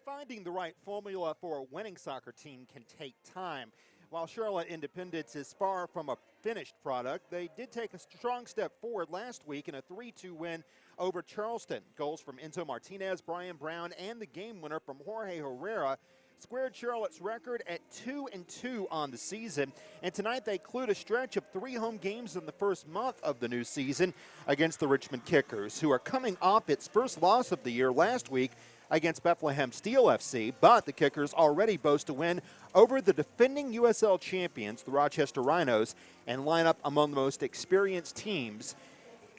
Finding the right formula for a winning soccer team can take time. While Charlotte Independence is far from a finished product, they did take a strong step forward last week in a 3-2 win over Charleston. Goals from Enzo Martinez, Brian Brown, and the game winner from Jorge Herrera squared Charlotte's record at 2-2 on the season. And tonight they clued a stretch of 3 home games in the first month of the new season against the Richmond Kickers, who are coming off its first loss of the year last week against Bethlehem Steel FC, but the Kickers already boast a win over the defending USL champions, the Rochester Rhinos, and line up among the most experienced teams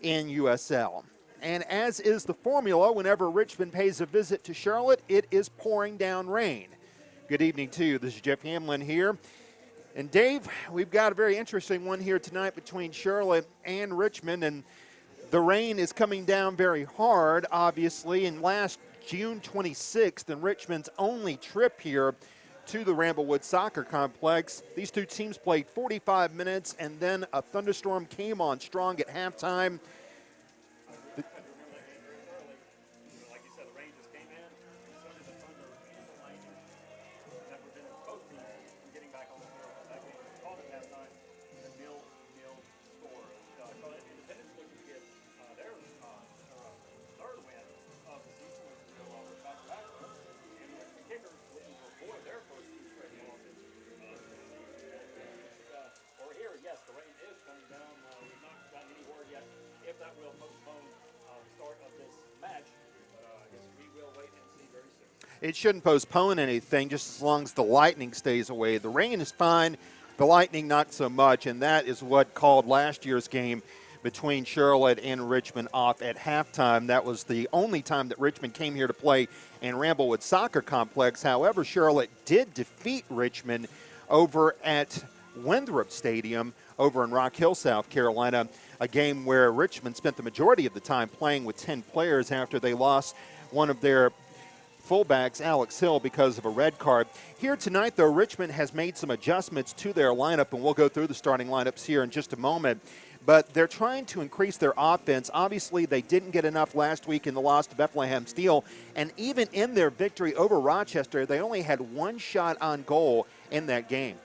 in USL. And as is the formula, whenever Richmond pays a visit to Charlotte, it is pouring down rain. Good evening to you. This is Jeff Hamlin here. And Dave, we've got a very interesting one here tonight between Charlotte and Richmond, and the rain is coming down very hard, obviously, and last June 26th, in Richmond's only trip here to the Ramblewood Soccer Complex, these two teams played 45 minutes, and then a thunderstorm came on strong at halftime. It shouldn't postpone anything, just as long as the lightning stays away. The rain is fine, the lightning not so much, and that is what called last year's game between Charlotte and Richmond off at halftime. That was the only time that Richmond came here to play in Ramblewood Soccer Complex. However, Charlotte did defeat Richmond over at Winthrop Stadium over in Rock Hill, South Carolina, a game where Richmond spent the majority of the time playing with 10 players after they lost one of their fullbacks, Alex Hill, because of a red card. Here tonight, though, Richmond has made some adjustments to their lineup, and we'll go through the starting lineups here in just a moment. But they're trying to increase their offense. Obviously, they didn't get enough last week in the loss to Bethlehem Steel, and even in their victory over Rochester, they only had one shot on goal in that game.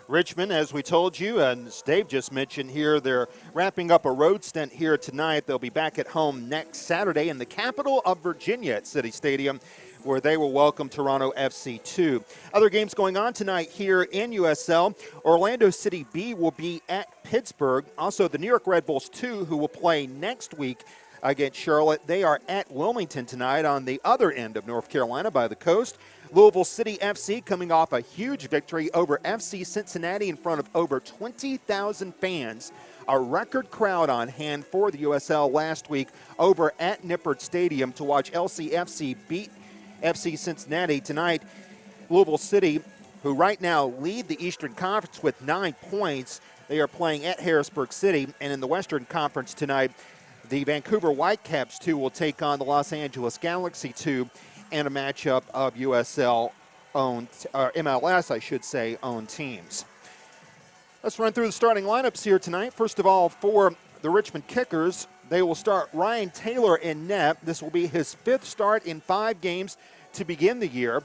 Richmond, as we told you, and as Dave just mentioned here, they're wrapping up a road stint here tonight. They'll be back at home next Saturday in the capital of Virginia at City Stadium, where they will welcome Toronto FC 2. Other games going on tonight here in USL. Orlando City B will be at Pittsburgh. Also, the New York Red Bulls 2, who will play next week against Charlotte. They are at Wilmington tonight on the other end of North Carolina by the coast. Louisville City FC coming off a huge victory over FC Cincinnati in front of over 20,000 fans. A record crowd on hand for the USL last week over at Nippert Stadium to watch LCFC beat FC Cincinnati. Tonight, Louisville City, who right now lead the Eastern Conference with 9 points, they are playing at Harrisburg City. And in the Western Conference tonight, the Vancouver Whitecaps 2 will take on the Los Angeles Galaxy 2 and a matchup of USL-owned, or MLS, I should say, owned teams. Let's run through the starting lineups here tonight. First of all, for the Richmond Kickers, they will start Ryan Taylor in net. This will be his 5th start in 5 games to begin the year.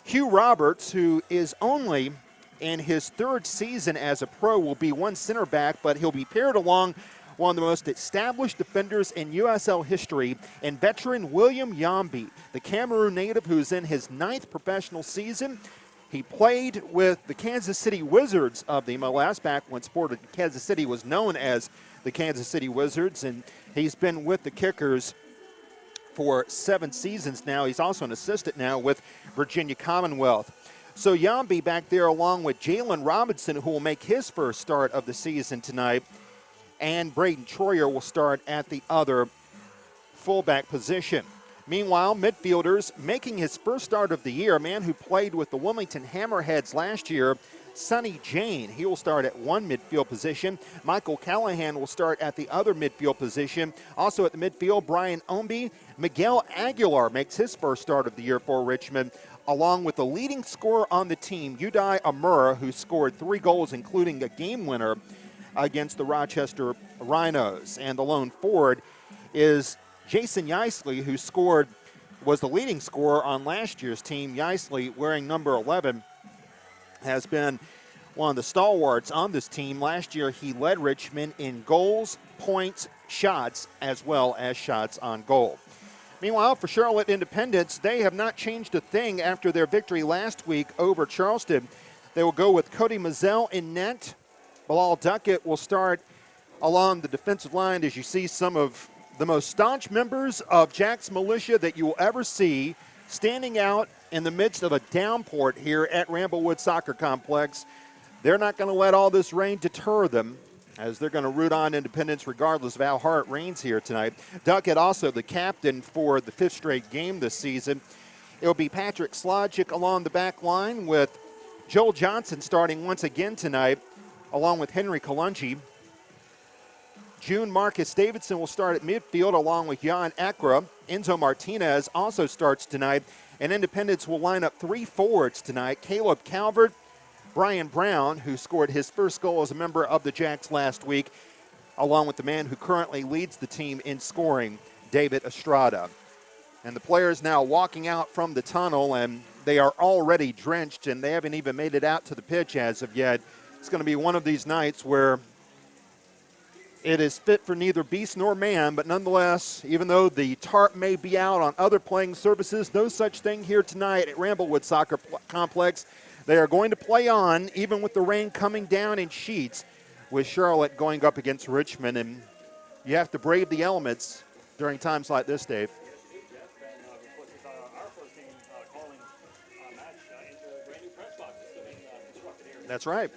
Hugh Roberts, who is only in his 3rd season as a pro, will be one center back, but he'll be paired along one of the most established defenders in USL history, and veteran William Yambi, the Cameroon native who's in his 9th professional season. He played with the Kansas City Wizards of the MLS back when Kansas City was known as the Kansas City Wizards, and he's been with the Kickers for 7 seasons now. He's also an assistant now with Virginia Commonwealth. So Yambi back there along with Jalen Robinson, who will make his first start of the season tonight, and Braden Troyer will start at the other fullback position. Meanwhile, midfielders making his first start of the year, a man who played with the Wilmington Hammerheads last year, Sonny Jane. He will start at one midfield position. Michael Callahan will start at the other midfield position. Also at the midfield, Brian Omby. Miguel Aguilar makes his first start of the year for Richmond, along with the leading scorer on the team, Udai Amura, who scored 3 goals, including a game winner against the Rochester Rhinos. And the lone forward is Jason Yeisley, who was the leading scorer on last year's team. Yeisley, wearing number 11, has been one of the stalwarts on this team. Last year, he led Richmond in goals, points, shots, as well as shots on goal. Meanwhile, for Charlotte Independence, they have not changed a thing after their victory last week over Charleston. They will go with Cody Mazzell in net. Bilal Duckett will start along the defensive line. As you see, some of the most staunch members of Jack's militia that you will ever see standing out in the midst of a downpour here at Ramblewood Soccer Complex. They're not going to let all this rain deter them, as they're going to root on Independence regardless of how hard it rains here tonight. Duckett also the captain for the 5th straight game this season. It'll be Patrick Slogic along the back line, with Joel Johnson starting once again tonight, along with Henry Kalungi. June Marcus Davidson will start at midfield along with Jan Ekra. Enzo Martinez also starts tonight, and Independence will line up 3 forwards tonight. Caleb Calvert, Brian Brown, who scored his first goal as a member of the Jacks last week, along with the man who currently leads the team in scoring, David Estrada. And the players now walking out from the tunnel, and they are already drenched, and they haven't even made it out to the pitch as of yet. It's going to be one of these nights where it is fit for neither beast nor man, but nonetheless, even though the tarp may be out on other playing surfaces, no such thing here tonight at Ramblewood Soccer Complex. They are going to play on, even with the rain coming down in sheets, with Charlotte going up against Richmond. And you have to brave the elements during times like this, Dave. That's right.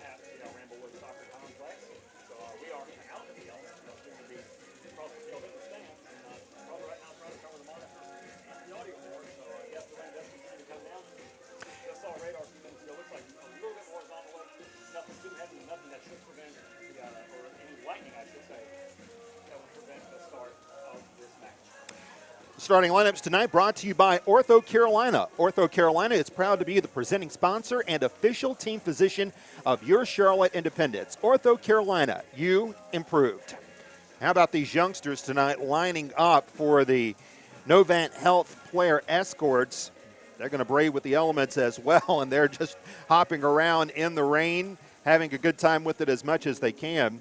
Starting lineups tonight brought to you by Ortho Carolina. Ortho Carolina is proud to be the presenting sponsor and official team physician of your Charlotte Independence. Ortho Carolina, you improved. How about these youngsters tonight lining up for the Novant Health player escorts? They're going to brave with the elements as well, and they're just hopping around in the rain, having a good time with it as much as they can.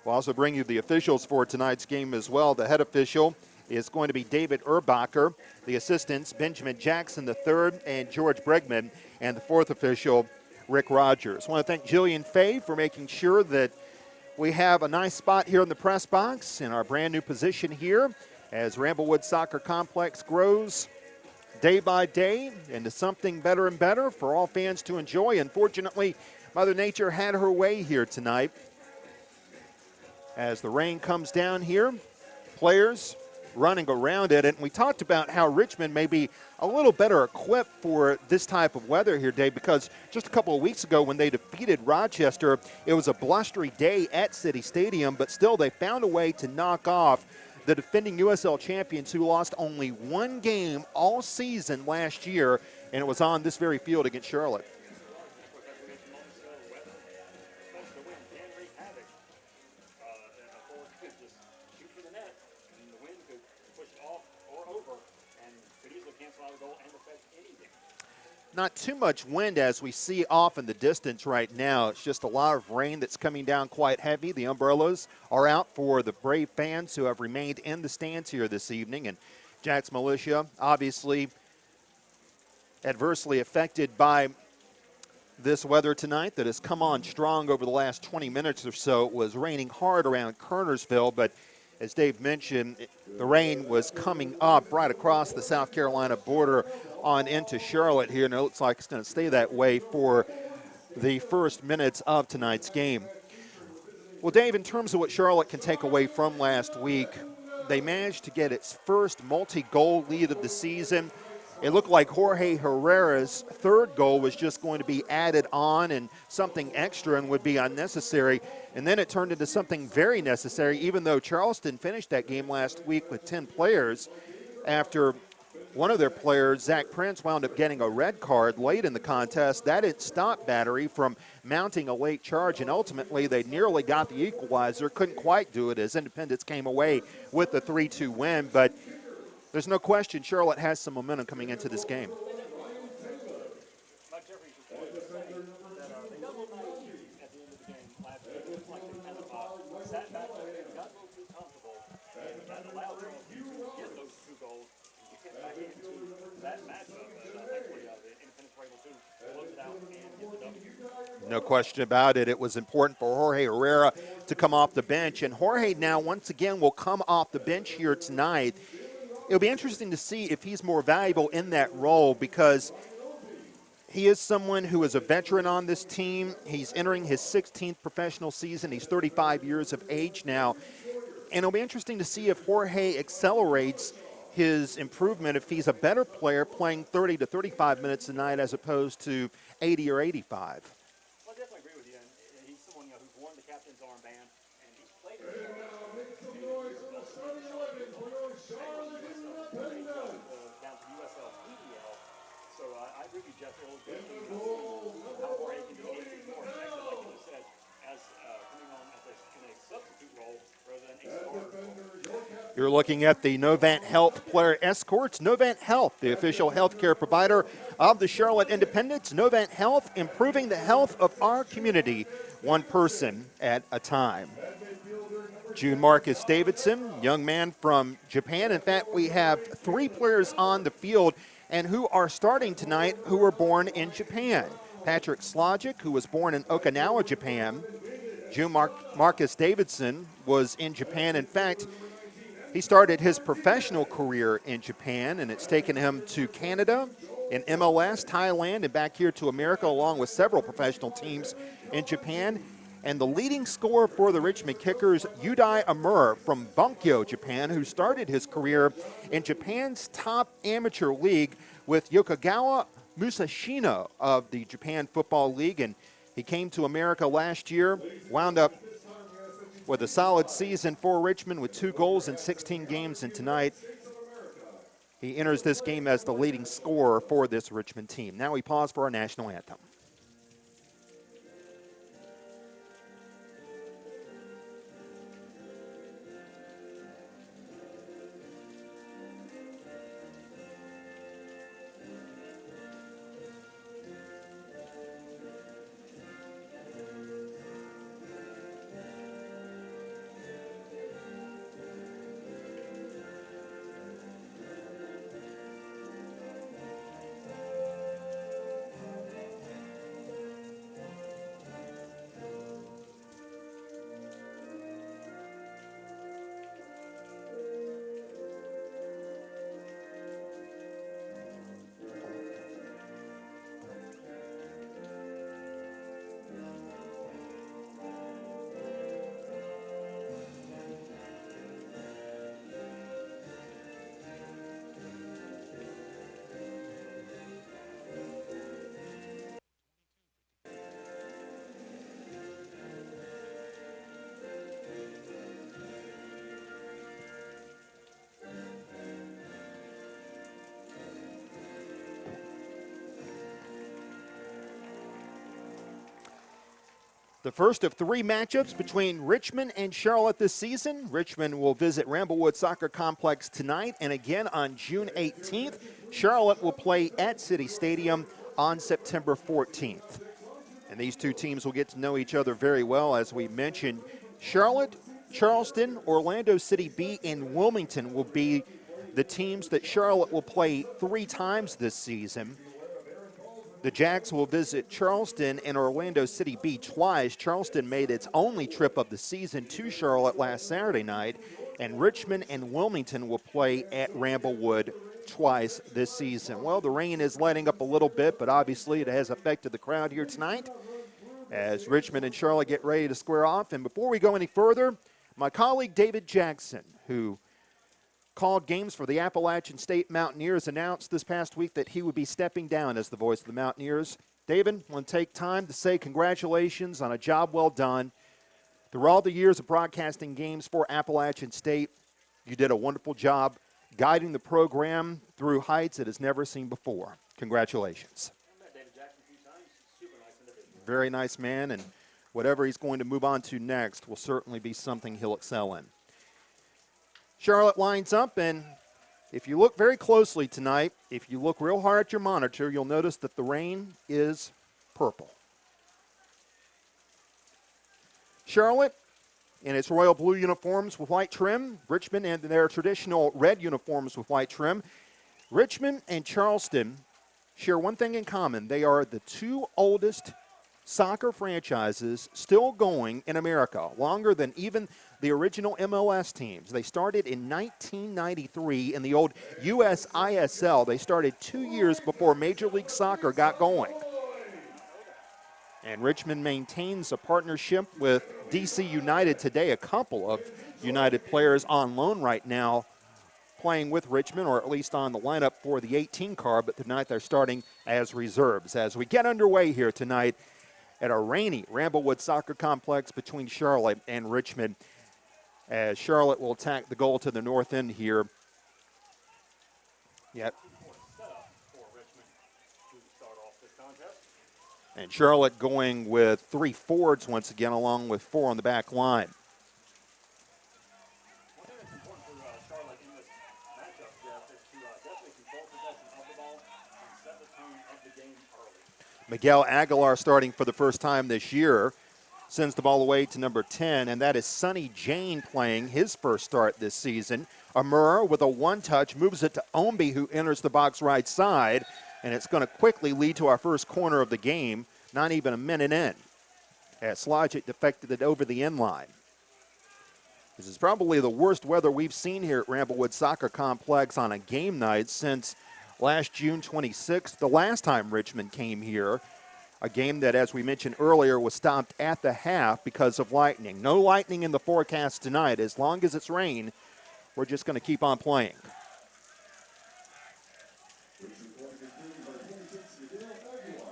We'll also bring you the officials for tonight's game as well. The head official is going to be David Urbacher. The assistants, Benjamin Jackson III and George Bregman. And the 4th official, Rick Rogers. I want to thank Jillian Fay for making sure that we have a nice spot here in the press box in our brand new position here as Ramblewood Soccer Complex grows day by day into something better and better for all fans to enjoy. Unfortunately, Mother Nature had her way here tonight. As the rain comes down here, players running around it. And we talked about how Richmond may be a little better equipped for this type of weather here, Dave, because just a couple of weeks ago when they defeated Rochester, it was a blustery day at City Stadium, but still they found a way to knock off the defending USL champions, who lost only 1 game all season last year, and it was on this very field against Charlotte. Not too much wind as we see off in the distance right now. It's just a lot of rain that's coming down quite heavy. The umbrellas are out for the brave fans who have remained in the stands here this evening. And Jack's Militia, obviously adversely affected by this weather tonight that has come on strong over the last 20 minutes or so. It was raining hard around Kernersville, but as Dave mentioned, the rain was coming up right across the South Carolina border on into Charlotte here, and it looks like it's going to stay that way for the first minutes of tonight's game. Well, Dave, in terms of what Charlotte can take away from last week, they managed to get its first multi-goal lead of the season. It looked like Jorge Herrera's third goal was just going to be added on and something extra and would be unnecessary. And then it turned into something very necessary, even though Charleston finished that game last week with 10 players after one of their players, Zach Prince, wound up getting a red card late in the contest. That had stopped Battery from mounting a late charge, and ultimately they nearly got the equalizer. Couldn't quite do it as Independence came away with the 3-2 win. But there's no question Charlotte has some momentum coming into this game. No question about it. It was important for Jorge Herrera to come off the bench, and Jorge now once again will come off the bench here tonight. It'll be interesting to see if he's more valuable in that role, because he is someone who is a veteran on this team. He's entering his 16th professional season. He's 35 years of age now. And it'll be interesting to see if Jorge accelerates his improvement, if he's a better player playing 30 to 35 minutes a night as opposed to 80 or 85. Well, I definitely agree with you. And he's someone who's worn the captain's armband, and he's played it. Down to USL, PDL. So I agree with you, Jeff. It'll be how Jorge can do anything more effective, like you said, as coming on in a substitute role rather than a starter role. You're looking at the Novant Health player escorts. Novant Health, the official healthcare provider of the Charlotte Independence. Novant Health, improving the health of our community, one person at a time. June Marcus Davidson, young man from Japan. In fact, we have 3 players on the field and who are starting tonight who were born in Japan. Patrick Slogic, who was born in Okinawa, Japan. June Marcus Davidson was in Japan. In fact, he started his professional career in Japan, and it's taken him to Canada, in MLS, Thailand, and back here to America, along with several professional teams in Japan. And the leading scorer for the Richmond Kickers, Yudai Amur from Bunkyo, Japan, who started his career in Japan's top amateur league with Yokogawa Musashino of the Japan Football League. And he came to America last year, wound up with a solid season for Richmond with 2 goals in 16 games, and tonight he enters this game as the leading scorer for this Richmond team. Now we pause for our national anthem. The first of 3 matchups between Richmond and Charlotte this season. Richmond will visit Ramblewood Soccer Complex tonight and again on June 18th. Charlotte will play at City Stadium on September 14th. And these 2 teams will get to know each other very well. As we mentioned, Charlotte, Charleston, Orlando City B, and Wilmington will be the teams that Charlotte will play 3 times this season. The Jacks will visit Charleston and Orlando City B twice. Charleston made its only trip of the season to Charlotte last Saturday night, and Richmond and Wilmington will play at Ramblewood twice this season. Well, the rain is letting up a little bit, but obviously it has affected the crowd here tonight as Richmond and Charlotte get ready to square off. And before we go any further, my colleague David Jackson, who called games for the Appalachian State Mountaineers, announced this past week that he would be stepping down as the voice of the Mountaineers. David, I want to take time to say congratulations on a job well done. Through all the years of broadcasting games for Appalachian State, you did a wonderful job guiding the program through heights it has never seen before. Congratulations. I met David Jackson a few times. Super nice individual. Very nice man, and whatever he's going to move on to next will certainly be something he'll excel in. Charlotte lines up, and if you look very closely tonight, if you look real hard at your monitor, you'll notice that the rain is purple. Charlotte in its royal blue uniforms with white trim, Richmond in their traditional red uniforms with white trim. Richmond and Charleston share one thing in common. They are the two oldest soccer franchises still going in America, longer than even the original MLS teams. They started in 1993 in the old USISL. They started 2 years before Major League Soccer got going. And Richmond maintains a partnership with DC United today. A couple of United players on loan right now playing with Richmond, or at least on the lineup for the 18 card, but tonight they're starting as reserves. As we get underway here tonight at a rainy Ramblewood Soccer Complex between Charlotte and Richmond, as Charlotte will attack the goal to the north end here. Yep. And Charlotte going with 3 forwards once again, along with 4 on the back line. One thing that's important for Charlotte in this matchup, Jeff, is to definitely control possession of the ball and set the tone of the game early. Miguel Aguilar starting for the first time this year. Sends the ball away to number 10, and that is Sonny Jane playing his first start this season. Amur with a one-touch moves it to Ombi, who enters the box right side, and it's going to quickly lead to our first corner of the game, not even a minute in, as Slogic deflected it over the end line. This is probably the worst weather we've seen here at Ramblewood Soccer Complex on a game night since last June 26th, the last time Richmond came here. A game that, as we mentioned earlier, was stopped at the half because of lightning. No lightning in the forecast tonight. As long as it's rain, we're just going to keep on playing.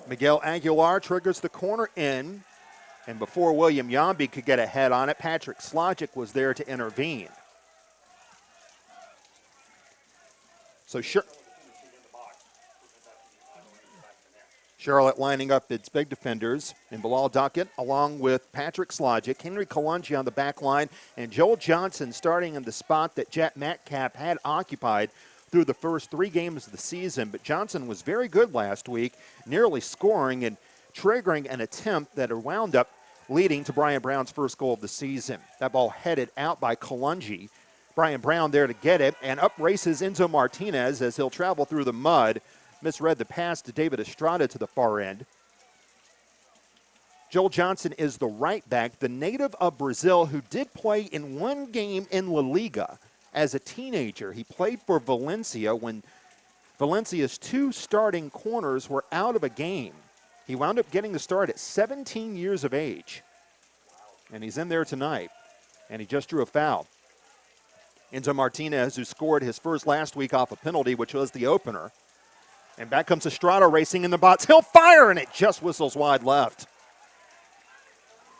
Miguel Aguilar triggers the corner in, and before William Yambi could get a head on it, Patrick Slogic was there to intervene. So Charlotte lining up its big defenders in Bilal Duckett, along with Patrick Slogic, Henry Kalungi on the back line, and Joel Johnson starting in the spot that Jet Metcalf had occupied through the first 3 games of the season. But Johnson was very good last week, nearly scoring and triggering an attempt that wound up leading to Brian Brown's first goal of the season. That ball headed out by Kalungi. Brian Brown there to get it, and up races Enzo Martinez as he'll travel through the mud. Misread the pass to David Estrada to the far end. Joel Johnson is the right back, the native of Brazil, who did play in 1 game in La Liga as a teenager. He played for Valencia when Valencia's 2 starting corners were out of a game. He wound up getting the start at 17 years of age. And he's in there tonight. And he just drew a foul. Enzo Martinez, who scored his first last week off a penalty, which was the opener. And back comes Estrada racing in the box. He'll fire, and it just whistles wide left.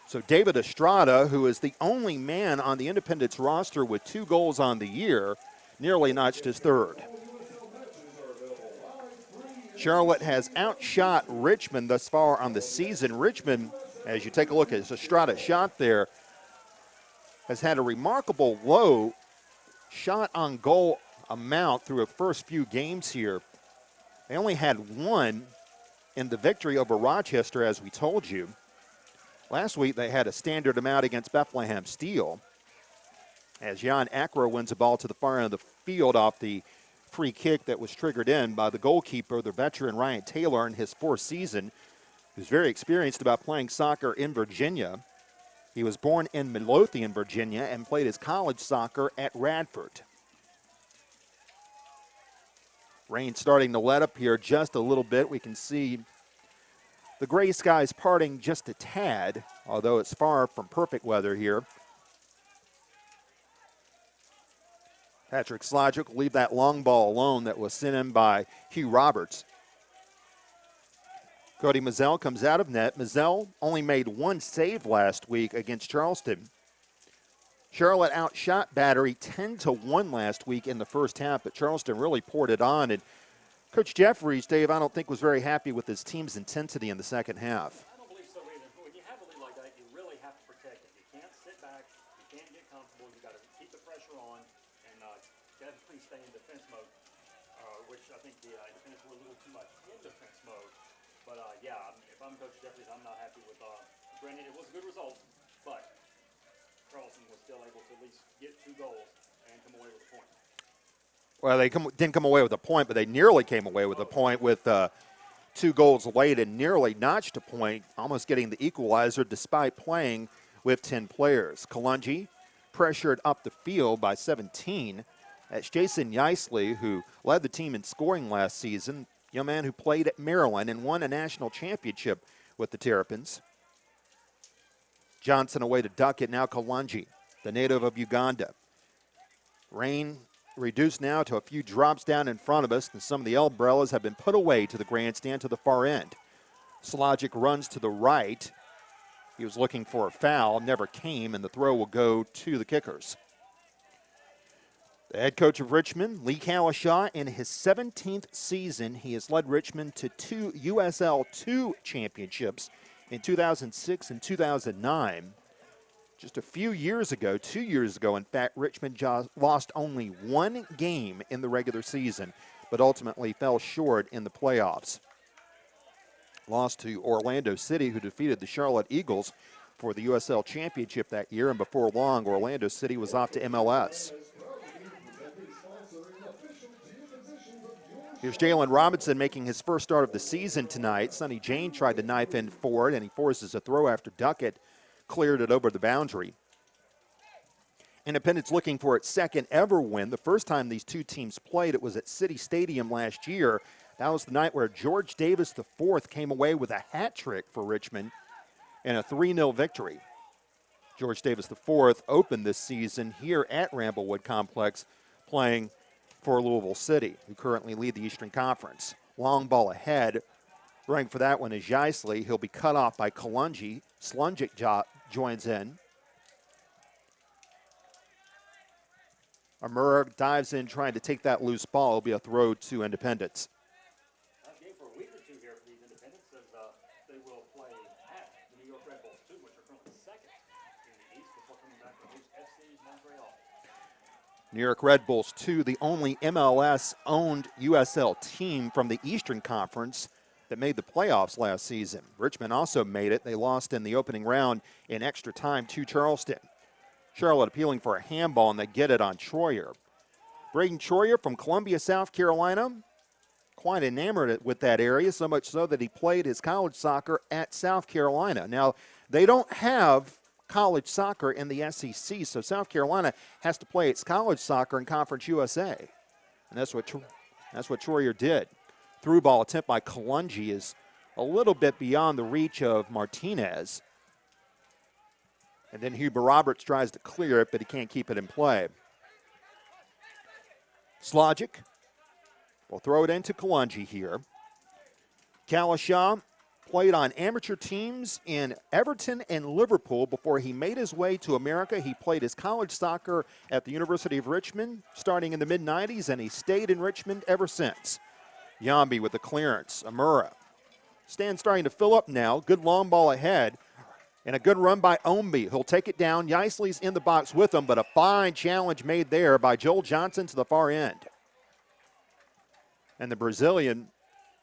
So David Estrada, who is the only man on the Independence roster with 2 goals on the year, nearly notched his 3rd. Charlotte has outshot Richmond thus far on the season. Richmond, as you take a look at Estrada's shot there, has had a remarkable low shot on goal amount through the first few games here. They only had 1 in the victory over Rochester, as we told you. Last week, they had a standard amount against Bethlehem Steel, as Jan Akra wins a ball to the far end of the field off the free kick that was triggered in by the goalkeeper, the veteran Ryan Taylor, in his 4th season, who's very experienced about playing soccer in Virginia. He was born in Midlothian, Virginia, and played his college soccer at Radford. Rain starting to let up here just a little bit. We can see the gray skies parting just a tad, although it's far from perfect weather here. Patrick Slogic will leave that long ball alone that was sent in by Hugh Roberts. Cody Mazzell comes out of net. Mazzell only made one save last week against Charleston. Charlotte outshot Battery 10-1 last week in the first half, but Charleston really poured it on. And Coach Jeffries, Dave, I don't think was very happy with his team's intensity in the second half. I don't believe so either. When you have a lead like that, you really have to protect it. You can't sit back. You can't get comfortable. You got to keep the pressure on and definitely stay in defense mode, which I think the defense were a little too much in defense mode. But, if I'm Coach Jeffries, I'm not happy with granted, it was a good result, but Charleston was still able to at least get 2 goals and come away with a point. Well, they didn't come away with a point, but they nearly came away with a point with 2 goals late and nearly notched a point, almost getting the equalizer despite playing with 10 players. Kalungi pressured up the field by 17. That's Jason Yeisley, who led the team in scoring last season, young man who played at Maryland and won a national championship with the Terrapins. Johnson away to duck it, now Kalungi, the native of Uganda. Rain reduced now to a few drops down in front of us, and some of the umbrellas have been put away to the grandstand to the far end. Slogic runs to the right. He was looking for a foul, never came, and the throw will go to the kickers. The head coach of Richmond, Lee Calishaw, in his 17th season, he has led Richmond to 2 USL II championships in 2006 and 2009. Just a few years ago, 2 years ago, in fact, Richmond lost only 1 game in the regular season, but ultimately fell short in the playoffs. Lost to Orlando City, who defeated the Charlotte Eagles for the USL Championship that year, and before long, Orlando City was off to MLS. Here's Jalen Robinson making his first start of the season tonight. Sonny Jane tried to knife in forward, and he forces a throw after Duckett cleared it over the boundary. Independence looking for its second ever win. The first time these two teams played, it was at City Stadium last year. That was the night where George Davis IV came away with a hat trick for Richmond in a 3-0 victory. George Davis IV opened this season here at Ramblewood Complex playing for Louisville City, who currently lead the Eastern Conference. Long ball ahead. Running for that one is Yeisley. He'll be cut off by Kalungi. Slungic joins in. Amura dives in trying to take that loose ball. It'll be a throw to Independence. Nice game for a week or two here for these Independents as they will play at the New York Red Bulls 2, which are currently second in the East before coming back to host FC Montreal. New York Red Bulls 2, the only MLS-owned USL team from the Eastern Conference that made the playoffs last season. Richmond also made it. They lost in the opening round in extra time to Charleston. Charlotte appealing for a handball, and they get it on Troyer. Braden Troyer from Columbia, South Carolina, quite enamored with that area, so much so that he played his college soccer at South Carolina. Now, they don't have college soccer in the SEC, so South Carolina has to play its college soccer in Conference USA, and that's what Troyer did. Through ball attempt by Kalungi is a little bit beyond the reach of Martinez, and then Huber Roberts tries to clear it, but he can't keep it in play. Slogic will throw it into Kalungi here. Calishaw played on amateur teams in Everton and Liverpool before he made his way to America. He played his college soccer at the University of Richmond starting in the mid-90s, and he stayed in Richmond ever since. Yambi with the clearance. Amura. Stand starting to fill up now. Good long ball ahead. And a good run by Ombi. He'll take it down. Yeisley's in the box with him, but a fine challenge made there by Joel Johnson to the far end. And the Brazilian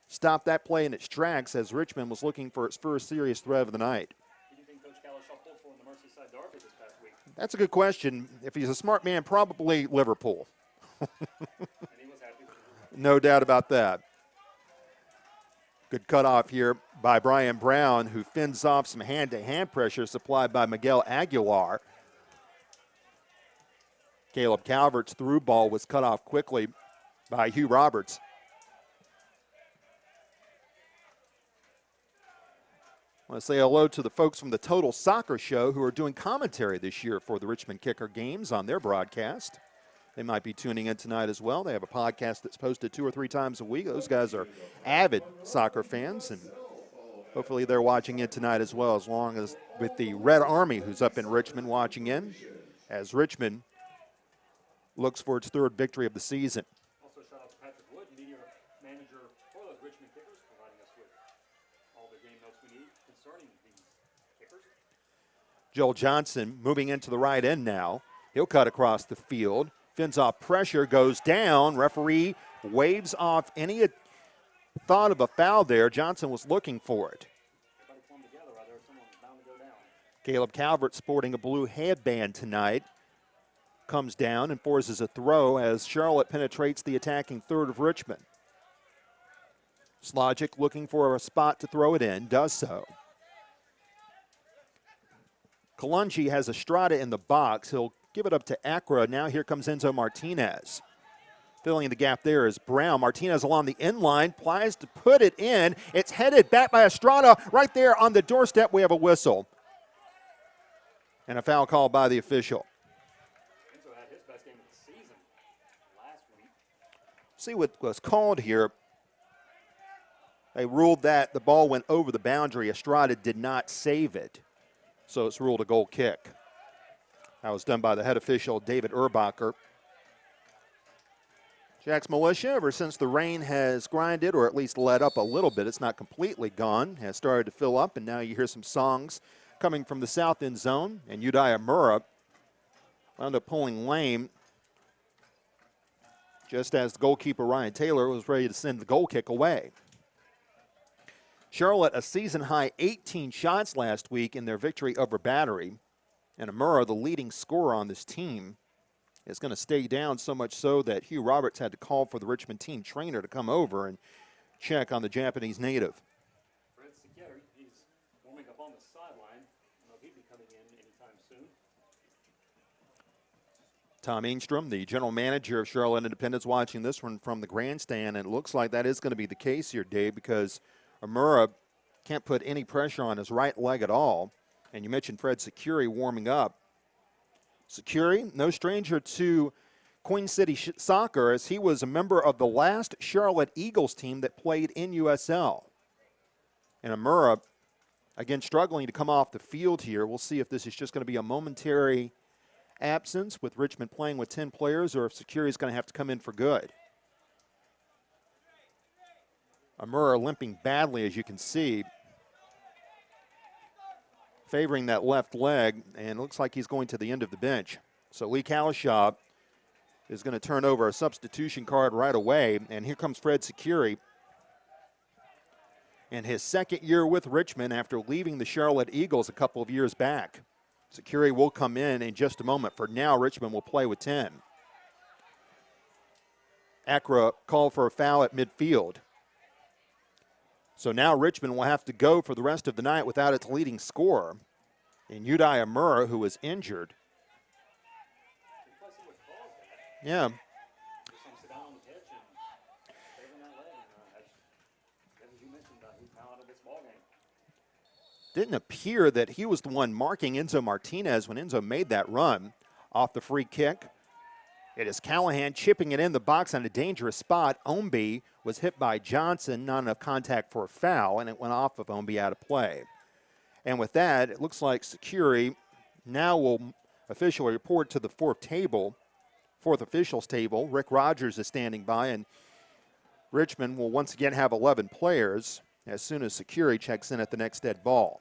stopped that play in its tracks as Richmond was looking for its first serious threat of the night. Who do you think Coach Calishaw pulled for in the Merseyside Derby this past week? That's a good question. If he's a smart man, probably Liverpool. And he was happy with it. No doubt about that. Good cutoff here by Brian Brown, who fends off some hand-to-hand pressure supplied by Miguel Aguilar. Caleb Calvert's through ball was cut off quickly by Hugh Roberts. I want to say hello to the folks from the Total Soccer Show who are doing commentary this year for the Richmond Kicker games on their broadcast. They might be tuning in tonight as well. They have a podcast that's posted 2 or 3 times a week. Those guys are avid soccer fans, and hopefully they're watching in tonight as well, as long as with the Red Army, who's up in Richmond, watching in, as Richmond looks for its 3rd victory of the season. Also, shout out to Patrick Wood, media manager for those Richmond Kickers, providing us with all the game notes we need concerning these kickers. Joel Johnson moving into the right end now. He'll cut across the field. Fins off pressure, goes down. Referee waves off any thought of a foul there. Johnson was looking for it. Everybody clumped together right there. Someone was bound to go down. Caleb Calvert, sporting a blue headband tonight, comes down and forces a throw as Charlotte penetrates the attacking third of Richmond. Slogic looking for a spot to throw it in, does so. Kalungi has Estrada in the box. He'll give it up to Acra. Now here comes Enzo Martinez. Filling the gap there is Brown. Martinez along the end line, plies to put it in. It's headed back by Estrada. Right there on the doorstep, we have a whistle. And a foul called by the official. Enzo had his best game of the season last week. See what was called here. They ruled that the ball went over the boundary. Estrada did not save it, so it's ruled a goal kick. That was done by the head official, David Urbacher. Jack's Militia, ever since the rain has grinded, or at least let up a little bit, it's not completely gone, has started to fill up, and now you hear some songs coming from the south end zone, and Udiah Murrah wound up pulling lame just as the goalkeeper Ryan Taylor was ready to send the goal kick away. Charlotte, a season-high 18 shots last week in their victory over Battery, and Amura, the leading scorer on this team, is going to stay down, so much so that Hugh Roberts had to call for the Richmond team trainer to come over and check on the Japanese native. Fred Secchieri, he's warming up on the sideline. I don't know if he'd be coming in anytime soon. Tom Engstrom, the general manager of Charlotte Independence, watching this one from the grandstand, and it looks like that is going to be the case here, Dave, because Amura can't put any pressure on his right leg at all. And you mentioned Fred Secchieri warming up. Secchieri, no stranger to Queen City Soccer, as he was a member of the last Charlotte Eagles team that played in USL. And Amura, again, struggling to come off the field here. We'll see if this is just going to be a momentary absence with Richmond playing with 10 players, or if Secchieri is going to have to come in for good. Amura limping badly, as you can see, favoring that left leg, and it looks like he's going to the end of the bench. So Lee Kalishaw is going to turn over a substitution card right away, and here comes Fred Secchieri in his second year with Richmond after leaving the Charlotte Eagles a couple of years back. Secchieri will come in just a moment. For now, Richmond will play with 10. Acra called for a foul at midfield. So now Richmond will have to go for the rest of the night without its leading scorer, and Udiah Murrah, who was injured. Yeah. Didn't appear that he was the one marking Enzo Martinez when Enzo made that run off the free kick. It is Callahan chipping it in the box on a dangerous spot. Omby was hit by Johnson, not enough contact for a foul, and it went off of Omby out of play. And with that, it looks like Secchieri now will officially report to the fourth officials table. Rick Rogers is standing by, and Richmond will once again have 11 players as soon as Secchieri checks in at the next dead ball.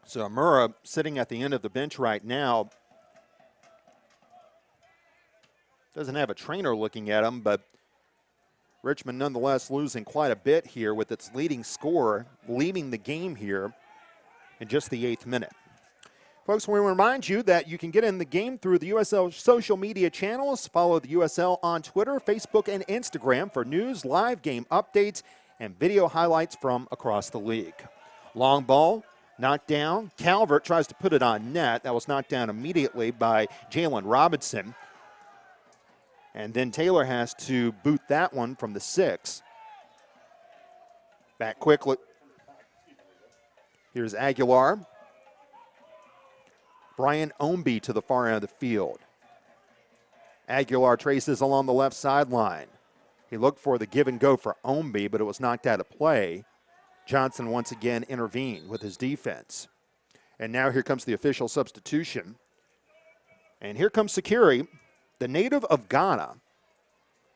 So Amura sitting at the end of the bench right now. Doesn't have a trainer looking at him, but Richmond nonetheless losing quite a bit here with its leading scorer leaving the game here in just the 8th minute. Folks, we remind you that you can get in the game through the USL social media channels. Follow the USL on Twitter, Facebook, and Instagram for news, live game updates, and video highlights from across the league. Long ball. Knocked down. Calvert tries to put it on net. That was knocked down immediately by Jalen Robinson. And then Taylor has to boot that one from the 6. Back quickly. Here's Aguilar. Brian Ownby to the far end of the field. Aguilar traces along the left sideline. He looked for the give and go for Ownby, but it was knocked out of play. Johnson once again intervened with his defense. And now here comes the official substitution. And here comes Securi, the native of Ghana,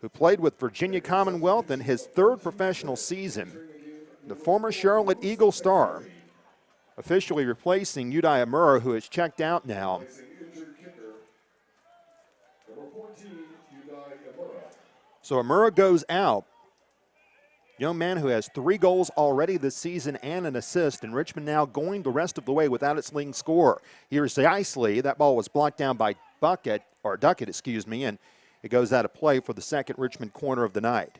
who played with Virginia Commonwealth in his third professional season. The former Charlotte Eagle star, officially replacing Udai Amura, who is checked out now. So Amura goes out. Young man who has 3 goals already this season and an assist, and Richmond now going the rest of the way without its leading scorer. Here's Isley. That ball was blocked down by Duckett, and it goes out of play for the second Richmond corner of the night.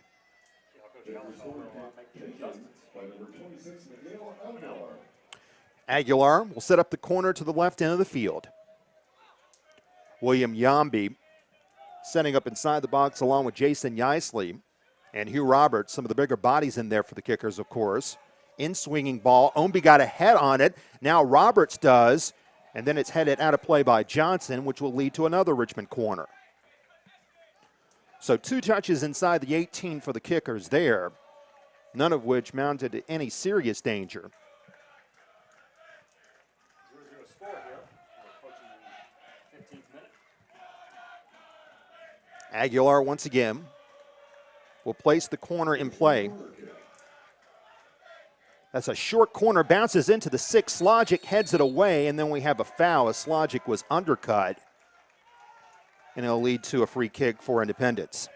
Aguilar will set up the corner to the left end of the field. William Yambi setting up inside the box along with Jason Yisley and Hugh Roberts, some of the bigger bodies in there for the kickers, of course. In-swinging ball. Ownby got a head on it. Now Roberts does, and then it's headed out of play by Johnson, which will lead to another Richmond corner. So 2 touches inside the 18 for the kickers there, none of which mounted to any serious danger. 0-0 score here. We're approaching the 15th minute. Aguilar once again will place the corner in play. That's a short corner, bounces into the 6. Slogic heads it away, and then we have a foul as Slogic was undercut. And it'll lead to a free kick for Independence.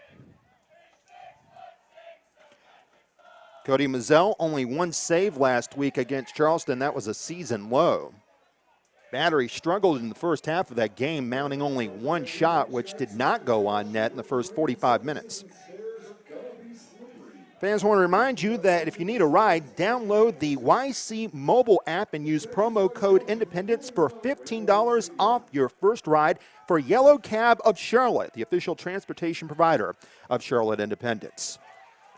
Cody Mazzell, only 1 save last week against Charleston. That was a season low. Battery struggled in the first half of that game, mounting only 1 shot, which did not go on net in the first 45 minutes. Fans, want to remind you that if you need a ride, download the YC mobile app and use promo code Independence for $15 off your first ride for Yellow Cab of Charlotte, the official transportation provider of Charlotte Independence.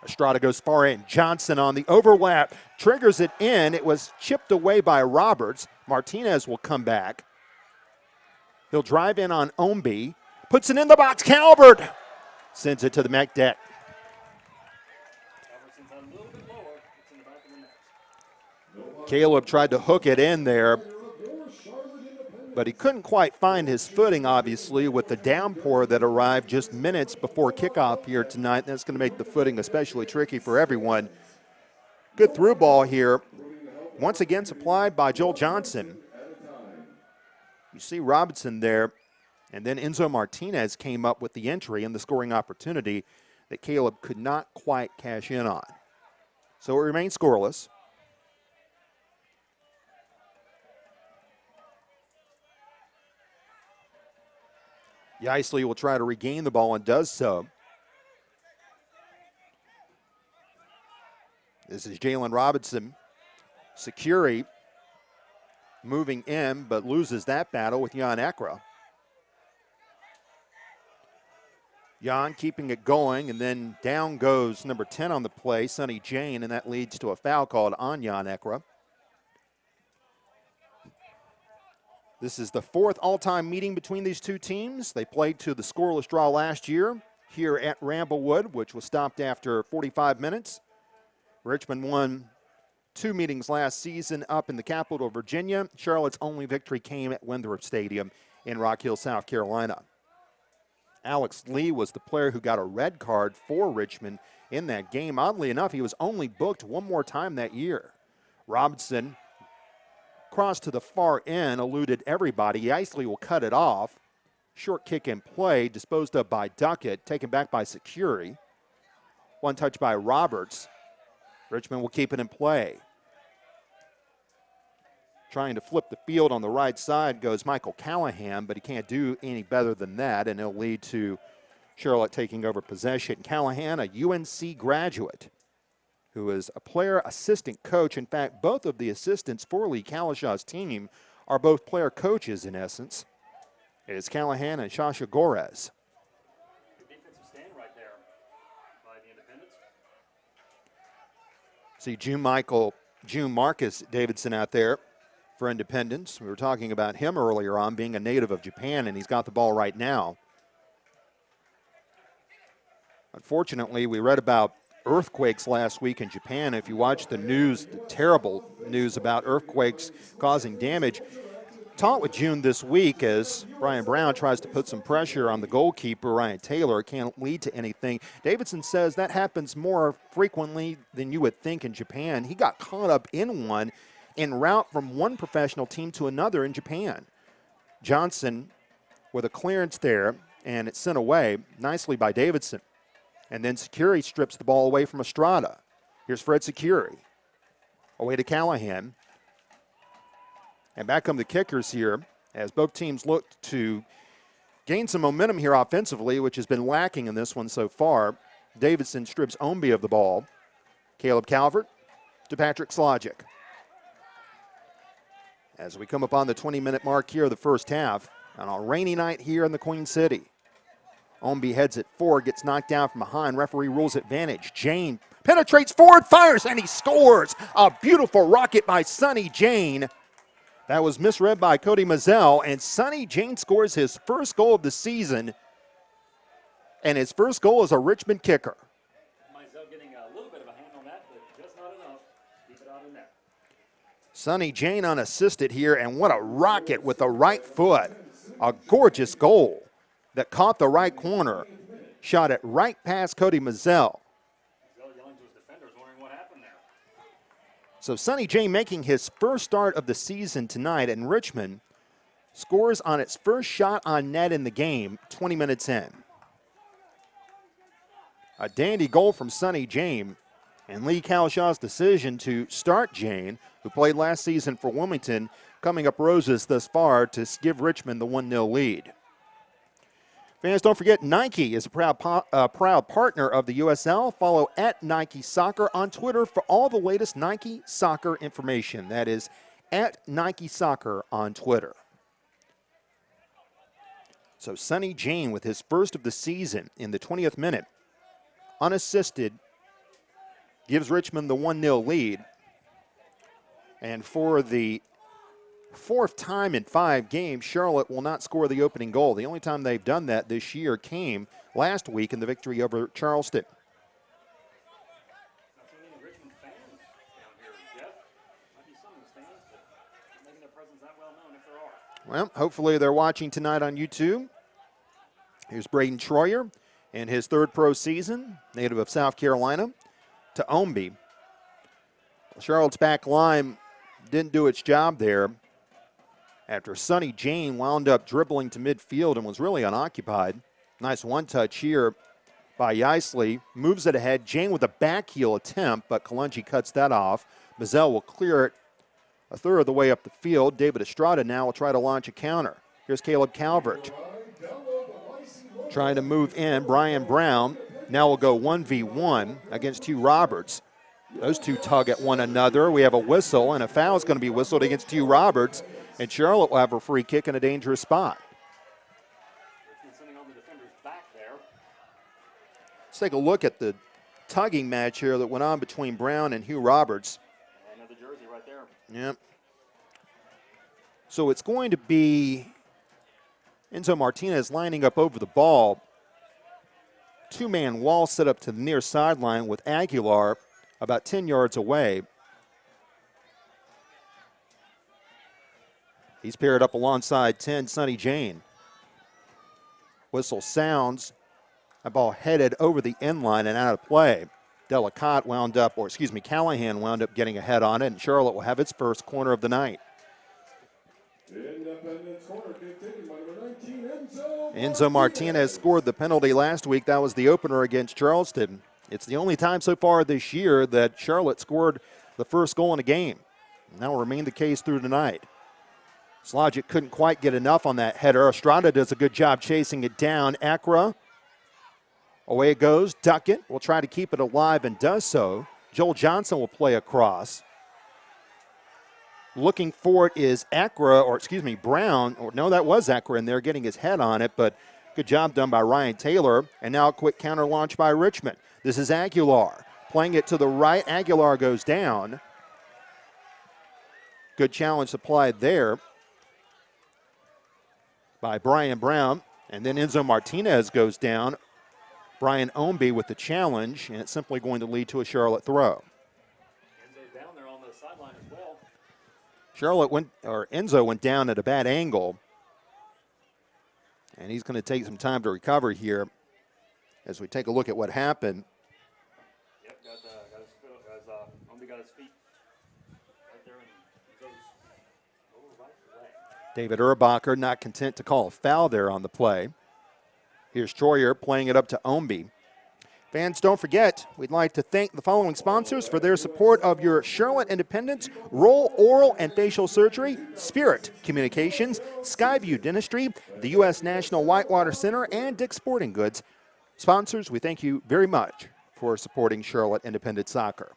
Estrada goes far in. Johnson on the overlap, triggers it in. It was chipped away by Roberts. Martinez will come back. He'll drive in on Ownby, puts it in the box. Calvert sends it to the mech deck. Caleb tried to hook it in there, but he couldn't quite find his footing, obviously, with the downpour that arrived just minutes before kickoff here tonight. That's going to make the footing especially tricky for everyone. Good through ball here, once again supplied by Joel Johnson. You see Robinson there, and then Enzo Martinez came up with the entry and the scoring opportunity that Caleb could not quite cash in on. So it remains scoreless. Yisley will try to regain the ball and does so. This is Jalen Robinson. Securi moving in, but loses that battle with Jan Ekra. Jan keeping it going, and then down goes number 10 on the play, Sonny Jane, and that leads to a foul called on Jan Ekra. This is the 4th all-time meeting between these two teams. They played to the scoreless draw last year here at Ramblewood, which was stopped after 45 minutes. Richmond won 2 meetings last season up in the capital of Virginia. Charlotte's only victory came at Winthrop Stadium in Rock Hill, South Carolina. Alex Lee was the player who got a red card for Richmond in that game. Oddly enough, he was only booked 1 more time that year. Robinson crossed to the far end, eluded everybody. Yisley will cut it off. Short kick in play, disposed of by Duckett, taken back by Securi. 1 touch by Roberts. Richmond will keep it in play. Trying to flip the field on the right side goes Michael Callahan, but he can't do any better than that, and it'll lead to Charlotte taking over possession. Callahan, a UNC graduate, who is a player assistant coach. In fact, both of the assistants for Lee Kalishaw's team are both player coaches in essence. It is Callahan and Shasha Gorez. Defensive stand right there by the Independents. See June Marcus Davidson out there for Independence. We were talking about him earlier on being a native of Japan, and he's got the ball right now. Unfortunately, we read about earthquakes last week in Japan. If you watch the news, the terrible news about earthquakes causing damage, talk with June this week as Brian Brown tries to put some pressure on the goalkeeper, Ryan Taylor. It can't lead to anything. Davidson says that happens more frequently than you would think in Japan. He got caught up in one en route from one professional team to another in Japan. Johnson with a clearance there, and it's sent away nicely by Davidson. And then Securi strips the ball away from Estrada. Here's Fred Securi. Away to Callahan. And back come the kickers here as both teams look to gain some momentum here offensively, which has been lacking in this one so far. Davidson strips Omby of the ball. Caleb Calvert to Patrick Slogic. As we come upon the 20-minute mark here of the first half, on a rainy night here in the Queen City. Omby heads it forward, gets knocked down from behind. Referee rules advantage. Jane penetrates forward, fires, and he scores. A beautiful rocket by Sonny Jane. That was misread by Cody Mazzell, and Sonny Jane scores his first goal of the season, and his first goal as a Richmond kicker. Mazzell getting a little bit of a hand on that, but just not enough. Keep it out in there. Sonny Jane unassisted here, and what a rocket with the right foot. A gorgeous goal that caught the right corner, shot it right past Cody Mazzell. Mazzell yelling to his defenders, wondering what happened there. So Sonny Jane making his first start of the season tonight, and Richmond scores on its first shot on net in the game 20 minutes in. A dandy goal from Sonny Jane, and Lee Calshaw's decision to start Jane, who played last season for Wilmington, coming up roses thus far to give Richmond the 1-0 lead. Fans, don't forget Nike is a proud partner of the USL. Follow at Nike Soccer on Twitter for all the latest Nike soccer information. That is at Nike Soccer on Twitter. So Sonny Jane with his first of the season in the 20th minute, unassisted, gives Richmond the 1-0 lead. And for the fourth time in 5 games, Charlotte will not score the opening goal. The only time they've done that this year came last week in the victory over Charleston. Not too many Richmond fans down here, Jeff. Might be some of the stands, but not making their presence that well known if there are. Well, hopefully they're watching tonight on YouTube. Here's Braden Troyer in his third pro season, native of South Carolina, to Omby. Charlotte's back line didn't do its job there after Sonny Jane wound up dribbling to midfield and was really unoccupied. Nice one-touch here by Yeisley. Moves it ahead. Jane with a back heel attempt, but Kalungi cuts that off. Mazzell will clear it a third of the way up the field. David Estrada now will try to launch a counter. Here's Caleb Calvert trying to move in. Brian Brown now will go 1v1 against Hugh Roberts. Those two tug at one another. We have a whistle, and a foul is going to be whistled against Hugh Roberts, and Charlotte will have a free kick in a dangerous spot. Richmond sending on the defender's back there. Let's take a look at the tugging match here that went on between Brown and Hugh Roberts. Another jersey right there. Yep. So it's going to be Enzo Martinez lining up over the ball. Two-man wall set up to the near sideline with Aguilar about 10 yards away. He's paired up alongside 10, Sonny Jane. Whistle sounds. A ball headed over the end line and out of play. Callahan wound up getting a head on it, and Charlotte will have its first corner of the night. Independence corner continued by number 19, Enzo Martinez scored the penalty last week. That was the opener against Charleston. It's the only time so far this year that Charlotte scored the first goal in a game. And that will remain the case through tonight. Slogic couldn't quite get enough on that header. Estrada does a good job chasing it down. Acra, away it goes. Duckett will try to keep it alive and does so. Joel Johnson will play across. Looking for it is Brown. No, that was Acra in there getting his head on it, but good job done by Ryan Taylor. And now a quick counter launch by Richmond. This is Aguilar. Playing it to the right. Aguilar goes down. Good challenge applied there by Brian Brown. And then Enzo Martinez goes down. Brian Ownby with the challenge, and it's simply going to lead to a Charlotte throw. Enzo's down there on the sideline as well. Enzo went down at a bad angle. And he's going to take some time to recover here as we take a look at what happened. Yep, Ownby got his feet right there in Enzo's lower right leg. David Urbacher not content to call a foul there on the play. Here's Troyer playing it up to Ownby. Fans, don't forget, we'd like to thank the following sponsors for their support of your Charlotte Independence: Roll Oral and Facial Surgery, Spirit Communications, Skyview Dentistry, the U.S. National Whitewater Center, and Dick's Sporting Goods. Sponsors, we thank you very much for supporting Charlotte Independent Soccer.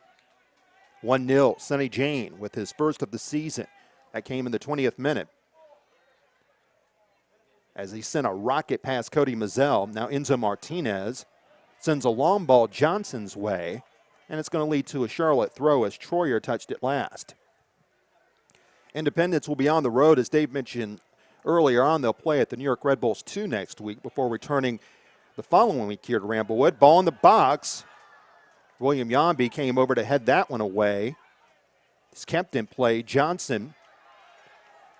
1-0, Sonny Jane with his first of the season. That came in the 20th minute, as he sent a rocket past Cody Mazzell. Now Enzo Martinez sends a long ball Johnson's way, and it's going to lead to a Charlotte throw as Troyer touched it last. Independence will be on the road, as Dave mentioned earlier on. They'll play at the New York Red Bulls 2 next week before returning the following week here to Ramblewood. Ball in the box. William Yambi came over to head that one away. It's kept in play. Johnson.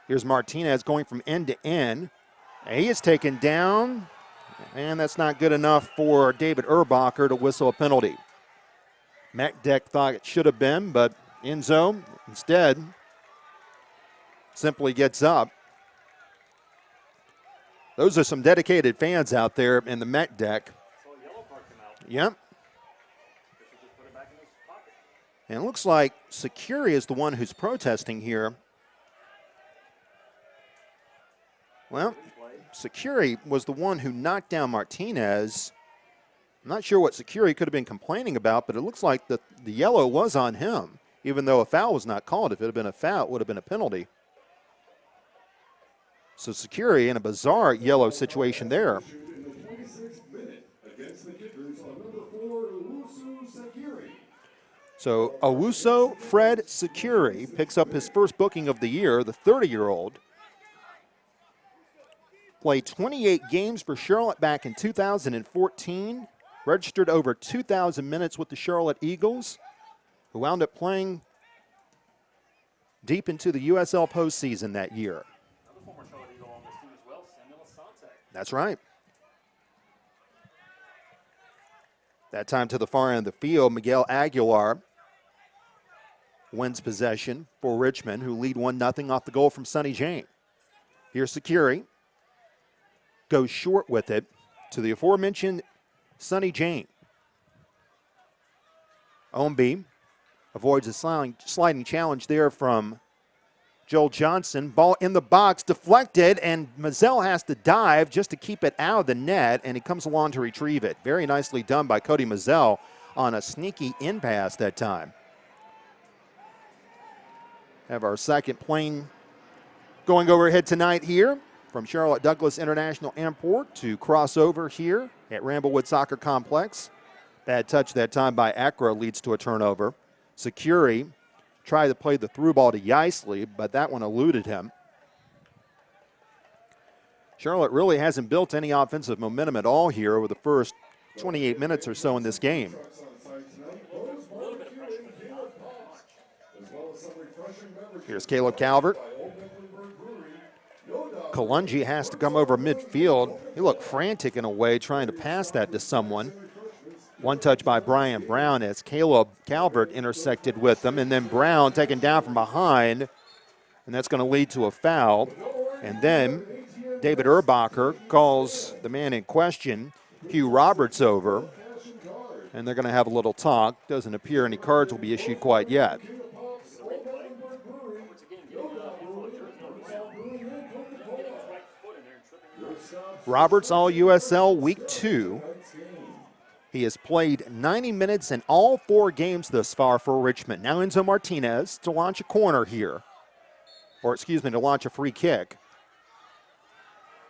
Here's Martinez going from end to end. He is taken down, and that's not good enough for David Urbacher to whistle a penalty. Macdeck thought it should have been, but Enzo instead simply gets up. Those are some dedicated fans out there in the Macdeck. So a yellow card come out. Yep. Fisher just put it back in his pocket. And it looks like Securi is the one who's protesting here. Well, Securi was the one who knocked down Martinez. I'm not sure what Securi could have been complaining about, but it looks like the yellow was on him, even though a foul was not called. If it had been a foul, it would have been a penalty. So Securi in a bizarre yellow situation there. In the 26th minute against the Kickers on number 4, Owusu Securi. So Owusu Fred Securi picks up his first booking of the year, the 30-year-old. Played 28 games for Charlotte back in 2014. Registered over 2,000 minutes with the Charlotte Eagles, who wound up playing deep into the USL postseason that year. Another former Charlotte Eagle on this team as well, Samuel Asante. That's right. That time to the far end of the field, Miguel Aguilar wins possession for Richmond, who lead 1-0 off the goal from Sonny Jane. Here's Securi. Goes short with it to the aforementioned Sonny Jane. Ownby avoids a sliding challenge there from Joel Johnson. Ball in the box, deflected, and Mazzell has to dive just to keep it out of the net, and he comes along to retrieve it. Very nicely done by Cody Mazzell on a sneaky in pass that time. Have our second plane going overhead tonight here from Charlotte Douglas International Airport to cross over here at Ramblewood Soccer Complex. Bad touch that time by Akra leads to a turnover. Securi tried to play the through ball to Yeisley, but that one eluded him. Charlotte really hasn't built any offensive momentum at all here over the first 28 minutes or so in this game. Here's Caleb Calvert. Kalungi has to come over midfield. He looked frantic in a way trying to pass that to someone. One touch by Brian Brown as Caleb Calvert intersected with him, and then Brown taken down from behind, and that's going to lead to a foul. And then David Urbacher calls the man in question, Hugh Roberts, over, and they're going to have a little talk. Doesn't appear any cards will be issued quite yet. Roberts, All-USL Week 2. He has played 90 minutes in all 4 games thus far for Richmond. Now Enzo Martinez to launch a corner here. To launch a free kick.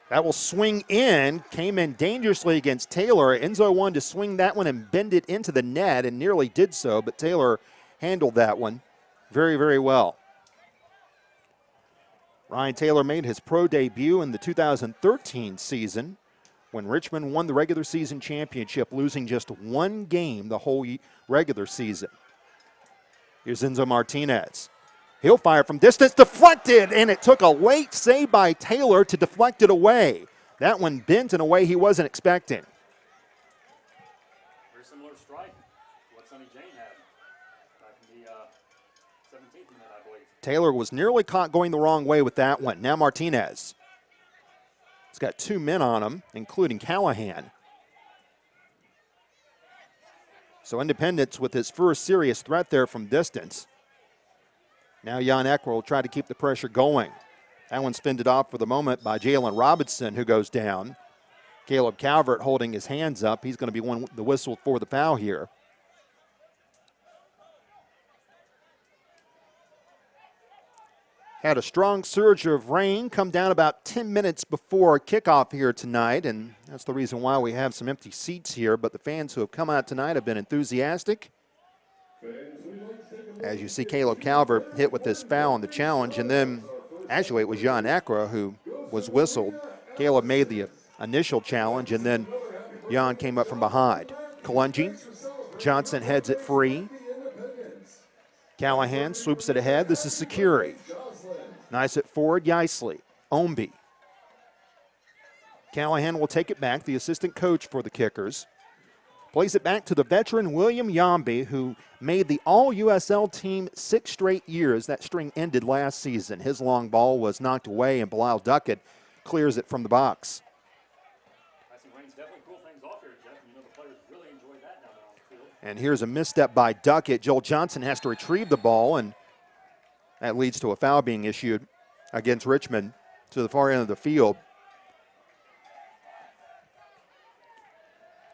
That will swing in. Came in dangerously against Taylor. Enzo wanted to swing that one and bend it into the net and nearly did so, but Taylor handled that one very, very well. Ryan Taylor made his pro debut in the 2013 season when Richmond won the regular season championship, losing just one game the whole regular season. Here's Enzo Martinez. He'll fire from distance, deflected, and it took a late save by Taylor to deflect it away. That one bent in a way he wasn't expecting. Very similar strike to what Sonny Jane had back in the 17th minute, I believe. Taylor was nearly caught going the wrong way with that one. Now Martinez. He's got two men on him, including Callahan. So Independence with his first serious threat there from distance. Now Jan Ekra will try to keep the pressure going. That one's fended off for the moment by Jalen Robinson, who goes down. Caleb Calvert holding his hands up. He's going to be the whistle for the foul here. Had a strong surge of rain come down about 10 minutes before kickoff here tonight, and that's the reason why we have some empty seats here. But the fans who have come out tonight have been enthusiastic. As you see Caleb Calvert hit with this foul on the challenge, and then actually it was Jan Ekra who was whistled. Caleb made the initial challenge, and then Jan came up from behind. Kalungi, Johnson heads it free. Callahan swoops it ahead. This is Security. Nice at forward, Yaisley. Omby. Callahan will take it back, the assistant coach for the Kickers. Plays it back to the veteran William Yambi, who made the All-USL team 6 straight years. That string ended last season. His long ball was knocked away, and Bilal Duckett clears it from the box. I see rain's definitely cool things off here, Jeff. You know the players really enjoy that down there on the field. And here's a misstep by Duckett. Joel Johnson has to retrieve the ball, and that leads to a foul being issued against Richmond to the far end of the field.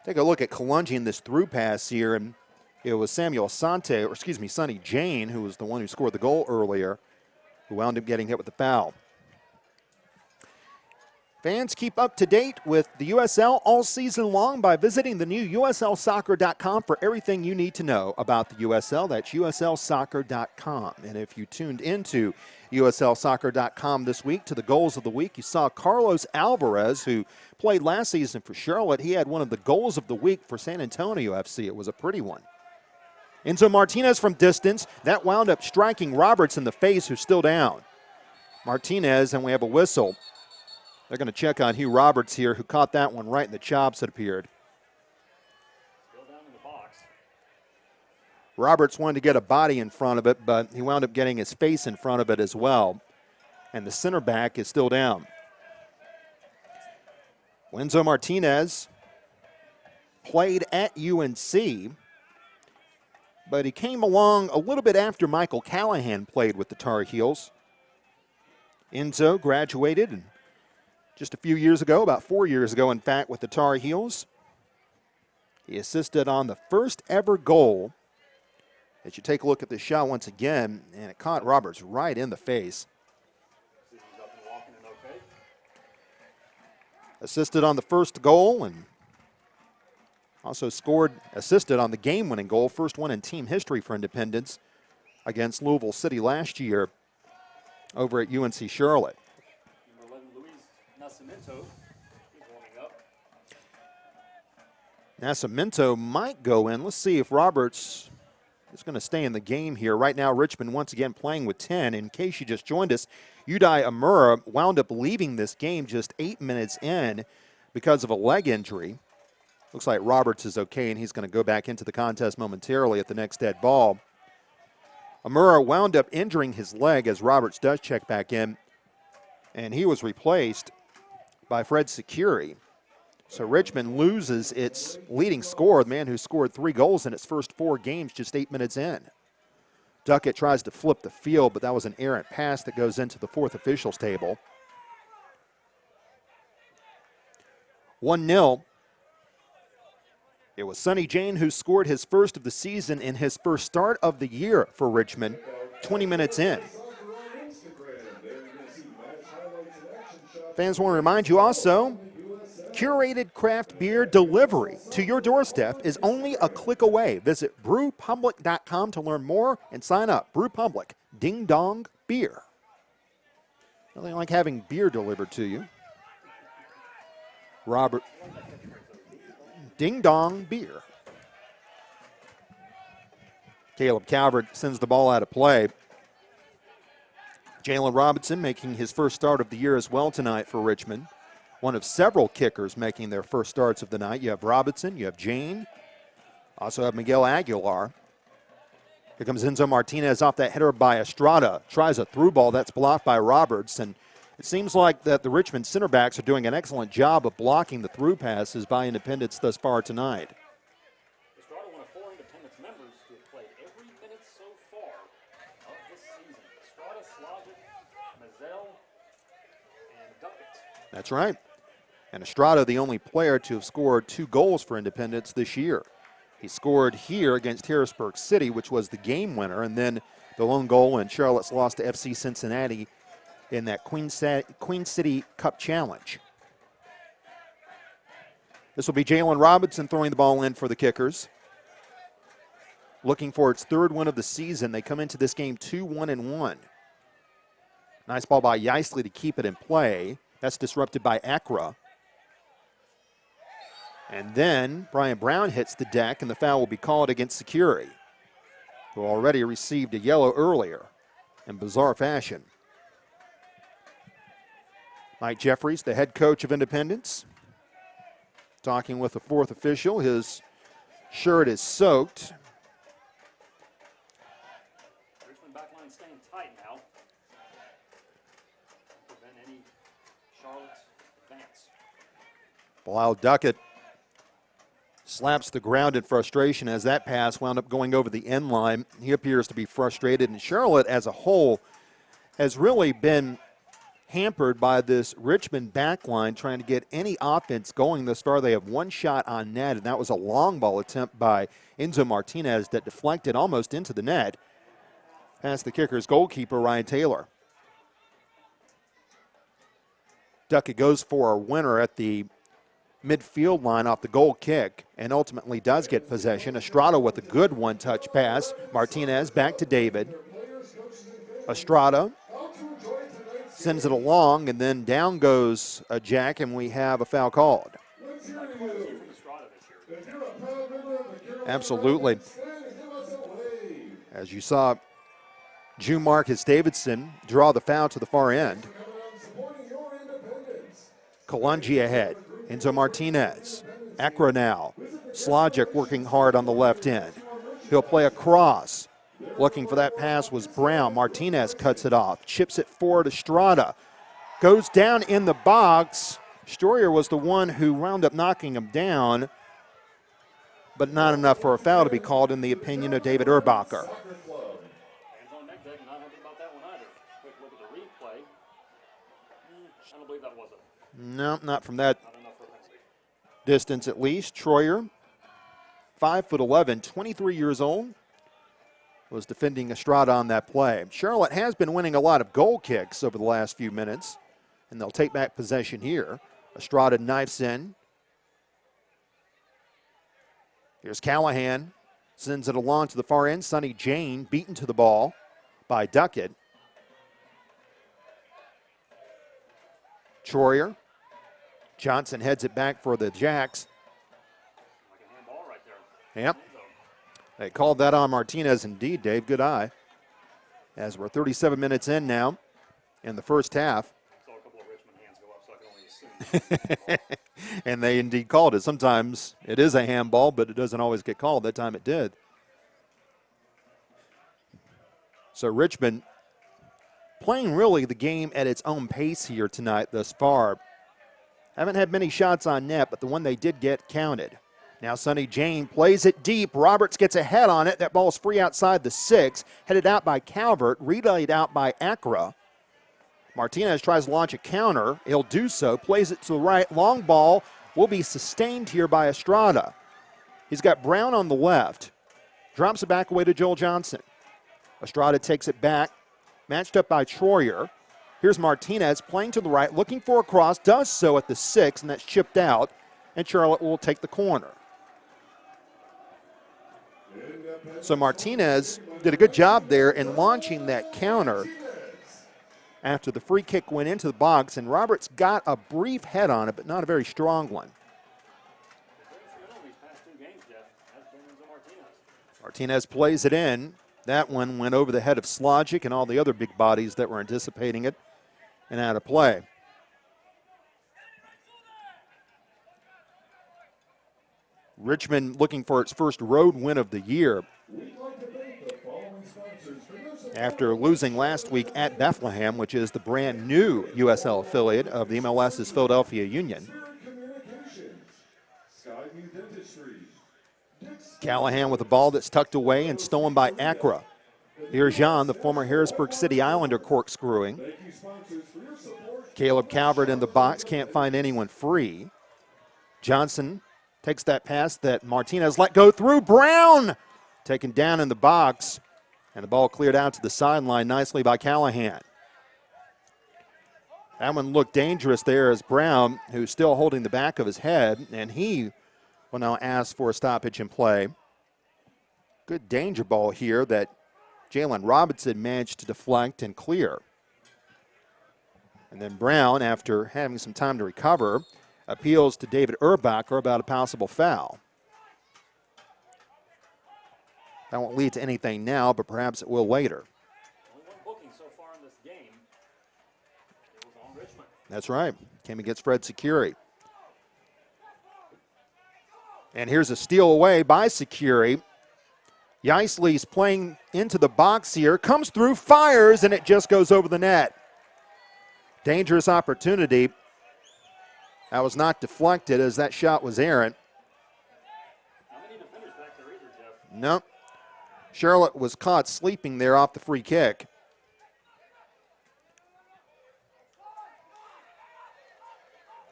Take a look at Kalungi in this through pass here, and it was Sonny Jane, who was the one who scored the goal earlier, who wound up getting hit with the foul. Fans, keep up to date with the USL all season long by visiting the new USLsoccer.com for everything you need to know about the USL. That's USLsoccer.com. And if you tuned into USLsoccer.com this week to the goals of the week, you saw Carlos Alvarez, who played last season for Charlotte. He had one of the goals of the week for San Antonio FC. It was a pretty one. Enzo Martinez from distance. That wound up striking Roberts in the face, who's still down. Martinez, and we have a whistle. They're going to check on Hugh Roberts here, who caught that one right in the chops, it appeared. Still down in the box. Roberts wanted to get a body in front of it, but he wound up getting his face in front of it as well. And the center back is still down. Enzo Martinez played at UNC, but he came along a little bit after Michael Callahan played with the Tar Heels. Enzo graduated just a few years ago, about 4 years ago, in fact, with the Tar Heels. He assisted on the first ever goal. As you take a look at the shot once again, and it caught Roberts right in the face. He's up and walking and okay. Assisted on the first goal, and also assisted on the game-winning goal, first one in team history for Independence against Louisville City last year over at UNC Charlotte. Number 11, Luis Nascimento, is warming up. Nascimento might go in. Let's see if Roberts is going to stay in the game here. Right now, Richmond once again playing with 10. In case you just joined us, Udai Amura wound up leaving this game just 8 minutes in because of a leg injury. Looks like Roberts is okay, and he's going to go back into the contest momentarily at the next dead ball. Amura wound up injuring his leg as Roberts does check back in, and he was replaced by Fred Security. So Richmond loses its leading scorer, the man who scored 3 goals in its first 4 games just 8 minutes in. Duckett tries to flip the field, but that was an errant pass that goes into the 4th officials table. 1-0. It was Sonny Jane who scored his first of the season in his first start of the year for Richmond, 20 minutes in. Fans want to remind you also, curated craft beer delivery to your doorstep is only a click away. Visit brewpublic.com to learn more and sign up. Brew Public, Ding Dong Beer. Nothing like having beer delivered to you. Robert. Ding dong beer. Caleb Calvert sends the ball out of play. Jalen Robinson making his first start of the year as well tonight for Richmond. One of several kickers making their first starts of the night. You have Robinson, you have Jane, also have Miguel Aguilar. Here comes Enzo Martinez off that header by Estrada. Tries a through ball that's blocked by Roberts. And it seems like that the Richmond center backs are doing an excellent job of blocking the through passes by Independence thus far tonight. Estrada, one of 4 Independence members who have played every minute so far of this season. Estrada, Slavic, Mazel, and Duckett. That's right. And Estrada, the only player to have scored 2 goals for Independence this year. He scored here against Harrisburg City, which was the game winner, and then the lone goal in Charlotte's loss to FC Cincinnati in that Queen City Cup Challenge. This will be Jalen Robinson throwing the ball in for the Kickers. Looking for its 3rd win of the season. They come into this game 2-1-1. Nice ball by Yeisley to keep it in play. That's disrupted by Akra. And then Brian Brown hits the deck, and the foul will be called against Security, who already received a yellow earlier in bizarre fashion. Mike Jeffries, the head coach of Independence, talking with the 4th official. His shirt is soaked. Richmond backline staying tight now. Prevent any Charlotte's advance. Bilal Duckett slaps the ground in frustration as that pass wound up going over the end line. He appears to be frustrated, and Charlotte as a whole has really been hampered by this Richmond backline trying to get any offense going thus far. They have 1 shot on net, and that was a long ball attempt by Enzo Martinez that deflected almost into the net past the Kickers goalkeeper, Ryan Taylor. Duckett goes for a winner at the midfield line off the goal kick and ultimately does get possession. Estrada with a good one-touch pass. Martinez back to David. Estrada sends it along, and then down goes a Jack, and we have a foul called. Absolutely. As you saw, June Marcus Davidson draw the foul to the far end. Kalungi ahead. Enzo Martinez. Akra now. Slajic working hard on the left end. He'll play across. Looking for that pass was Brown. Martinez cuts it off. Chips it forward to Estrada. Goes down in the box. Stroyer was the one who wound up knocking him down, but not enough for a foul to be called in the opinion of David Urbacher. No, not from that distance at least. Troyer, 5'11", 23 years old, was defending Estrada on that play. Charlotte has been winning a lot of goal kicks over the last few minutes, and they'll take back possession here. Estrada knifes in. Here's Callahan, sends it along to the far end. Sonny Jane beaten to the ball by Duckett. Troyer. Johnson heads it back for the Jacks. Like a handball right there. Yep. They called that on Martinez indeed, Dave. Good eye. As we're 37 minutes in now in the first half. Saw a couple of Richmond hands go up, so I can only assume. And they indeed called it. Sometimes it is a handball, but it doesn't always get called. That time it did. So Richmond playing really the game at its own pace here tonight thus far. Haven't had many shots on net, but the one they did get counted. Now Sonny Jane plays it deep. Roberts gets a head on it. That ball's free outside the 6. Headed out by Calvert. Relayed out by Akra. Martinez tries to launch a counter. He'll do so. Plays it to the right. Long ball will be sustained here by Estrada. He's got Brown on the left. Drops it back away to Joel Johnson. Estrada takes it back. Matched up by Troyer. Here's Martinez playing to the right, looking for a cross, does so at the 6, and that's chipped out, and Charlotte will take the corner. So Martinez did a good job there in launching that counter, after the free kick went into the box, and Roberts got a brief head on it, but not a very strong one. Martinez plays it in. That one went over the head of Slogic and all the other big bodies that were anticipating it and out of play. Richmond looking for its first road win of the year after losing last week at Bethlehem, which is the brand new USL affiliate of the MLS's Philadelphia Union. Callahan with a ball that's tucked away and stolen by Accra. Here's Jean, the former Harrisburg City Islander, corkscrewing. Caleb Calvert in the box, can't find anyone free. Johnson takes that pass that Martinez let go through. Brown taken down in the box, and the ball cleared out to the sideline nicely by Callahan. That one looked dangerous there as Brown, who's still holding the back of his head, and he will now ask for a stoppage in play. Good danger ball here that Jalen Robinson managed to deflect and clear. And then Brown, after having some time to recover, appeals to David Urbacher about a possible foul. That won't lead to anything now, but perhaps it will later. Only one booking so far in this game. It was on Richmond. That's right. Came against Fred Securi. And here's a steal away by Securi. Yeisley's playing into the box here, comes through, fires, and it just goes over the net. Dangerous opportunity. That was not deflected as that shot was errant. Not many defenders back there either, Jeff. Nope. Charlotte was caught sleeping there off the free kick.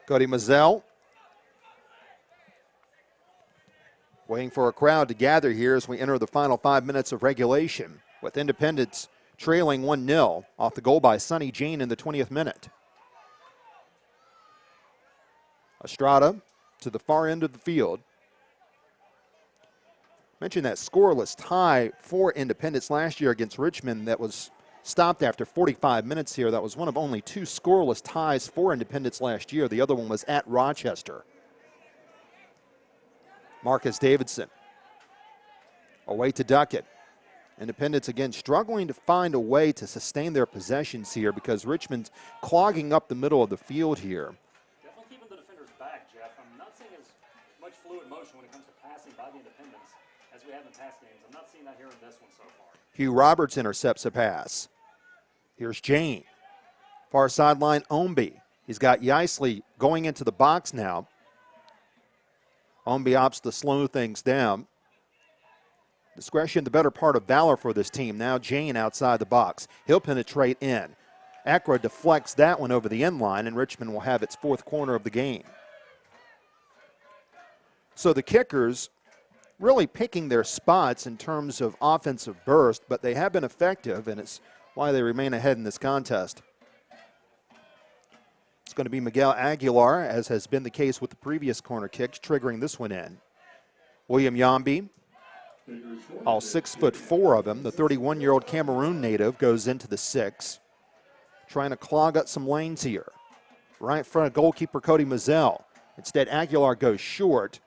Cody Mazzell waiting for a crowd to gather here as we enter the final 5 minutes of regulation, with Independence trailing 1-0 off the goal by Sonny Jane in the 20th minute. Estrada to the far end of the field. Mentioned that scoreless tie for Independence last year against Richmond that was stopped after 45 minutes here. That was one of only 2 scoreless ties for Independence last year. The other one was at Rochester. Marcus Davidson away to Duckett. Independence again struggling to find a way to sustain their possessions here because Richmond's clogging up the middle of the field here. Definitely keeping the defenders back, Jeff. I'm not seeing as much fluid motion when it comes to passing by the Independents as we have in past games. I'm not seeing that here in this one so far. Hugh Roberts intercepts a pass. Here's Jane. Far sideline, Omby. He's got Yeisley going into the box now. Omby opts to slow things down. Discretion, the better part of valor for this team. Now Jane outside the box. He'll penetrate in. Accra deflects that one over the end line, and Richmond will have its 4th corner of the game. So the kickers really picking their spots in terms of offensive burst, but they have been effective, and it's why they remain ahead in this contest. It's going to be Miguel Aguilar, as has been the case with the previous corner kicks, triggering this one in. William Yambi, all 6'4" of him. The 31-year-old Cameroon native goes into the 6, trying to clog up some lanes here. Right in front of goalkeeper Cody Mazzell. Instead, Aguilar goes short.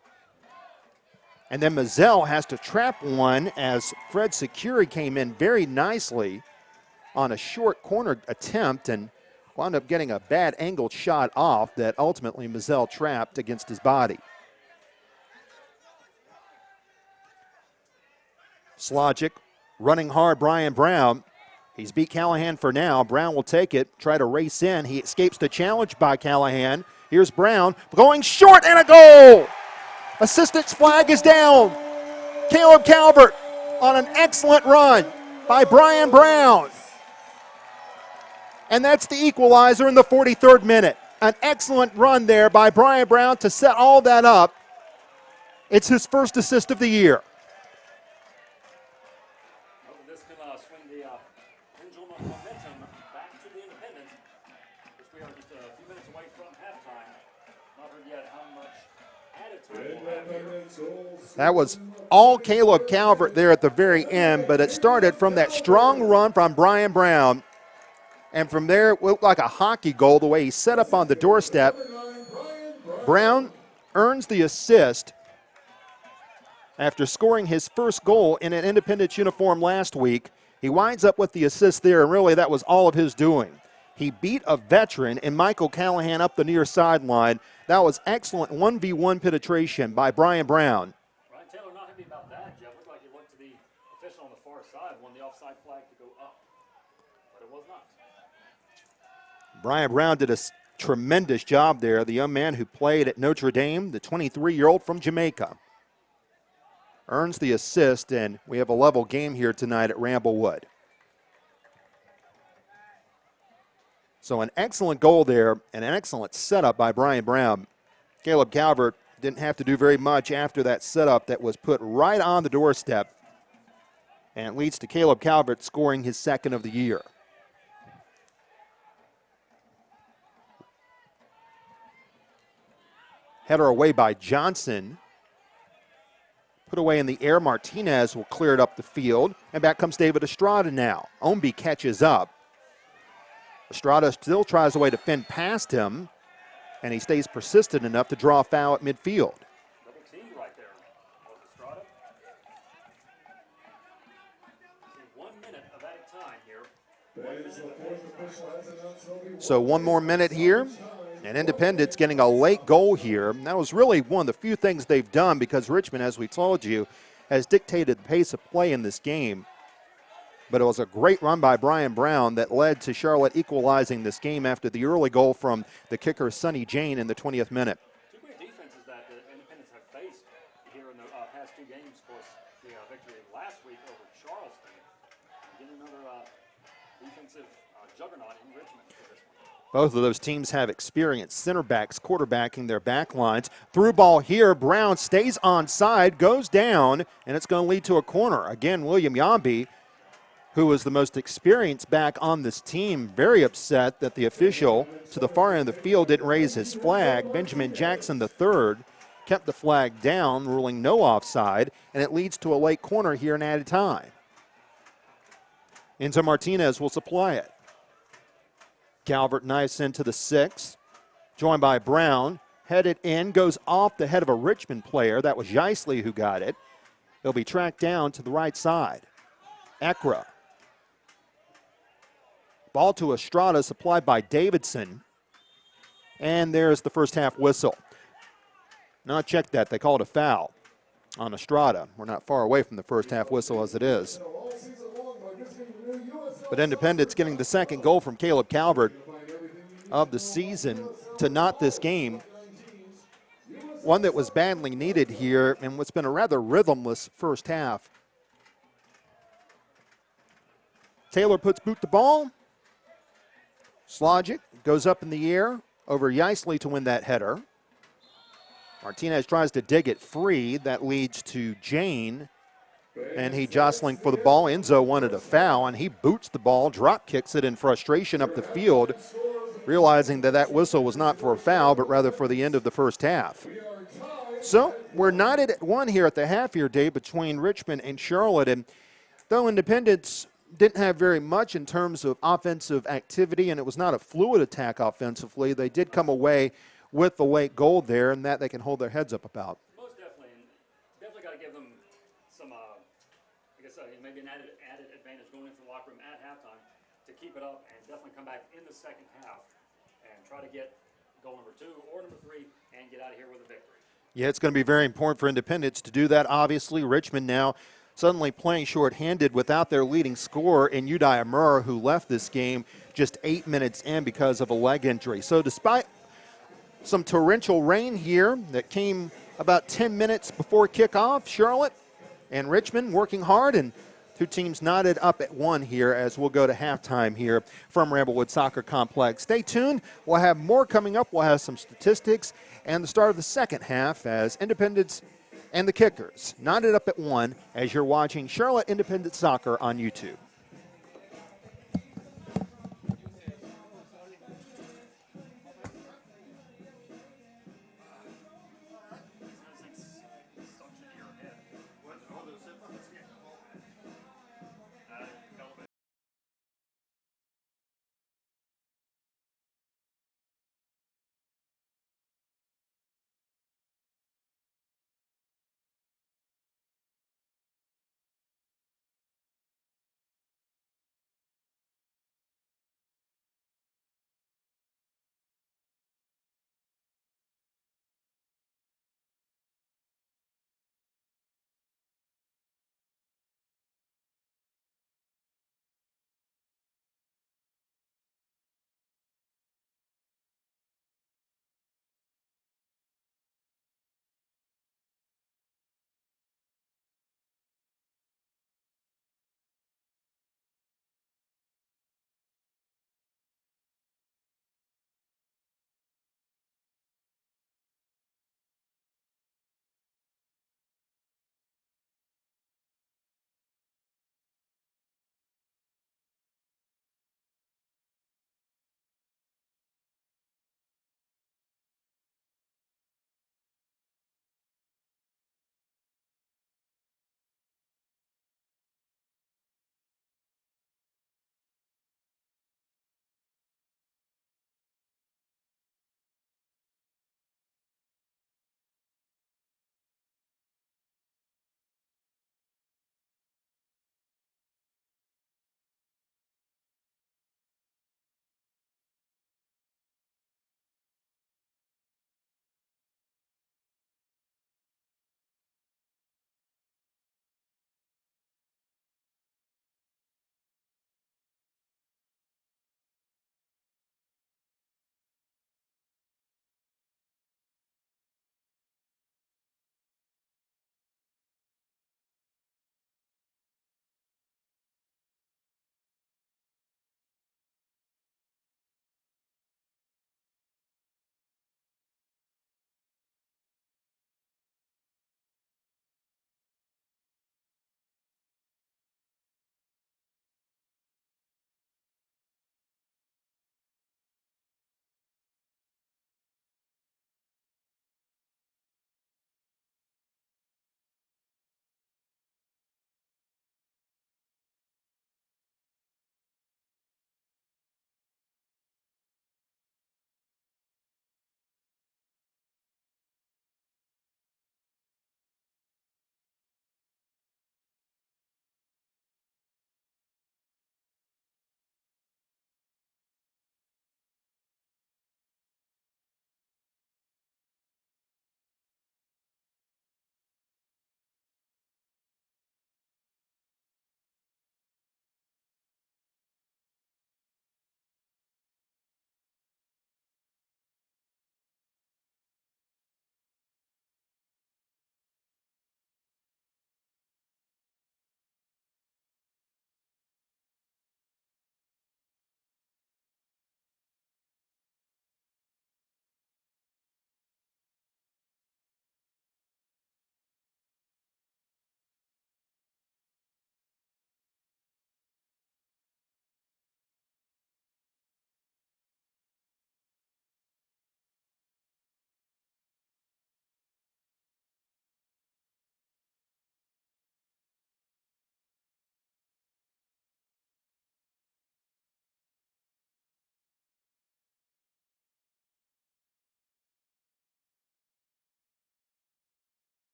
And then Mazzell has to trap one as Fred Securi came in very nicely on a short corner attempt and wound up getting a bad angled shot off that ultimately Mazzell trapped against his body. Slogic running hard, Brian Brown. He's beat Callahan for now. Brown will take it, try to race in. He escapes the challenge by Callahan. Here's Brown going short and a goal. Assistant's flag is down. Caleb Calvert on an excellent run by Brian Brown. And that's the equalizer in the 43rd minute. An excellent run there by Brian Brown to set all that up. It's his first assist of the year. This can swing the pendulum of momentum back to the Independents, which we are just a few minutes away from halftime. Not heard yet how much added time. That was all Caleb Calvert there at the very end, but it started from that strong run from Brian Brown. And from there, it looked like a hockey goal the way he set up on the doorstep. Brown earns the assist after scoring his first goal in an Independence uniform last week. He winds up with the assist there, and really that was all of his doing. He beat a veteran in Michael Callahan up the near sideline. That was excellent 1v1 penetration by Brian Brown. Ryan Taylor not happy about that, Jeff. Looked like he looked to the official on the far side, wanted the offside flag to go up, but it was not. Brian Brown did a tremendous job there, the young man who played at Notre Dame, the 23-year-old from Jamaica. Earns the assist, and we have a level game here tonight at Ramblewood. So an excellent goal there and an excellent setup by Brian Brown. Caleb Calvert didn't have to do very much after that setup that was put right on the doorstep, and it leads to Caleb Calvert scoring his second of the year. Header away by Johnson. Put away in the air. Martinez will clear it up the field. And back comes David Estrada now. Omby catches up. Estrada still tries a way to fend past him, and he stays persistent enough to draw a foul at midfield. Double team right there with Estrada. 1 minute of added time here. So 1 more minute here, and Independence getting a late goal here. And that was really one of the few things they've done, because Richmond, as we told you, has dictated the pace of play in this game. But it was a great run by Brian Brown that led to Charlotte equalizing this game after the early goal from the kicker Sonny Jane in the 20th minute. Two great defenses that the Independents have faced here in the past 2 games. Of course, the victory last week over Charleston. Getting another defensive juggernaut in Richmond for this one. Both of those teams have experienced center backs quarterbacking their back lines. Through ball here, Brown stays onside, goes down, and it's going to lead to a corner. Again, William Yambi, who was the most experienced back on this team, very upset that the official to the far end of the field didn't raise his flag. Benjamin Jackson III kept the flag down, ruling no offside, and it leads to a late corner here in added time. Enzo Martinez will supply it. Calvert knifes into the 6, joined by Brown. Headed in, goes off the head of a Richmond player. That was Geisley who got it. They'll be tracked down to the right side. Ekra. Ball to Estrada, supplied by Davidson. And there's the first half whistle. Now check that. They called a foul on Estrada. We're not far away from the first half whistle as it is. But Independence getting the second goal from Caleb Calvert of the season to knot this game. One that was badly needed here in what's been a rather rhythmless first half. Taylor puts boot the ball. Slogic goes up in the air over Geisley to win that header. Martinez tries to dig it free. That leads to Jane, and he jostling for the ball. Enzo wanted a foul, and he boots the ball, drop kicks it in frustration up the field, realizing that that whistle was not for a foul, but rather for the end of the first half. So we're knotted at 1 here at the half year day between Richmond and Charlotte, and though Independence didn't have very much in terms of offensive activity, and it was not a fluid attack offensively, they did come away with the late goal there, and that they can hold their heads up about. Most definitely, and definitely got to give them some, I guess, maybe an added advantage going into the locker room at halftime to keep it up and definitely come back in the second half and try to get goal number 2 or number 3 and get out of here with a victory. Yeah, it's going to be very important for Independence to do that. Obviously, Richmond now suddenly playing shorthanded without their leading scorer in Uday Amur, who left this game just 8 minutes in because of a leg injury. So despite some torrential rain here that came about 10 minutes before kickoff, Charlotte and Richmond working hard, and 2 teams knotted up at 1 here as we'll go to halftime here from Ramblewood Soccer Complex. Stay tuned. We'll have more coming up. We'll have some statistics and the start of the second half as Independence and the Kickers knotted up at 1 as you're watching Charlotte Independent Soccer on YouTube.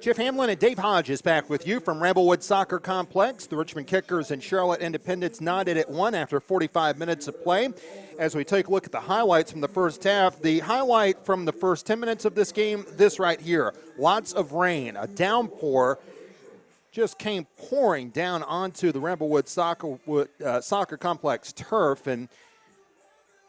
Jeff Hamlin and Dave Hodges back with you from Ramblewood Soccer Complex. The Richmond Kickers and Charlotte Independence knotted at 1 after 45 minutes of play. As we take a look at the highlights from the first half, the highlight from the first 10 minutes of this game, this right here. Lots of rain, a downpour just came pouring down onto the Ramblewood Soccer Complex turf, and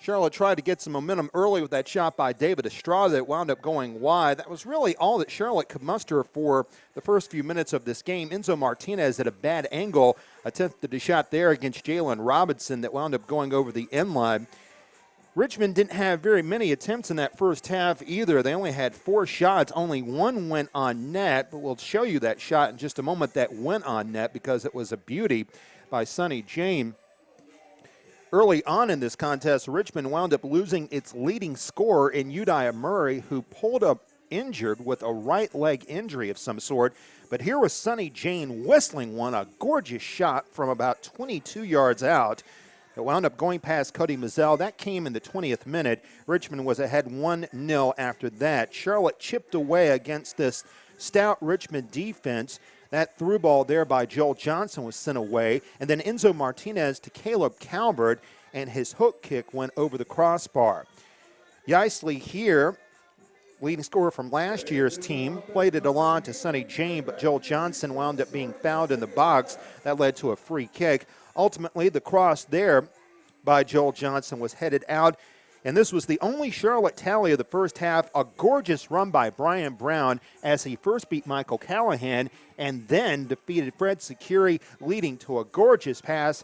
Charlotte tried to get some momentum early with that shot by David Estrada that wound up going wide. That was really all that Charlotte could muster for the first few minutes of this game. Enzo Martinez at a bad angle attempted a shot there against Jalen Robinson that wound up going over the end line. Richmond didn't have very many attempts in that first half either. They only had 4 shots. Only one went on net, but we'll show you that shot in just a moment that went on net because it was a beauty by Sonny Jane. Early on in this contest, Richmond wound up losing its leading scorer in Udiah Murray, who pulled up injured with a right leg injury of some sort. But here was Sonny Jane whistling one, a gorgeous shot from about 22 yards out. It wound up going past Cody Mazzell. That came in the 20th minute. Richmond was ahead 1-0 after that. Charlotte chipped away against this stout Richmond defense. That through ball there by Joel Johnson was sent away. And then Enzo Martinez to Caleb Calvert, and his hook kick went over the crossbar. Yeisley here, leading scorer from last year's team, played it along to Sonny Jane, but Joel Johnson wound up being fouled in the box. That led to a free kick. Ultimately, the cross there by Joel Johnson was headed out, and this was the only Charlotte tally of the first half. A gorgeous run by Brian Brown as he first beat Michael Callahan and then defeated Fred Securi, leading to a gorgeous pass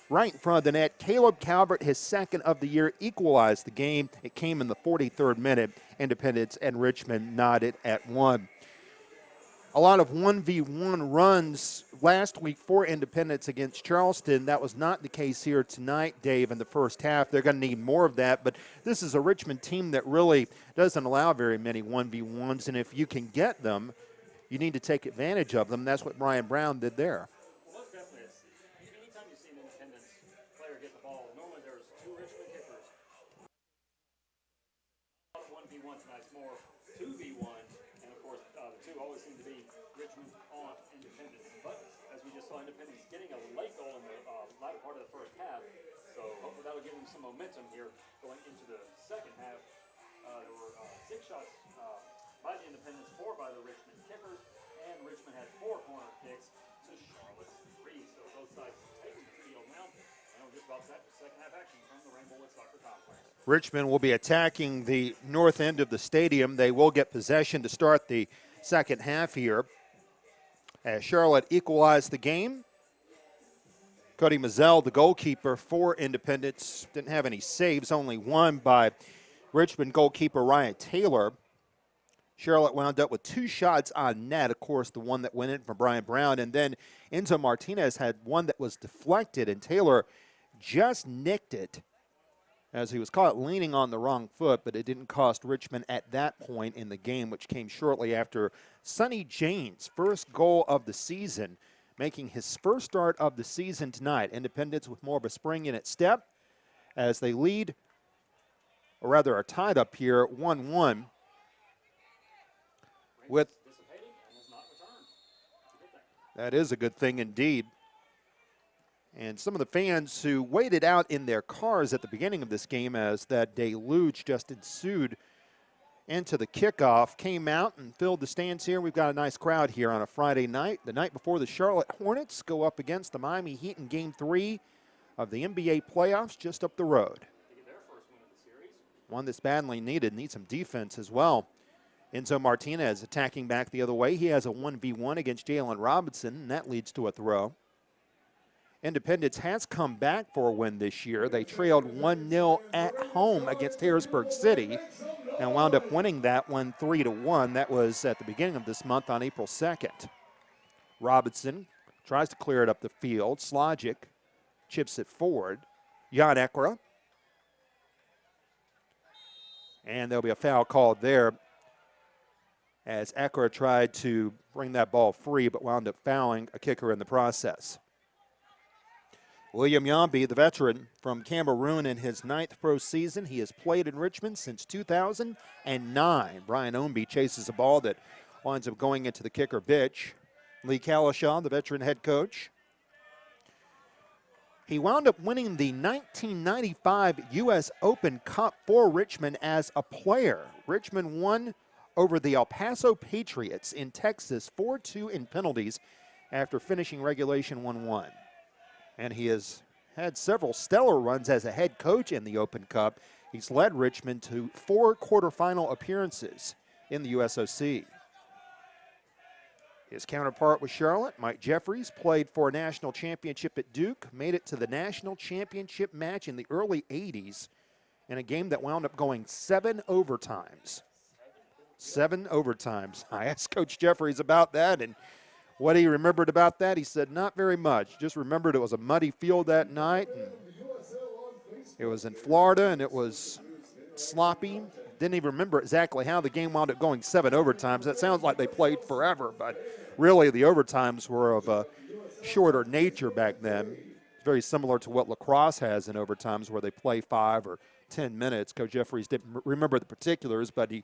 right in front of the net. Caleb Calvert, his second of the year, equalized the game. It came in the 43rd minute. Independence and Richmond knotted at 1. A lot of 1v1 runs last week for Independence against Charleston. That was not the case here tonight, Dave, in the first half. They're going to need more of that, but this is a Richmond team that really doesn't allow very many 1v1s, and if you can get them, you need to take advantage of them. That's what Brian Brown did there. Well, most definitely. Anytime you see an Independence player get the ball, normally there's 2 Richmond kickers. 1v1 tonight's more 2v1. The 2 always seem to be Richmond on Independence. But as we just saw, Independence getting a late goal in the latter part of the first half. So hopefully that will give them some momentum here going into the second half. There were 6 shots by the Independence, 4 by the Richmond Kickers, and Richmond had 4 corner kicks to Charlotte's 3. So both sides taking the field now. And we're just about set for second half action from the Ramblewood Soccer Complex. Richmond will be attacking the north end of the stadium. They will get possession to start the second half here as Charlotte equalized the game. Cody Mazzell, the goalkeeper for Independence, didn't have any saves, only one by Richmond goalkeeper Ryan Taylor. Charlotte wound up with 2 shots on net, of course, the one that went in from Brian Brown, and then Enzo Martinez had one that was deflected, and Taylor just nicked it as he was caught leaning on the wrong foot, but it didn't cost Richmond at that point in the game, which came shortly after Sonny Jane's first goal of the season, making his first start of the season tonight. Independence with more of a spring in its step as they lead, or rather are tied up here 1-1 with. That is a good thing indeed. And some of the fans who waited out in their cars at the beginning of this game as that deluge just ensued into the kickoff came out and filled the stands here. We've got a nice crowd here on a Friday night, the night before the Charlotte Hornets go up against the Miami Heat in Game 3 of the NBA playoffs just up the road. One that's badly needed, needs some defense as well. Enzo Martinez attacking back the other way. He has a 1v1 against Jalen Robinson, and that leads to a throw. Independence has come back for a win this year. They trailed 1-0 at home against Harrisburg City and wound up winning that one 3-1. That was at the beginning of this month on April 2nd. Robinson tries to clear it up the field. Slogic chips it forward. Jan Ekra. And there'll be a foul called there as Ekra tried to bring that ball free but wound up fouling a kicker in the process. William Yambi, the veteran from Cameroon in his 9th pro season. He has played in Richmond since 2009. Brian Ownby chases a ball that winds up going into the kicker bench. Lee Kalishaw, the veteran head coach. He wound up winning the 1995 U.S. Open Cup for Richmond as a player. Richmond won over the El Paso Patriots in Texas 4-2 in penalties after finishing regulation 1-1. And he has had several stellar runs as a head coach in the Open Cup. He's led Richmond to 4 quarterfinal appearances in the USOC. His counterpart was Charlotte. Mike Jeffries played for a national championship at Duke, made it to the national championship match in the early 80s in a game that wound up going 7 overtimes. 7 overtimes. I asked Coach Jeffries about that and what he remembered about that. He said not very much. Just remembered it was a muddy field that night. And it was in Florida and it was sloppy. Didn't even remember exactly how the game wound up going 7 overtimes. That sounds like they played forever, but really the overtimes were of a shorter nature back then. It's very similar to what lacrosse has in overtimes where they play 5 or 10 minutes. Coach Jeffries didn't remember the particulars, but he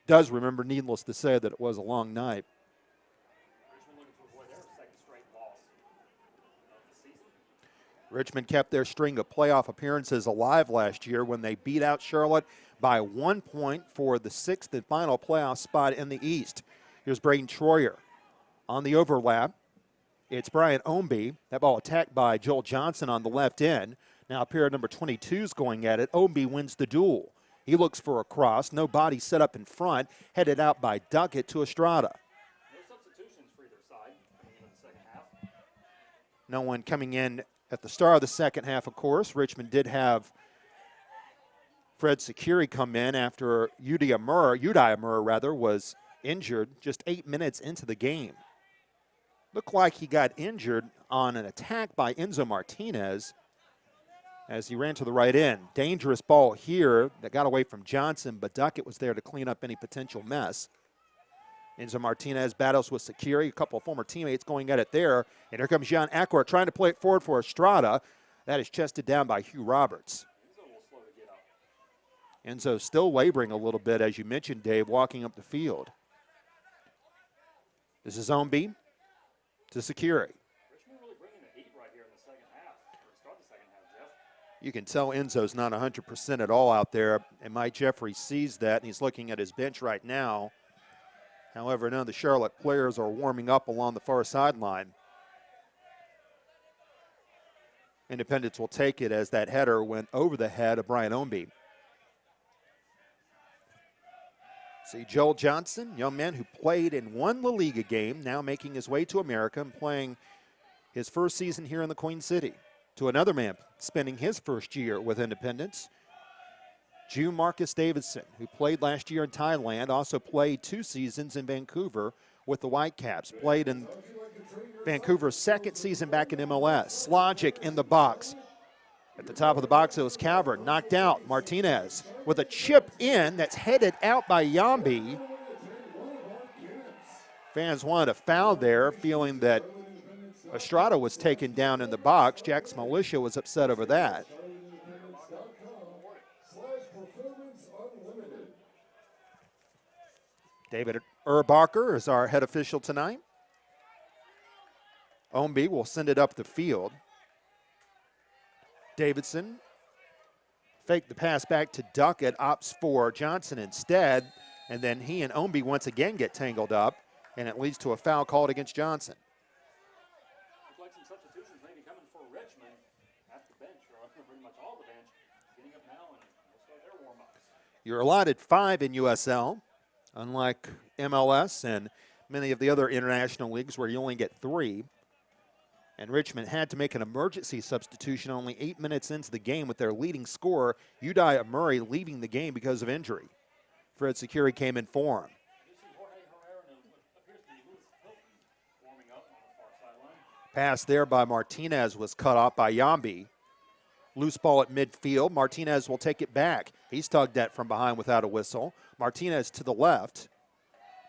does remember, needless to say, that it was a long night. Richmond kept their string of playoff appearances alive last year when they beat out Charlotte by 1 point for the 6th and final playoff spot in the East. Here's Braden Troyer on the overlap. It's Brian Omby. That ball attacked by Joel Johnson on the left end. Now pair number 22 is going at it. Omby wins the duel. He looks for a cross. No body set up in front. Headed out by Duckett to Estrada. No substitutions for either side coming in the second half. No one coming in at the start of the second half, of course. Richmond did have Fred Securi come in after Uday Amur was injured just 8 minutes into the game. Looked like he got injured on an attack by Enzo Martinez as he ran to the right end. Dangerous ball here that got away from Johnson, but Duckett was there to clean up any potential mess. Enzo Martinez battles with Securi, a couple of former teammates going at it there. And here comes John Ackworth trying to play it forward for Estrada. That is chested down by Hugh Roberts. Enzo still laboring a little bit, as you mentioned, Dave, walking up the field. This is Omby to Securi. Richmond really bringing the heat right here in the second half, or start the second half, Jeff. You can tell Enzo's not 100% at all out there, and Mike Jeffrey sees that, and he's looking at his bench right now. However, none of the Charlotte players are warming up along the far sideline. Independence will take it as that header went over the head of Brian Omby. See Joel Johnson, young man who played in one La Liga game, now making his way to America and playing his first season here in the Queen City. To another man spending his first year with Independence, June Marcus Davidson, who played last year in Thailand, also played 2 seasons in Vancouver with the Whitecaps. Played in Vancouver's second season back in MLS. Slogic in the box. At the top of the box, it was Calvert. Knocked out. Martinez with a chip in that's headed out by Yambi. Fans wanted a foul there, feeling that Estrada was taken down in the box. Jack's Militia was upset over that. David Urbacher is our head official tonight. Omby will send it up the field. Davidson faked the pass back to Duckett, opts for Johnson instead, and then he and Omby once again get tangled up, and it leads to a foul called against Johnson. Looks like some substitutions maybe coming for Richmond at the bench, or pretty much all the bench, getting up now and we'll start their warm-ups. You're allotted 5 in USL, unlike MLS and many of the other international leagues where you only get 3. And Richmond had to make an emergency substitution only 8 minutes into the game with their leading scorer, Uday Murray, leaving the game because of injury. Fred Securi came in for him. Pass there by Martinez was cut off by Yambi. Loose ball at midfield. Martinez will take it back. He's tugged at from behind without a whistle. Martinez to the left.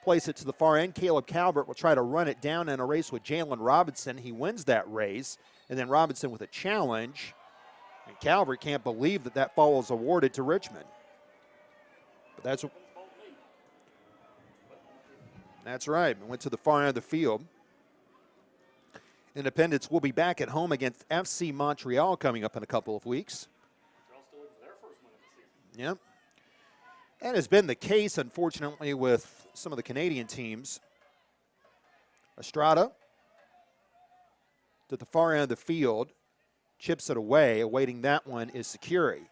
Place it to the far end. Caleb Calvert will try to run it down in a race with Jalen Robinson. He wins that race. And then Robinson with a challenge. And Calvert can't believe that that foul is awarded to That's right. Went to the far end of the field. Independence will be back at home against FC Montreal coming up in a couple of weeks. Montreal still looking for their first win of the season. Yep. And has been the case, unfortunately, with some of the Canadian teams. Estrada to the far end of the field, chips it away. Awaiting that one is Security.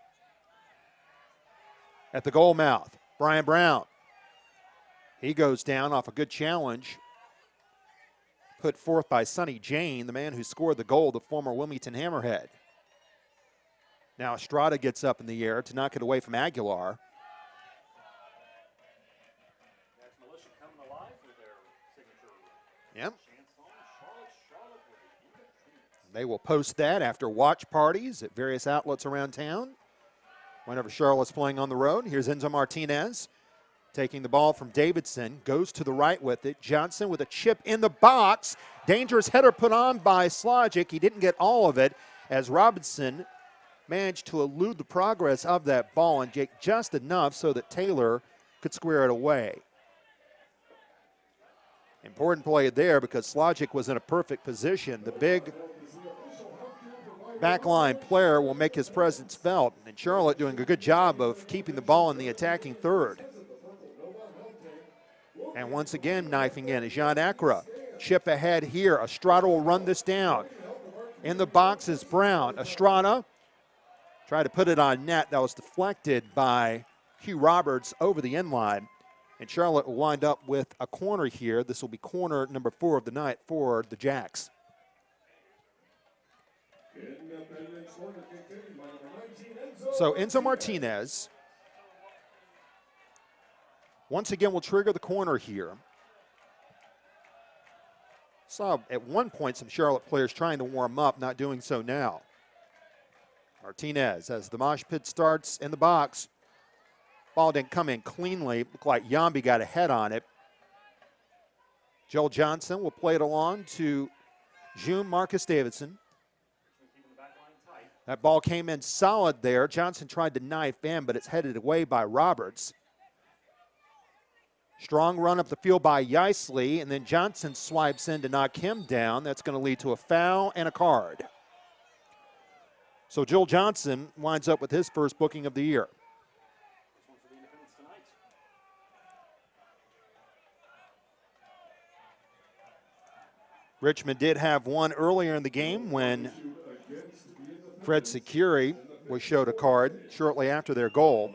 At the goal mouth, Brian Brown. He goes down off a good challenge put forth by Sonny Jane, the man who scored the goal, the former Wilmington Hammerhead. Now Estrada gets up in the air to knock it away from Aguilar. That's Militia coming alive with their signature. Yep. Chanson, Charlotte with the Independence. They will post that after watch parties at various outlets around town. Whenever Charlotte's playing on the road, here's Enzo Martinez taking the ball from Davidson, goes to the right with it. Johnson with a chip in the box. Dangerous header put on by Slogic. He didn't get all of it as Robinson managed to elude the progress of that ball and get just enough so that Taylor could square it away. Important play there because Slogic was in a perfect position. The big backline player will make his presence felt, and Charlotte doing a good job of keeping the ball in the attacking third. And once again, knifing in is Jean Acra. Chip ahead here. Estrada will run this down. In the box is Brown. Estrada tried to put it on net. That was deflected by Hugh Roberts over the end line. And Charlotte will wind up with a corner here. This will be corner number 4 of the night for the Jacks. So Enzo Martinez once again will trigger the corner here. Saw at one point some Charlotte players trying to warm up, not doing so now. Martinez, as the mosh pit starts in the box. Ball didn't come in cleanly. Looked like Yambi got a head on it. Joel Johnson will play it along to June Marcus Davidson. That ball came in solid there. Johnson tried to knife in, but it's headed away by Roberts. Strong run up the field by Yeisley, and then Johnson swipes in to knock him down. That's going to lead to a foul and a card. So Joel Johnson winds up with his first booking of the year. This one for the Independence tonight. Richmond did have one earlier in the game when Fred Securi was showed a card shortly after their goal.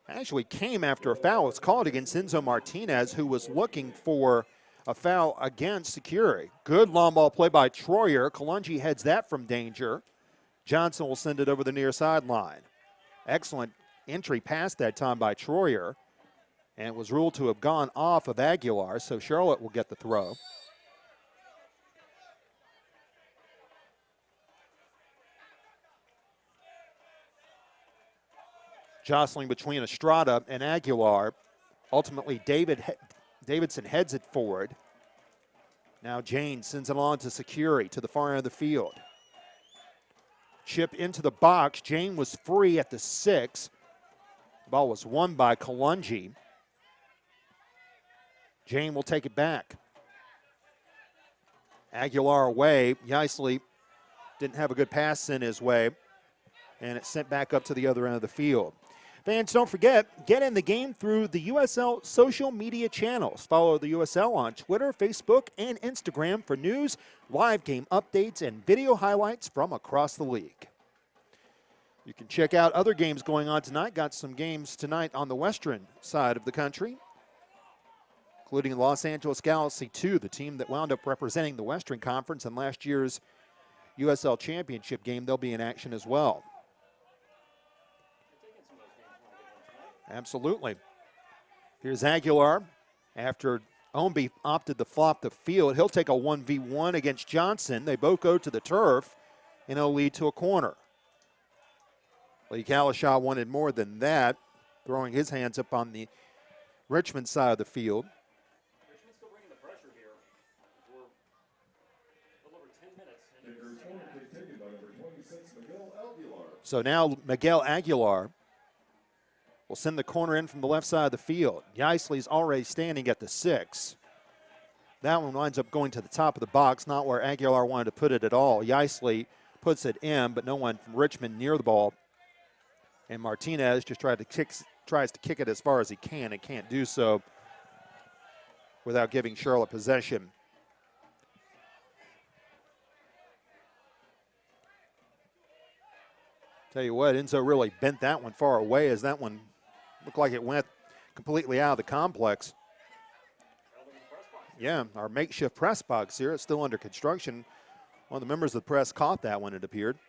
Actually came after a foul was called against Enzo Martinez, who was looking for a foul against Securi. Good long ball play by Troyer. Kalungi heads that from danger. Johnson will send it over the near sideline. Excellent entry pass that time by Troyer, and it was ruled to have gone off of Aguilar, so Charlotte will get the throw. Jostling between Estrada and Aguilar. Ultimately, Davidson heads it forward. Now Jane sends it on to Security to the far end of the field. Chip into the box. Jane was free at the 6. The ball was won by Kalungi. Jane will take it back. Aguilar away. Yeisley didn't have a good pass in his way, and it's sent back up to the other end of the field. Fans, don't forget, get in the game through the USL social media channels. Follow the USL on Twitter, Facebook, and Instagram for news, live game updates, and video highlights from across the league. You can check out other games going on tonight. Got some games tonight on the western side of the country, including Los Angeles Galaxy 2, the team that wound up representing the Western Conference in last year's USL Championship game. They'll be in action as well. Absolutely. Here's Aguilar. After Omby opted to flop the field, he'll take a 1v1 against Johnson. They both go to the turf, and it'll lead to a corner. Lee Kalishaw wanted more than that, throwing his hands up on the Richmond side of the field. Richmond's still bringing the pressure here. We're a little over 10 minutes. So now Miguel Aguilar will send the corner in from the left side of the field. Yeisley's already standing at the 6. That one winds up going to the top of the box, not where Aguilar wanted to put it at all. Yeisley puts it in, but no one from Richmond near the ball. And Martinez just tries to kick it as far as he can and can't do so without giving Charlotte possession. Tell you what, Enzo really bent that one far away as that one looked like it went completely out of the complex. Yeah, our makeshift press box here. It's still under construction. One of the members of the press caught that one, it appeared.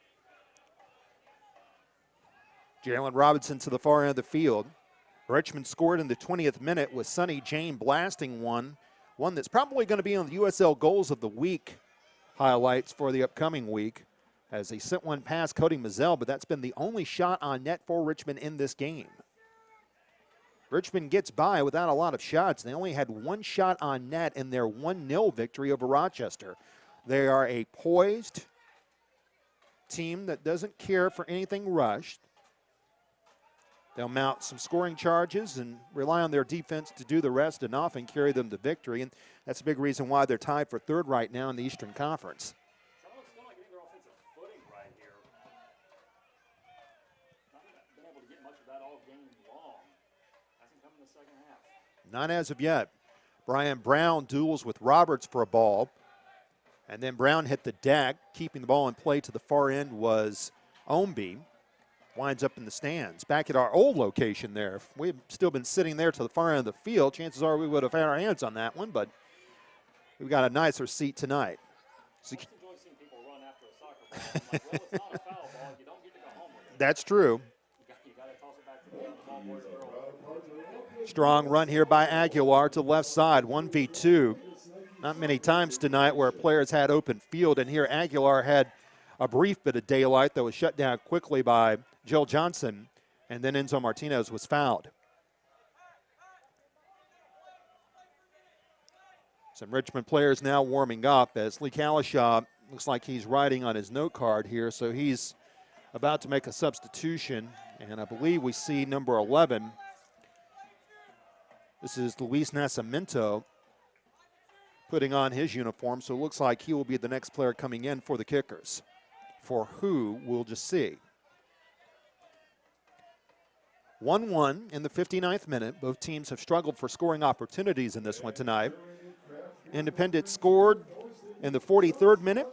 Jalen Robinson to the far end of the field. Richmond scored in the 20th minute with Sonny Jane blasting one that's probably going to be on the USL Goals of the Week highlights for the upcoming week, as he sent one past Cody Mazzell, but that's been the only shot on net for Richmond in this game. Richmond gets by without a lot of shots. They only had one shot on net in their 1-0 victory over Rochester. They are a poised team that doesn't care for anything rushed. They'll mount some scoring charges and rely on their defense to do the rest and often carry them to victory. And that's a big reason why they're tied for third right now in the Eastern Conference. Charlotte's still not getting their offensive footing right here. Not been able to get much of that all game long. Hasn't come in the second half. Not as of yet. Brian Brown duels with Roberts for a ball. And then Brown hit the deck. Keeping the ball in play to the far end was Omby. Winds up in the stands. Back at our old location there. If we had still been sitting there to the far end of the field, chances are we would have had our hands on that one, but we've got a nicer seat tonight. So, I just enjoy seeing people run after a soccer ball. I'm like, well, it's not a foul ball. You don't get to go home with it. that's true. You got to toss it back to the ball boys and girls. Strong run here by Aguilar to the left side, 1v2. Not many times tonight where players had open field, and here Aguilar had a brief bit of daylight that was shut down quickly by Jill Johnson, and then Enzo Martinez was fouled. Some Richmond players now warming up as Lee Kalishaw looks like he's writing on his note card here, so he's about to make a substitution, and I believe we see number 11. This is Luis Nascimento putting on his uniform, so it looks like he will be the next player coming in for the Kickers. For who, we'll just see. 1-1 in the 59th minute. Both teams have struggled for scoring opportunities in this one tonight. Independent scored in the 43rd minute.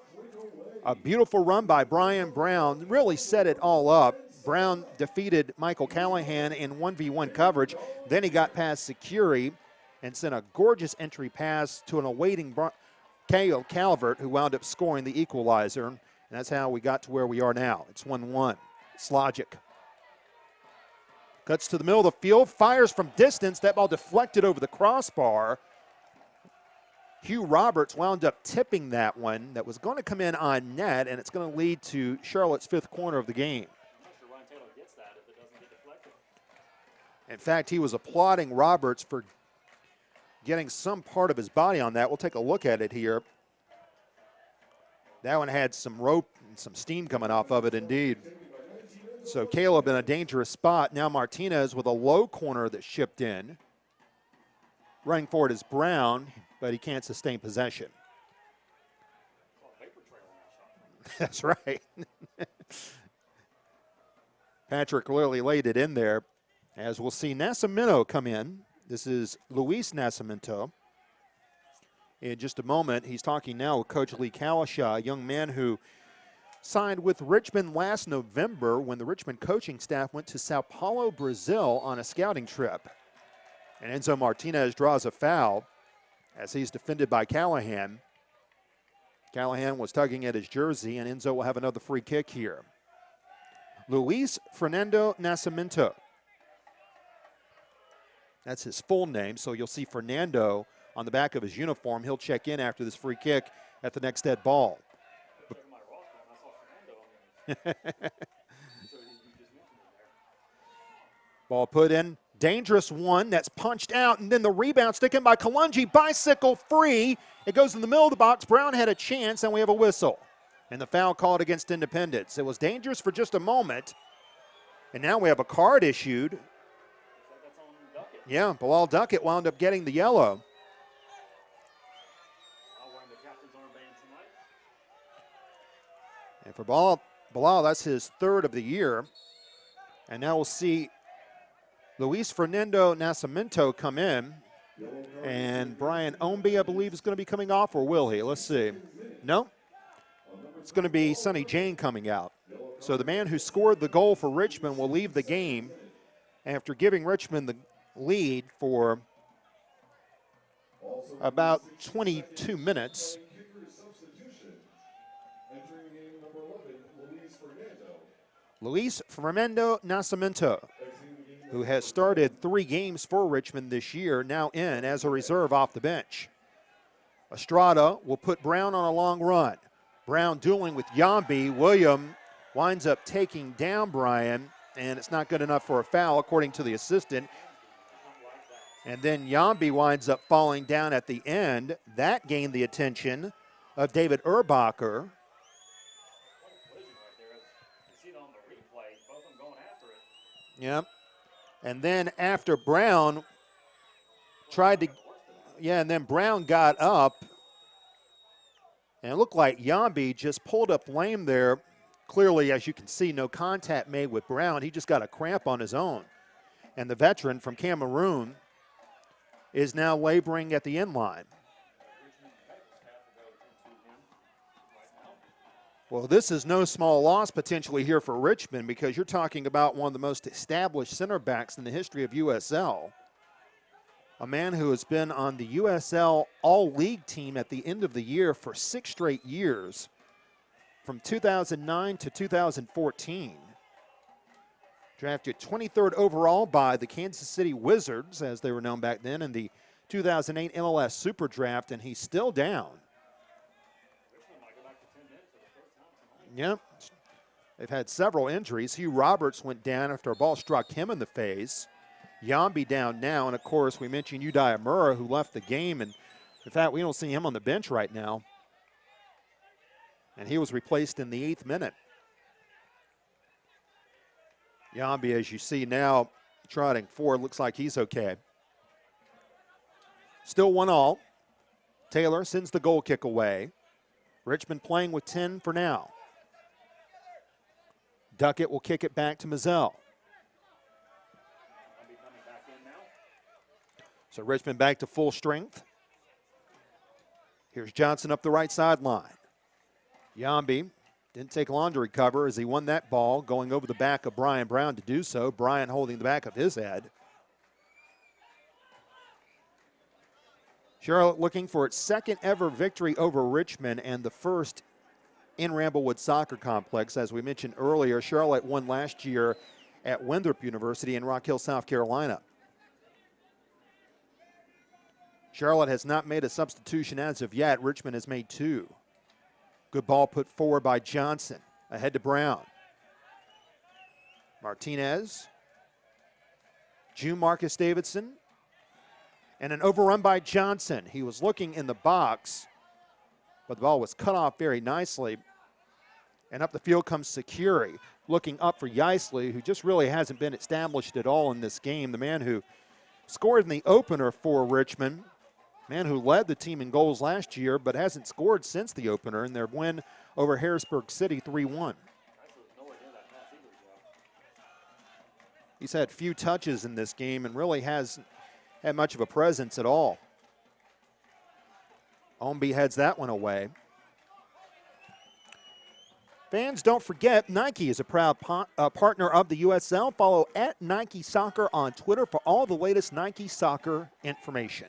A beautiful run by Brian Brown really set it all up. Brown defeated Michael Callahan in 1v1 coverage. Then he got past Securi and sent a gorgeous entry pass to an awaiting K.O. Calvert, who wound up scoring the equalizer. And that's how we got to where we are now. It's 1-1. It's logic. Cuts to the middle of the field, fires from distance. That ball deflected over the crossbar. Hugh Roberts wound up tipping that one. That was going to come in on net, and it's going to lead to Charlotte's 5th corner of the game. I'm not sure Ryan Taylor gets that if it doesn't get deflected. In fact, he was applauding Roberts for getting some part of his body on that. We'll take a look at it here. That one had some rope and some steam coming off of it indeed. So Caleb in a dangerous spot. Now Martinez with a low corner that's shipped in. Running forward is Brown, but he can't sustain possession. That's right. Patrick Lilly laid it in there. As we'll see Nascimento come in. This is Luis Nascimento. In just a moment, he's talking now with Coach Lee Kalishaw, a young man who signed with Richmond last November when the Richmond coaching staff went to Sao Paulo, Brazil on a scouting trip. And Enzo Martinez draws a foul as he's defended by Callahan. Callahan was tugging at his jersey, and Enzo will have another free kick here. Luis Fernando Nascimento. That's his full name, so you'll see Fernando on the back of his uniform. He'll check in after this free kick at the next dead ball. Ball put in, dangerous one, that's punched out, and then the rebound taken by Kalungi, bicycle free. It goes in the middle of the box. Brown had a chance, and we have a whistle. And the foul called against Independence. It was dangerous for just a moment, and now we have a card issued Yeah, Bilal Duckett wound up getting the yellow. Wearing the captain's armband tonight. And for Bilal, that's his third of the year. And now we'll see Luis Fernando Nascimento come in. And Brian Omby, I believe, is going to be coming off, or will he? Let's see. No, it's going to be Sonny Jane coming out. So the man who scored the goal for Richmond will leave the game after giving Richmond the lead for about 22 minutes. Luis Fernando Nascimento, who has started 3 games for Richmond this year, now in as a reserve off the bench. Estrada will put Brown on a long run. Brown dueling with Yambi. William winds up taking down Brian, and it's not good enough for a foul, according to the assistant. And then Yambi winds up falling down at the end. That gained the attention of David Urbacher. Yep. And then after Brown tried to, and then Brown got up, and it looked like Yambi just pulled up lame there. Clearly, as you can see, no contact made with Brown. He just got a cramp on his own. And the veteran from Cameroon is now laboring at the end line. Well, this is no small loss potentially here for Richmond, because you're talking about one of the most established center backs in the history of USL. A man who has been on the USL All-League team at the end of the year for 6 straight years, from 2009 to 2014. Drafted 23rd overall by the Kansas City Wizards, as they were known back then, in the 2008 MLS Super Draft, and he's still down. Yep. They've had several injuries. Hugh Roberts went down after a ball struck him in the face. Yambi down now, and of course we mentioned Udai Amura, who left the game, and in fact we don't see him on the bench right now. And he was replaced in the 8th minute. Yambi, as you see now, trotting forward, looks like he's okay. Still 1-1. Taylor sends the goal kick away. Richmond playing with 10 for now. Duckett will kick it back to Mazzell. So Richmond back to full strength. Here's Johnson up the right sideline. Yambi didn't take long to recover as he won that ball, going over the back of Brian Brown to do so. Brian holding the back of his head. Charlotte looking for its 2nd ever victory over Richmond and the first in Ramblewood Soccer Complex. As we mentioned earlier, Charlotte won last year at Winthrop University in Rock Hill, South Carolina. Charlotte has not made a substitution as of yet. Richmond has made 2. Good ball put forward by Johnson. Ahead to Brown. Martinez. June Marcus Davidson. And an overrun by Johnson. He was looking in the box, but the ball was cut off very nicely. And up the field comes Securi, looking up for Yeisley, who just really hasn't been established at all in this game. The man who scored in the opener for Richmond, man who led the team in goals last year, but hasn't scored since the opener in their win over Harrisburg City 3-1. He's had few touches in this game and really hasn't had much of a presence at all. Omby heads that one away. Fans, don't forget, Nike is a proud partner of the USL. Follow @Nike Soccer on Twitter for all the latest Nike Soccer information.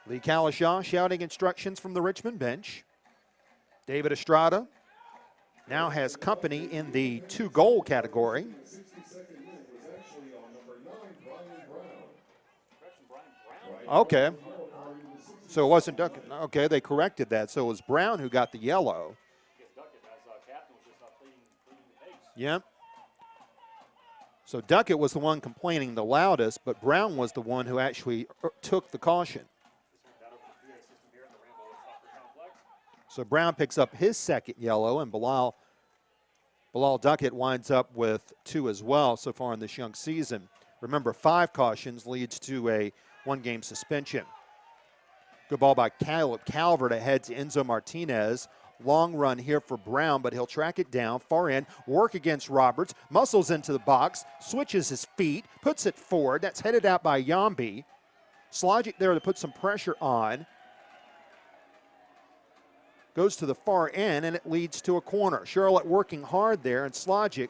Lee Kalishaw shouting instructions from the Richmond bench. David Estrada now has company in the 2-goal category. Okay. So it wasn't Duckett. Okay, they corrected that. So it was Brown who got the yellow. Yep. So Duckett was the one complaining the loudest, but Brown was the one who actually took the caution. So Brown picks up his 2nd yellow, and Bilal Bilal Duckett winds up with 2 as well so far in this young season. Remember, 5 cautions leads to a 1-game suspension. Good ball by Caleb Calvert ahead to Enzo Martinez. Long run here for Brown, but he'll track it down, far in, work against Roberts, muscles into the box, switches his feet, puts it forward. That's headed out by Yambi. Slogic there to put some pressure on. Goes to the far end, and it leads to a corner. Charlotte working hard there, and Slogic,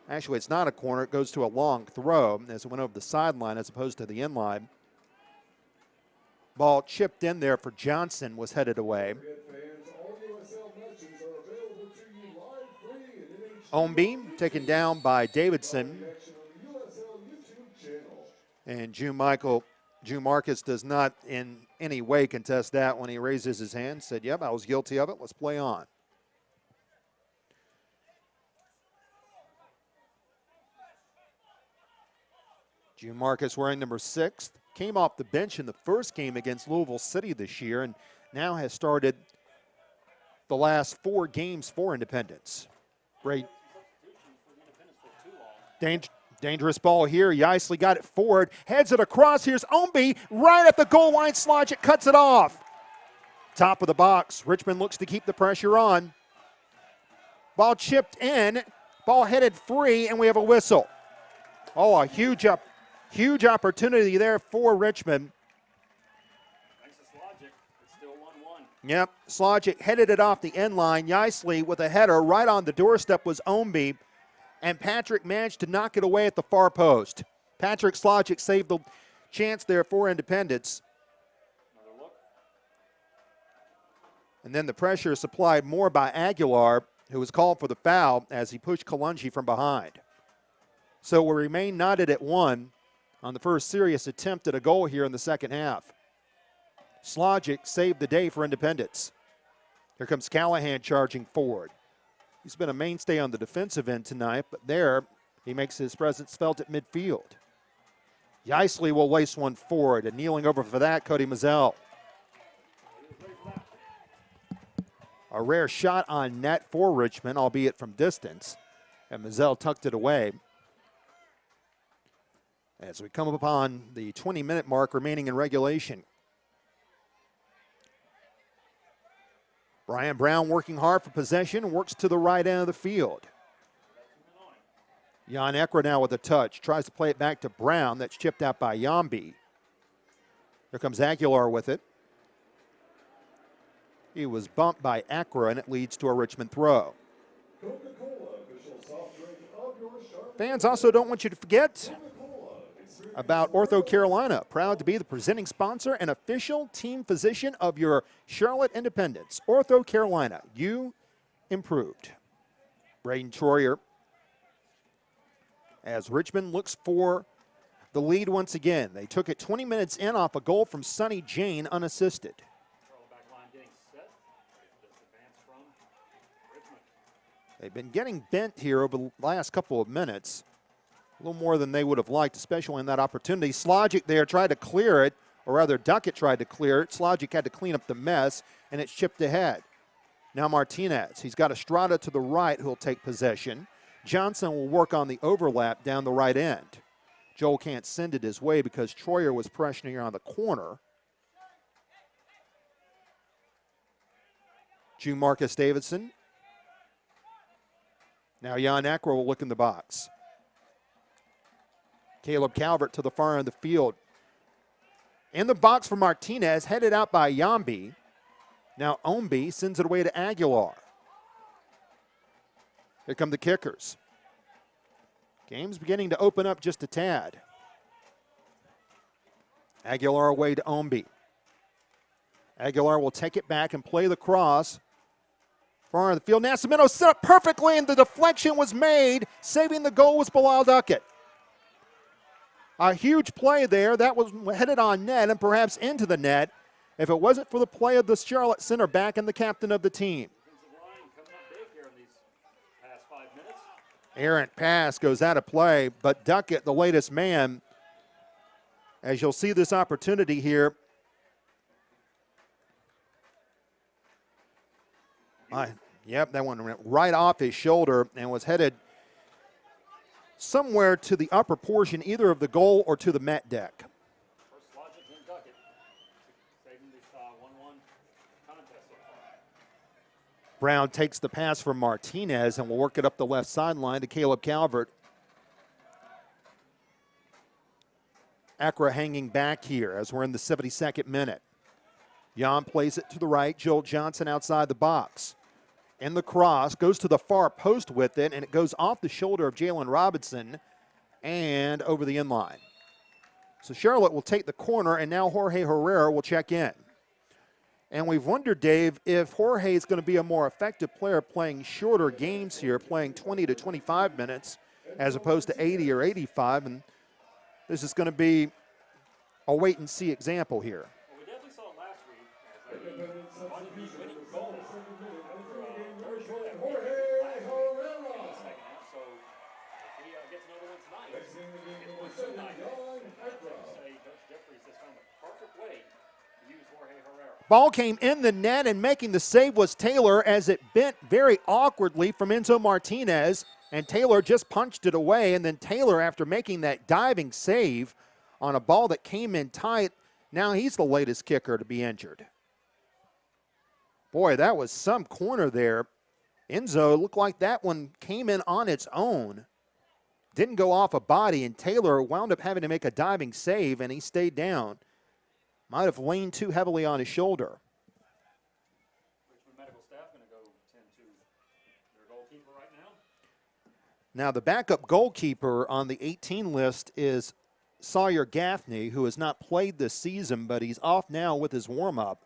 actually it's not a corner, it goes to a long throw as it went over the sideline as opposed to the end line. Ball chipped in there for Johnson, was headed away. Omby taken down by Davidson. And June Marcus does not in any way contest that when he raises his hand. Said, yep, I was guilty of it. Let's play on. June Marcus wearing number 6. Came off the bench in the first game against Louisville City this year and now has started the last 4 games for Independence. Great. Dangerous ball here. Yeisley got it forward, heads it across. Here's Omby right at the goal line. Slogic cuts it off. Top of the box. Richmond looks to keep the pressure on. Ball chipped in. Ball headed free, and we have a whistle. Oh, a huge opportunity there for Richmond. Thanks to Slogic, it's still 1-1. Yep, Slogic headed it off the end line. Yeisley with a header right on the doorstep was Omby. And Patrick managed to knock it away at the far post. Patrick Slogic saved the chance there for Independence. Another look. And then the pressure is supplied more by Aguilar, who was called for the foul as he pushed Kalungi from behind. So we'll remain knotted at 1 on the first serious attempt at a goal here in the second half. Slogic saved the day for Independence. Here comes Callahan charging forward. He's been a mainstay on the defensive end tonight, but there he makes his presence felt at midfield. Yeisley will lace one forward, and kneeling over for that, Cody Mazzell. A rare shot on net for Richmond, albeit from distance, and Mazzell tucked it away. As we come upon the 20-minute mark remaining in regulation. Brian Brown working hard for possession, works to the right end of the field. Jan Ekra now with a touch, tries to play it back to Brown. That's chipped out by Yambi. Here comes Aguilar with it. He was bumped by Ekra, and it leads to a Richmond throw. Fans also don't want you to forget about Ortho Carolina, proud to be the presenting sponsor and official team physician of your Charlotte Independence. Ortho Carolina, you improved. Braden Troyer as Richmond looks for the lead once again. They took it 20 minutes in off a goal from Sonny Jane unassisted. They've been getting bent here over the last couple of minutes. A little more than they would have liked, especially in that opportunity. Slogic there tried to clear it, or rather Duckett tried to clear it. Slogic had to clean up the mess, and it's chipped ahead. Now Martinez. He's got Estrada to the right who'll take possession. Johnson will work on the overlap down the right end. Joel can't send it his way because Troyer was pressuring on the corner. June Marcus Davidson. Now Jan Ekra will look in the box. Caleb Calvert to the far end of the field. In the box for Martinez, headed out by Yambi. Now Omby sends it away to Aguilar. Here come the kickers. Game's beginning to open up just a tad. Aguilar away to Omby. Aguilar will take it back and play the cross. Far in the field. Nascimento set up perfectly, and the deflection was made. Saving the goal was Bilal Duckett. A huge play there. That was headed on net and perhaps into the net if it wasn't for the play of the Charlotte center back and the captain of the team. Errant pass goes out of play, but Duckett, the latest man, as you'll see this opportunity here. Yep, that one went right off his shoulder and was headed somewhere to the upper portion, either of the goal or to the net deck. First logic in Duckett, saving this 1-1 contest so far. Brown takes the pass from Martinez and will work it up the left sideline to Caleb Calvert. Accra hanging back here as we're in the 72nd minute. Jan plays it to the right. Joel Johnson outside the box. In the cross, goes to the far post with it, and it goes off the shoulder of Jalen Robinson and over the inline. So Charlotte will take the corner, and now Jorge Herrera will check in. And we've wondered, Dave, if Jorge is going to be a more effective player playing shorter games here, playing 20 to 25 minutes as opposed to 80 or 85. And this is going to be a wait-and-see example here. Well, we definitely saw it last week as he won the winning goal after very short after last week in the second half. So if he gets another one tonight, gets one tonight, I say Coach Jeffries has found the perfect way to use Jorge Herrera. Ball came in the net, and making the save was Taylor as it bent very awkwardly from Enzo Martinez, and Taylor just punched it away. And then Taylor, after making that diving save on a ball that came in tight, now he's the latest kicker to be injured. Boy, that was some corner there. Enzo looked like that one came in on its own. Didn't go off a body, and Taylor wound up having to make a diving save, and he stayed down. Might have leaned too heavily on his shoulder. Richmond medical staff going to go tend to their goalkeeper right now. Now, the backup goalkeeper on the 18 list is Sawyer Gaffney, who has not played this season, but he's off now with his warm-up.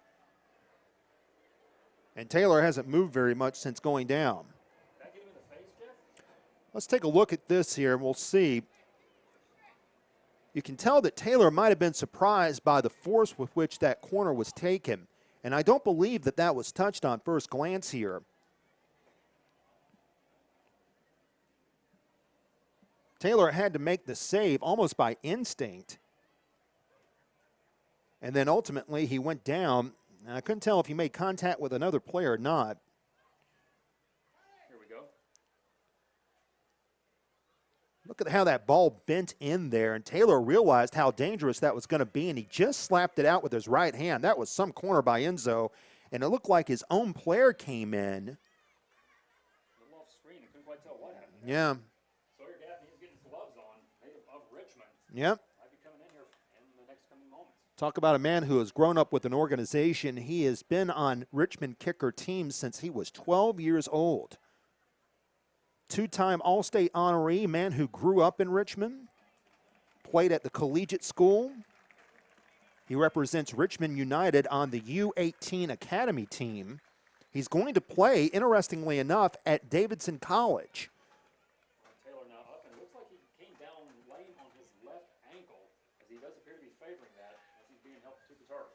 And Taylor hasn't moved very much since going down. That get him in the face, Jeff? Let's take a look at this here, and we'll see. You can tell that Taylor might have been surprised by the force with which that corner was taken. And I don't believe that that was touched on first glance here. Taylor had to make the save almost by instinct. And then ultimately he went down. And I couldn't tell if he made contact with another player or not. Here we go. Look at how that ball bent in there, and Taylor realized how dangerous that was going to be, and he just slapped it out with his right hand. That was some corner by Enzo, and it looked like his own player came in. A little off screen. I couldn't quite tell what happened. Yeah. Sawyer Gaffney is getting his gloves on, native of Richmond. Yep. Might be coming in here in the next coming moments. Talk about a man who has grown up with an organization. He has been on Richmond kicker teams since he was 12 years old. Two-time All-State honoree, man who grew up in Richmond, played at the collegiate school. He represents Richmond United on the U18 Academy team. He's going to play, interestingly enough, at Davidson College. Taylor now up, and it looks like he came down laying on his left ankle, as he does appear to be favoring that as he's being helped to the turf.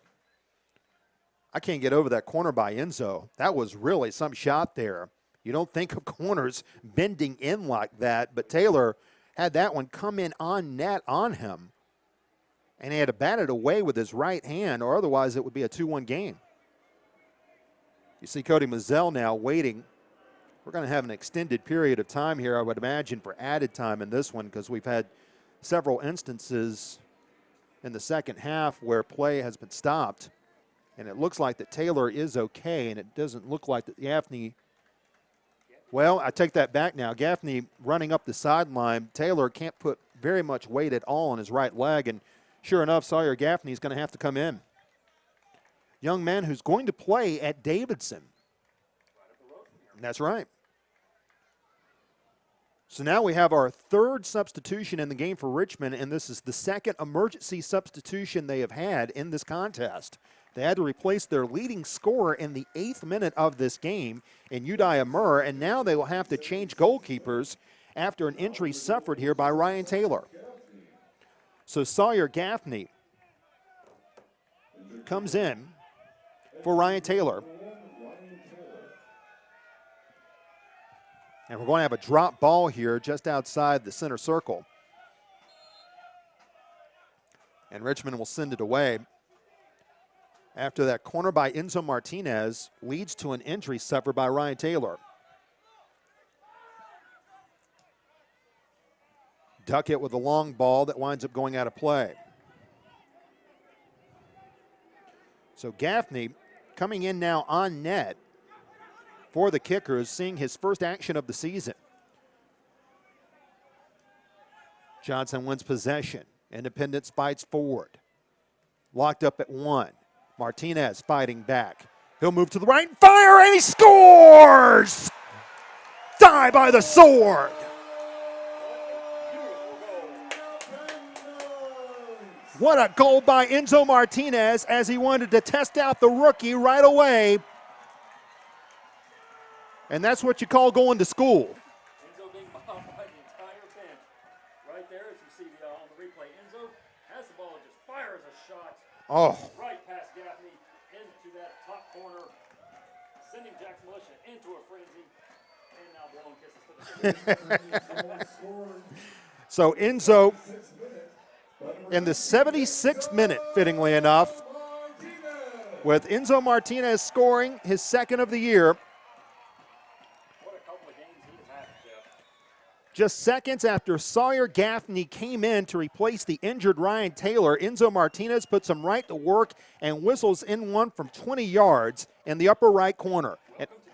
I can't get over that corner by Enzo. That was really some shot there. You don't think of corners bending in like that, but Taylor had that one come in on net on him, and he had to bat it away with his right hand, or otherwise it would be a 2-1 game. You see Cody Mazzell now waiting. We're going to have an extended period of time here, I would imagine, for added time in this one, because we've had several instances in the second half where play has been stopped, and it looks like that Taylor is okay, and it doesn't look like that Gaffney. Well, I take that back now. Gaffney running up the sideline. Taylor can't put very much weight at all on his right leg, and sure enough, Sawyer Gaffney is going to have to come in. Young man who's going to play at Davidson. That's right. So now we have our third substitution in the game for Richmond, and this is the second emergency substitution they have had in this contest. They had to replace their leading scorer in the 8th minute of this game in Uday Amur, and now they will have to change goalkeepers after an injury suffered here by Ryan Taylor. So Sawyer Gaffney comes in for Ryan Taylor. And we're going to have a drop ball here just outside the center circle. And Richmond will send it away. after that corner by Enzo Martinez leads to an injury suffered by Ryan Taylor. Duckett with a long ball that winds up going out of play. So Gaffney coming in now on net for the Kickers, seeing his first action of the season. Johnson wins possession. Independence fights forward. Locked up at 1. Martinez fighting back. He'll move to the right and fire, and he scores! Die by the sword! What a goal by Enzo Martinez as he wanted to test out the rookie right away. And that's what you call going to school. Enzo being mobbed by the entire bench. Right there, as you see on the replay, Enzo has the ball, just fires a shot. Oh. Right past Gaffney into that top corner, sending Jackson Militia into a frenzy, and now blowing kisses to the So Enzo, in the 76th minute, fittingly enough, with Enzo Martinez scoring his second of the year. What a couple of games he's had, Jeff. Just seconds after Sawyer Gaffney came in to replace the injured Ryan Taylor, Enzo Martinez puts him right to work and whistles in one from 20 yards in the upper right corner. Welcome to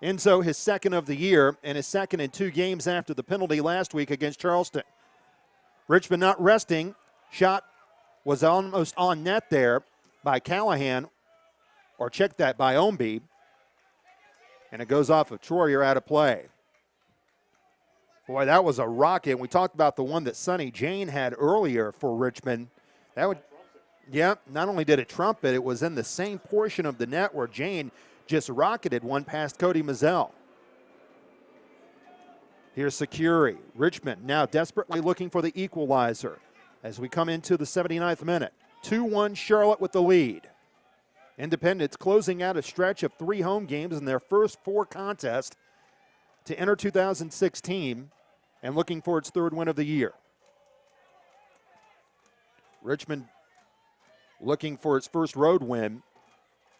the USL. Enzo, his second of the year, and his second in 2 games after the penalty last week against Charleston. Richmond not resting. Shot was almost on net there by Callahan, or check that by Omby. And it goes off of Troyer out of play. Boy, that was a rocket. We talked about the one that Sonny Jane had earlier for Richmond. That would, yeah, not only did it trumpet, it was in the same portion of the net where Jane just rocketed one past Cody Mazzell. Here's Securi. Richmond now desperately looking for the equalizer as we come into the 79th minute. 2-1 Charlotte with the lead. Independence closing out a stretch of 3 home games in their first 4 contests to enter 2016 and looking for its 3rd win of the year. Richmond looking for its first road win.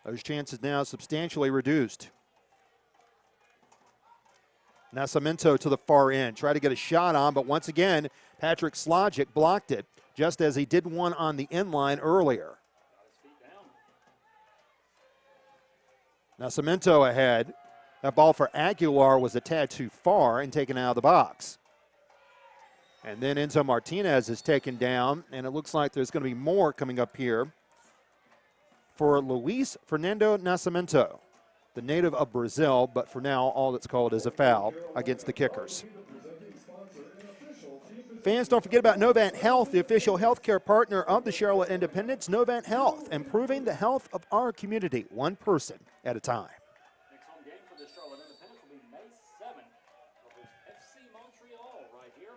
Those chances now substantially reduced. Nascimento to the far end. Tried to get a shot on, but once again, Patrick Slogic blocked it, just as he did one on the end line earlier. Nascimento ahead. That ball for Aguilar was a tad too far and taken out of the box. And then Enzo Martinez is taken down, and it looks like there's going to be more coming up here for Luis Fernando Nascimento, the native of Brazil, but for now, all that's called is a foul against the Kickers. Fans, don't forget about Novant Health, the official healthcare partner of the Charlotte Independents. Novant Health, improving the health of our community, one person at a time. Next home game for the Charlotte Independents will be May 7th. They'll host FC Montreal right here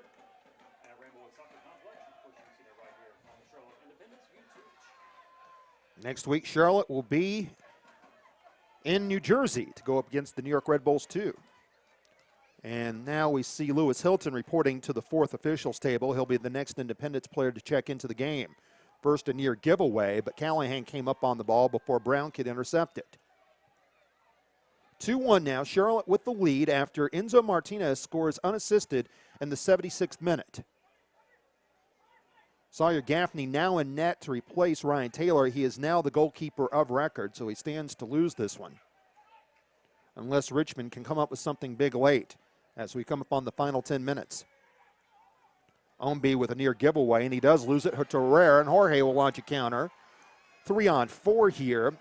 at Rainbow Soccer Complex. Of course, you can see that right here on the Charlotte Independents YouTube. Next week, Charlotte will be in New Jersey to go up against the New York Red Bulls 2. And now we see Lewis Hilton reporting to the 4th officials table. He'll be the next Independence player to check into the game. First a near giveaway, but Callahan came up on the ball before Brown could intercept it. 2-1 now, Charlotte with the lead after Enzo Martinez scores unassisted in the 76th minute. Sawyer Gaffney now in net to replace Ryan Taylor. He is now the goalkeeper of record, so he stands to lose this one, unless Richmond can come up with something big late as we come up on the final 10 minutes. Omby with a near giveaway, and he does lose it to Herrera, and Jorge will launch a counter. 3-on-4 here.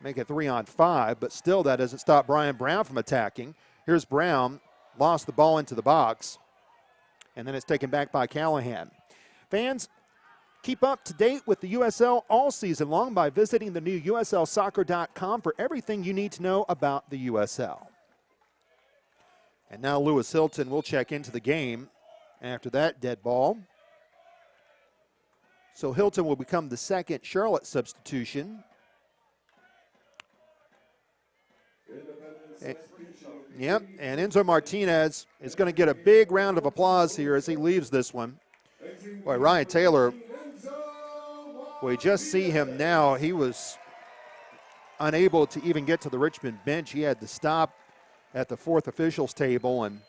Make it 3-on-5, but still that doesn't stop Brian Brown from attacking. Here's Brown, lost the ball into the box, and then it's taken back by Callahan. Fans, keep up to date with the USL all season long by visiting the new USLsoccer.com for everything you need to know about the USL. And now Lewis Hilton will check into the game after that dead ball. So Hilton will become the second Charlotte substitution. Yep, and Enzo Martinez is going to get a big round of applause here as he leaves this one. Boy, Ryan Taylor We just see him now. He was unable to even get to the Richmond bench. He had to stop at the fourth officials table, and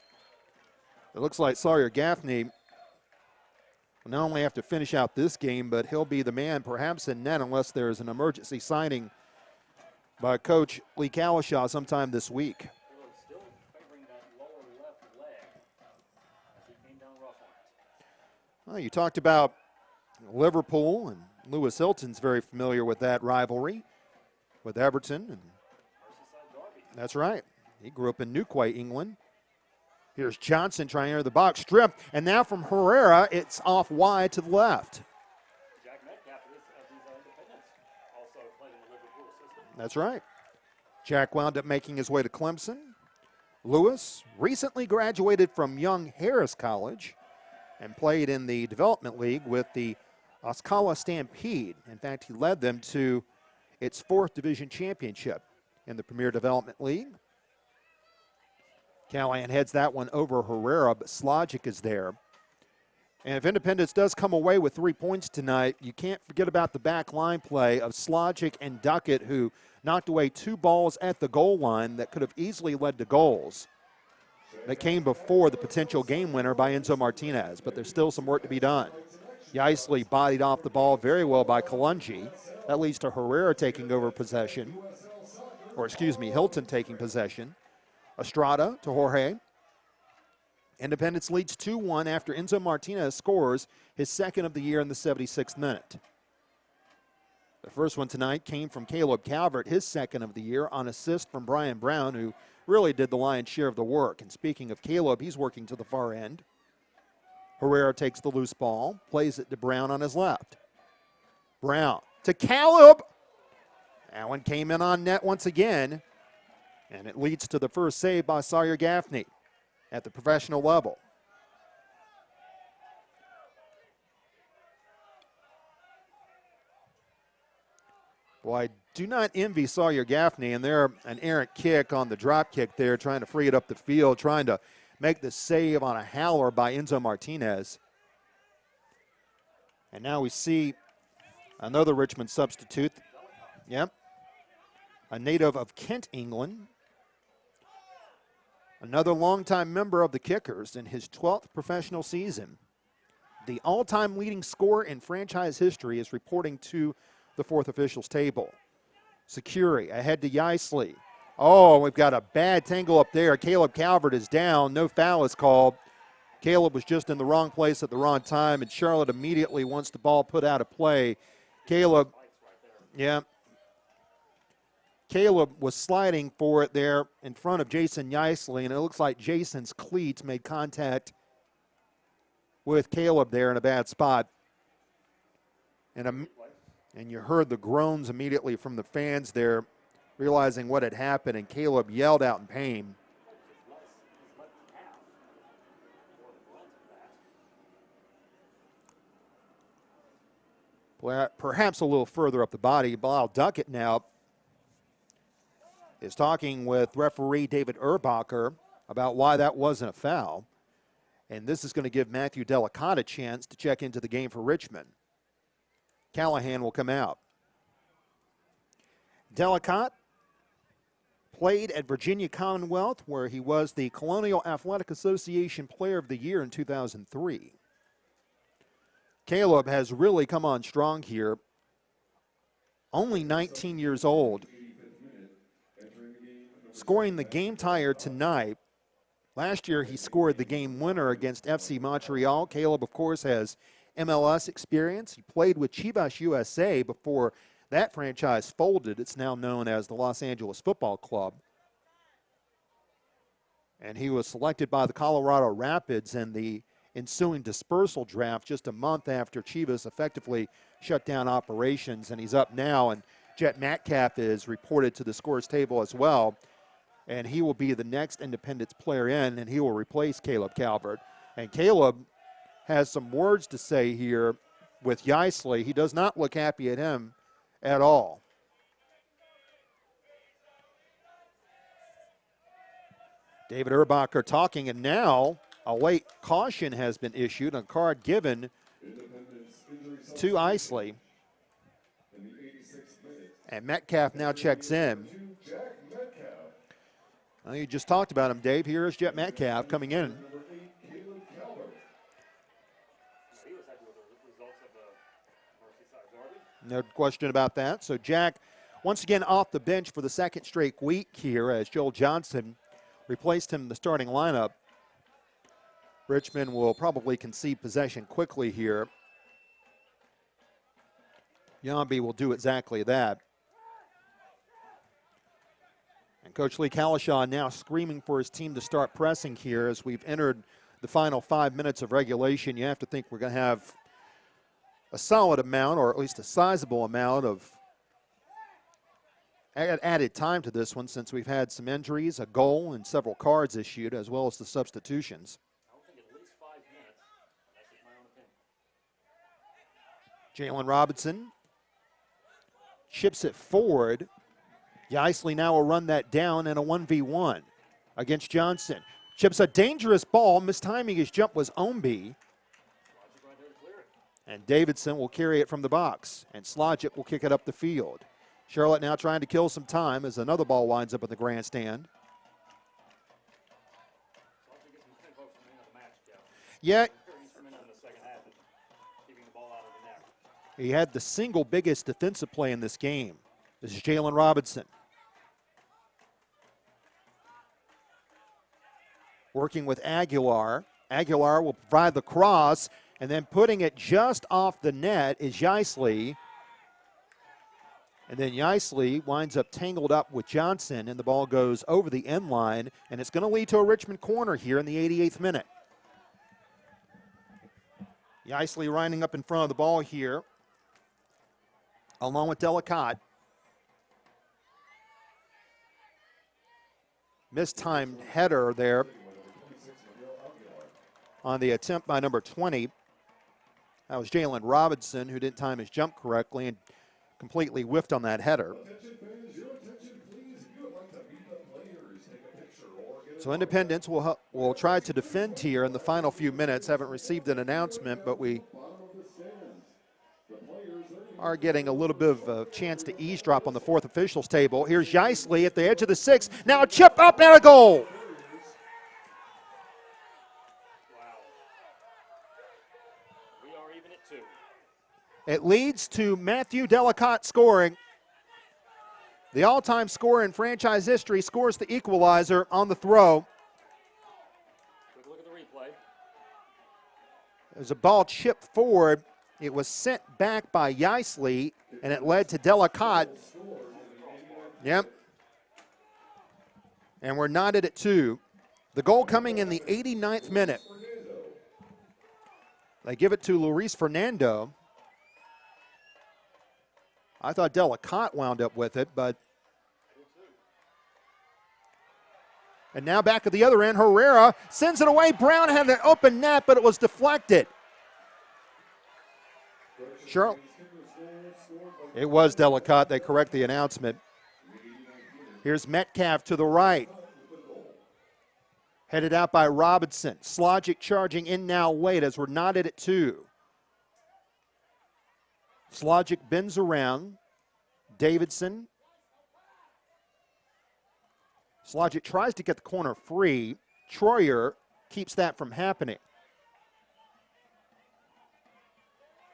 it looks like Sawyer Gaffney will not only have to finish out this game, but he'll be the man perhaps in net unless there's an emergency signing by Coach Lee Calishaw sometime this week. Still favoring that lower left leg as he came down rough on it. Well, you talked about Liverpool, and Lewis Hilton's very familiar with that rivalry with Everton. And that's right. He grew up in Newquay, England. Here's Johnson trying to enter the box, stripped, and now from Herrera, it's off wide to the left. Jack Metcalf of these Independents also played in the Liverpool system. That's right. Jack wound up making his way to Clemson. Lewis recently graduated from Young Harris College and played in the development league with the Osceola Stampede. In fact, he led them to its 4th division championship in the Premier Development League. Callahan heads that one over Herrera, but Slogic is there. And if Independence does come away with 3 points tonight, you can't forget about the back line play of Slogic and Duckett, who knocked away 2 balls at the goal line that could have easily led to goals that came before the potential game winner by Enzo Martinez. But there's still some work to be done. Yaisley bodied off the ball very well by Kalungi. That leads to Herrera taking over possession, or excuse me, Hilton taking possession. Estrada to Jorge. Independence leads 2-1 after Enzo Martinez scores his 2nd of the year in the 76th minute. The first one tonight came from Caleb Calvert, his 2nd of the year, on assist from Brian Brown, who really did the lion's share of the work. And speaking of Caleb, he's working to the far end. Herrera takes the loose ball, plays it to Brown on his left. Brown to Caleb. That one came in on net once again, and it leads to the first save by Sawyer Gaffney at the professional level. Boy, I do not envy Sawyer Gaffney, and there an errant kick on the drop kick there, trying to free it up the field, trying to make the save on a howler by Enzo Martinez. And now we see another Richmond substitute. Yep. A native of Kent, England. Another longtime member of the Kickers in his 12th professional season. The all-time leading scorer in franchise history is reporting to the 4th officials table. Securi ahead to Yaisley. Oh, we've got a bad tangle up there. Caleb Calvert is down. No foul is called. Caleb was just in the wrong place at the wrong time, and Charlotte immediately wants the ball put out of play. Caleb, yeah. Caleb was sliding for it there in front of Jason Yaisley, and it looks like Jason's cleats made contact with Caleb there in a bad spot. And you heard the groans immediately from the fans there, realizing what had happened, and Caleb yelled out in pain. Perhaps a little further up the body. Bilal Duckett now is talking with referee David Urbacher about why that wasn't a foul. And this is going to give Matthew Delicott a chance to check into the game for Richmond. Callahan will come out. Delicott played at Virginia Commonwealth, where he was the Colonial Athletic Association Player of the Year in 2003. Caleb has really come on strong here. Only 19 years old. Scoring the game tire tonight. Last year he scored the game winner against FC Montreal. Caleb, of course, has MLS experience. He played with Chivas USA before that franchise folded. It's now known as the Los Angeles Football Club. And he was selected by the Colorado Rapids in the ensuing dispersal draft just a month after Chivas effectively shut down operations. And he's up now, and Jet Metcalf is reported to the scores table as well. And he will be the next Independence player in, and he will replace Caleb Calvert. And Caleb has some words to say here with Yaisley. He does not look happy at him at all. David Urbacher talking, and now a late caution has been issued, a card given to Yaisley. And Metcalf now checks in. Jack Metcalf. Well, you just talked about him, Dave. Here is Jet Metcalf coming in. Number 8, Caleb Calvert. He was happy with the results of the Merseyside Derby. No question about that. So Jack, once again, off the bench for the second straight week here as Joel Johnson replaced him in the starting lineup. Richmond will probably concede possession quickly here. Yambi will do exactly that. And Coach Lee Kalishaw now screaming for his team to start pressing here as we've entered the final 5 minutes of regulation. You have to think we're going to have a solid amount, or at least a sizable amount of added time to this one since we've had some injuries, a goal, and several cards issued, as well as the substitutions. I would think at least 5 minutes. That's just my own opinion. Jalen Robinson chips it forward. Yaisley now will run that down in a 1v1 against Johnson. Chips a dangerous ball. Mistiming his jump was Omby. And Davidson will carry it from the box. And Slogic will kick it up the field. Charlotte now trying to kill some time as another ball winds up in the grandstand. Yeah. He had the single biggest defensive play in this game. This is Jalen Robinson. Working with Aguilar. Aguilar will provide the cross, and then putting it just off the net is Yaisley. And then Yaisley winds up tangled up with Johnson, and the ball goes over the end line, and it's going to lead to a Richmond corner here in the 88th minute. Yaisley lining up in front of the ball here, along with Delacotte. Mistimed header there on the attempt by number 20. That was Jalen Robinson, who didn't time his jump correctly and completely whiffed on that header. So Independence will try to defend here in the final few minutes. Haven't received an announcement, but we are getting a little bit of a chance to eavesdrop on the fourth officials table. Here's Yaisley at the edge of the 6. Now a chip up and a goal. We are even at 2. It leads to Matthew Delacotte scoring. The all-time scorer in franchise history scores the equalizer on the throw. Quick look at the replay. There's a ball chipped forward. It was sent back by Yaisley, and it led to Delacotte. Yep. And we're knotted at 2. The goal coming in the 89th minute. They give it to Luis Fernando. I thought Delacotte wound up with it, but. And now back at the other end, Herrera sends it away. Brown had an open net, but it was deflected. Charlotte. It was Delacotte. They correct the announcement. Here's Metcalf to the right. Headed out by Robinson. Slogic charging in now late as we're knotted at 2. Slogic bends around. Davidson. Slogic tries to get the corner free. Troyer keeps that from happening.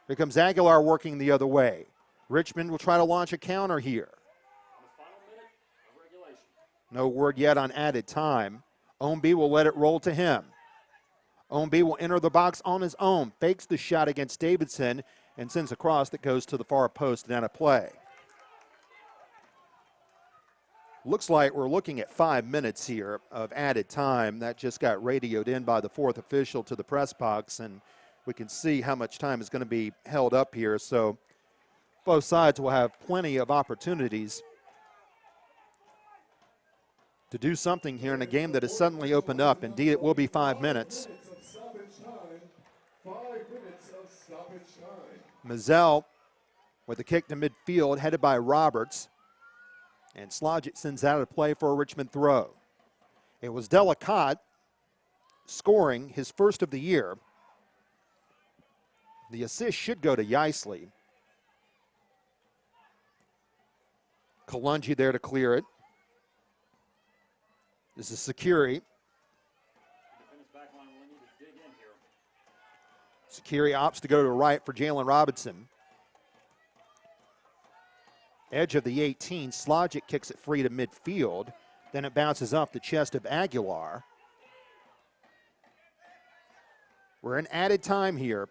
Here comes Aguilar working the other way. Richmond will try to launch a counter here. The final minute of regulation. No word yet on added time. Omby will let it roll to him. Omby will enter the box on his own, fakes the shot against Davidson, and sends a cross that goes to the far post and out of play. Looks like we're looking at 5 minutes here of added time. That just got radioed in by the fourth official to the press box, and we can see how much time is going to be held up here. So both sides will have plenty of opportunities to do something here in a game that has suddenly opened up. Indeed, it will be 5 minutes. 5 minutes of stoppage time. Mazzell with the kick to midfield, headed by Roberts. And Slogic sends out of play for a Richmond throw. It was Delacotte scoring his first of the year. The assist should go to Yaisley. Kalungi there to clear it. This is Sakiri. Defense back line will need to dig in here. Sakiri opts to go to right for Jalen Robinson. Edge of the 18. Slogic kicks it free to midfield. Then it bounces off the chest of Aguilar. We're in added time here.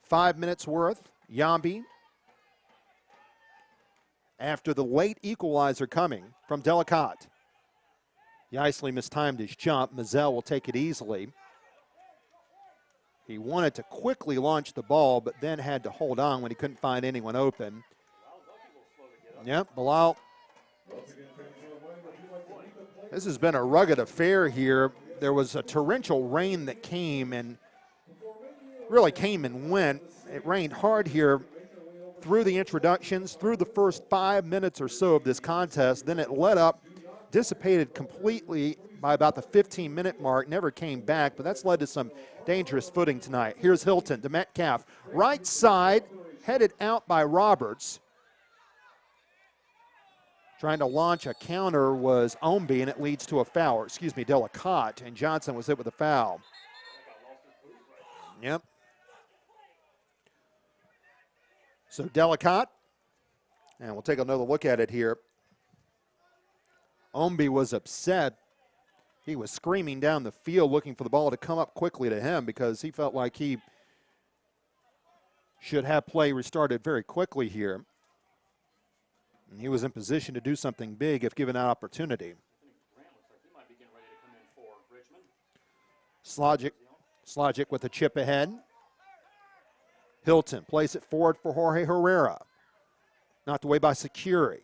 5 minutes worth. Yambi. After the late equalizer coming from Delacotte. Yaisley mistimed his jump. Mazel will take it easily. He wanted to quickly launch the ball, but then had to hold on when he couldn't find anyone open. Yep, Bilal. This has been a rugged affair here. There was a torrential rain that came and really came and went. It rained hard here through the introductions, through the first 5 minutes or so of this contest. Then it let up, dissipated completely by about the 15-minute mark, never came back, but that's led to some dangerous footing tonight. Here's Hilton to Metcalf. Right side, headed out by Roberts. Trying to launch a counter was Omby, and it leads to a foul. Delacotte, and Johnson was hit with a foul. Yep. So Delacotte, and we'll take another look at it here. Omby was upset. He was screaming down the field looking for the ball to come up quickly to him because he felt like he should have play restarted very quickly here. And he was in position to do something big if given an opportunity. Slogic with a chip ahead. Hilton plays it forward for Jorge Herrera. Knocked away by Security.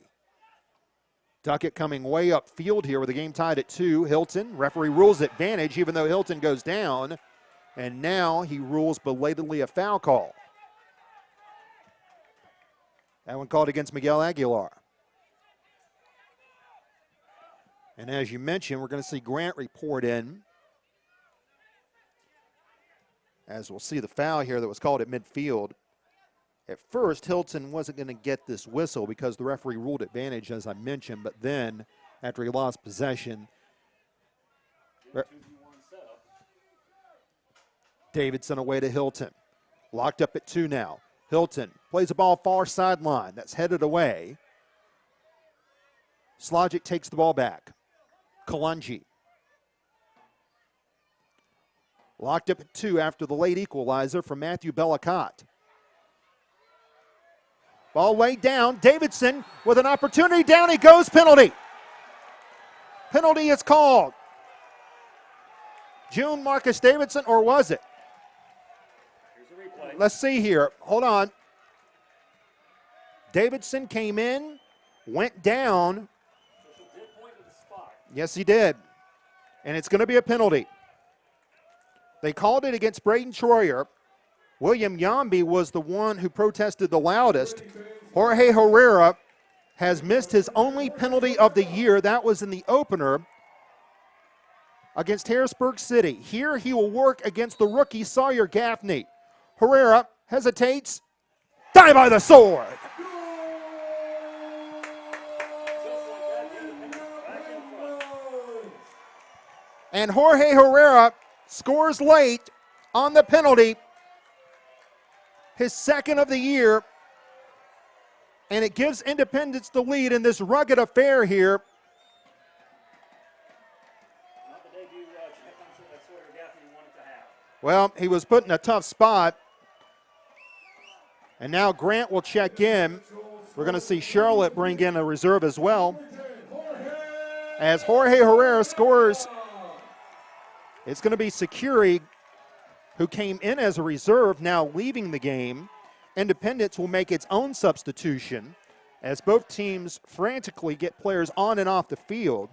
Duckett coming way upfield here with the game tied at 2. Hilton, referee rules advantage even though Hilton goes down. And now he rules belatedly a foul call. That one called against Miguel Aguilar. And as you mentioned, we're going to see Grant report in. As we'll see the foul here that was called at midfield. At first, Hilton wasn't going to get this whistle because the referee ruled advantage, as I mentioned. But then, after he lost possession, Davidson away to Hilton. Locked up at 2 now. Hilton plays the ball far sideline. That's headed away. Slogic takes the ball back. Kalungi. Locked up at 2 after the late equalizer from Matthew Bellicotte. Ball laid down. Davidson with an opportunity. Down he goes. Penalty. Penalty is called. June Marcus Davidson, or was it? Let's see here. Hold on. Davidson came in, went down. Yes, he did. And it's going to be a penalty. They called it against Braden Troyer. William Yambi was the one who protested the loudest. Jorge Herrera has missed his only penalty of the year. That was in the opener against Harrisburg City. Here he will work against the rookie Sawyer Gaffney. Herrera hesitates. Die by the sword. And Jorge Herrera scores late on the penalty. His second of the year. And it gives Independence the lead in this rugged affair here. Well, he was put in a tough spot. And now Grant will check in. We're going to see Charlotte bring in a reserve as well. As Jorge Herrera scores, it's going to be Security, who came in as a reserve, now leaving the game. Independence will make its own substitution as both teams frantically get players on and off the field.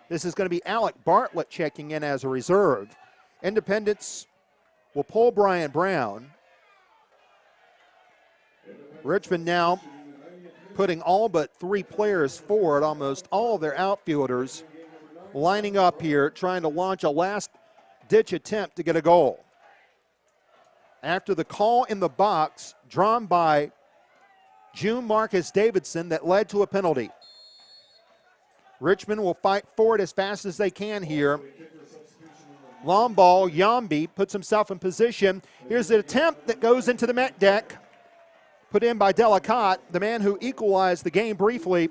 This is going to be Alec Bartlett checking in as a reserve. Independence will pull Brian Brown. Richmond now putting all but 3 players forward, almost all of their outfielders lining up here, trying to launch a last-ditch attempt to get a goal. After the call in the box, drawn by June Marcus Davidson that led to a penalty. Richmond will fight for it as fast as they can here. Long ball, Yambi puts himself in position. Here's an attempt that goes into the net deck. Put in by Delacotte, the man who equalized the game briefly.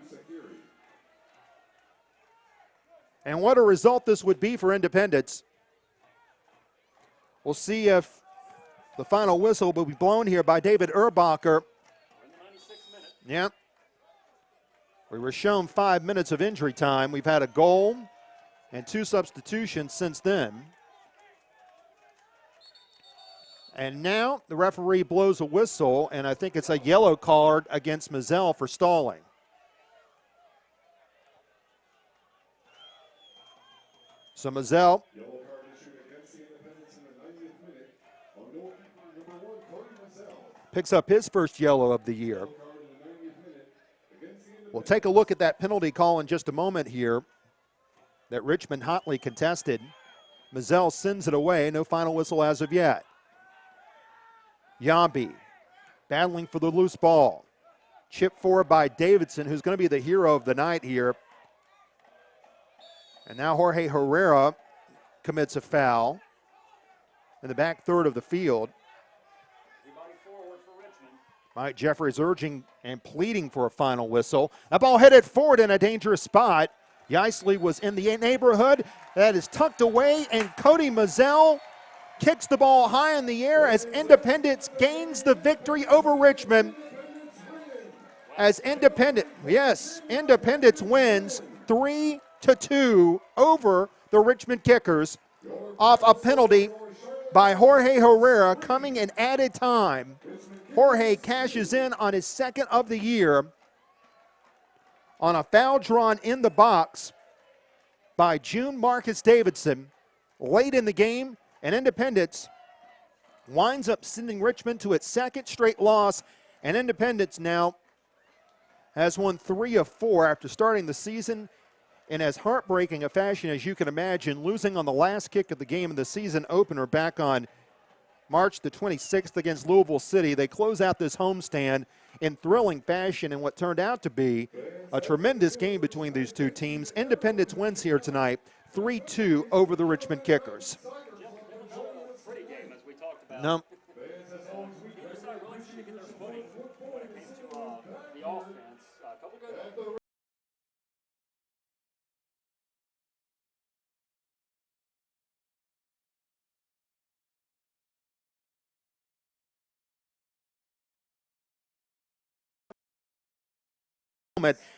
And what a result this would be for Independence. We'll see if the final whistle will be blown here by David Erbacher. Yeah. We were shown 5 minutes of injury time. We've had a goal and 2 substitutions since then. And now the referee blows a whistle, and I think it's a yellow card against Mazzell for stalling. So Mazzell picks up his first yellow of the year. We'll take a look at that penalty call in just a moment here that Richmond hotly contested. Mazzell sends it away. No final whistle as of yet. Yambi battling for the loose ball. Chip forward by Davidson, who's going to be the hero of the night here. And now Jorge Herrera commits a foul in the back third of the field. Mike Jeffries urging and pleading for a final whistle. That ball headed forward in a dangerous spot. Yeisley was in the neighborhood. That is tucked away, and Cody Mazzell kicks the ball high in the air as Independence gains the victory over Richmond. As Independence wins 3-2 over the Richmond Kickers off a penalty by Jorge Herrera coming in added time. Jorge cashes in on his second of the year on a foul drawn in the box by June Marcus Davidson late in the game, and Independence winds up sending Richmond to its second straight loss, and Independence now has won 3 of 4 after starting the season in as heartbreaking a fashion as you can imagine, losing on the last kick of the game in the season opener back on March the 26th against Louisville City. They close out this homestand in thrilling fashion in what turned out to be a tremendous game between these two teams. Independence wins here tonight 3-2 over the Richmond Kickers. No.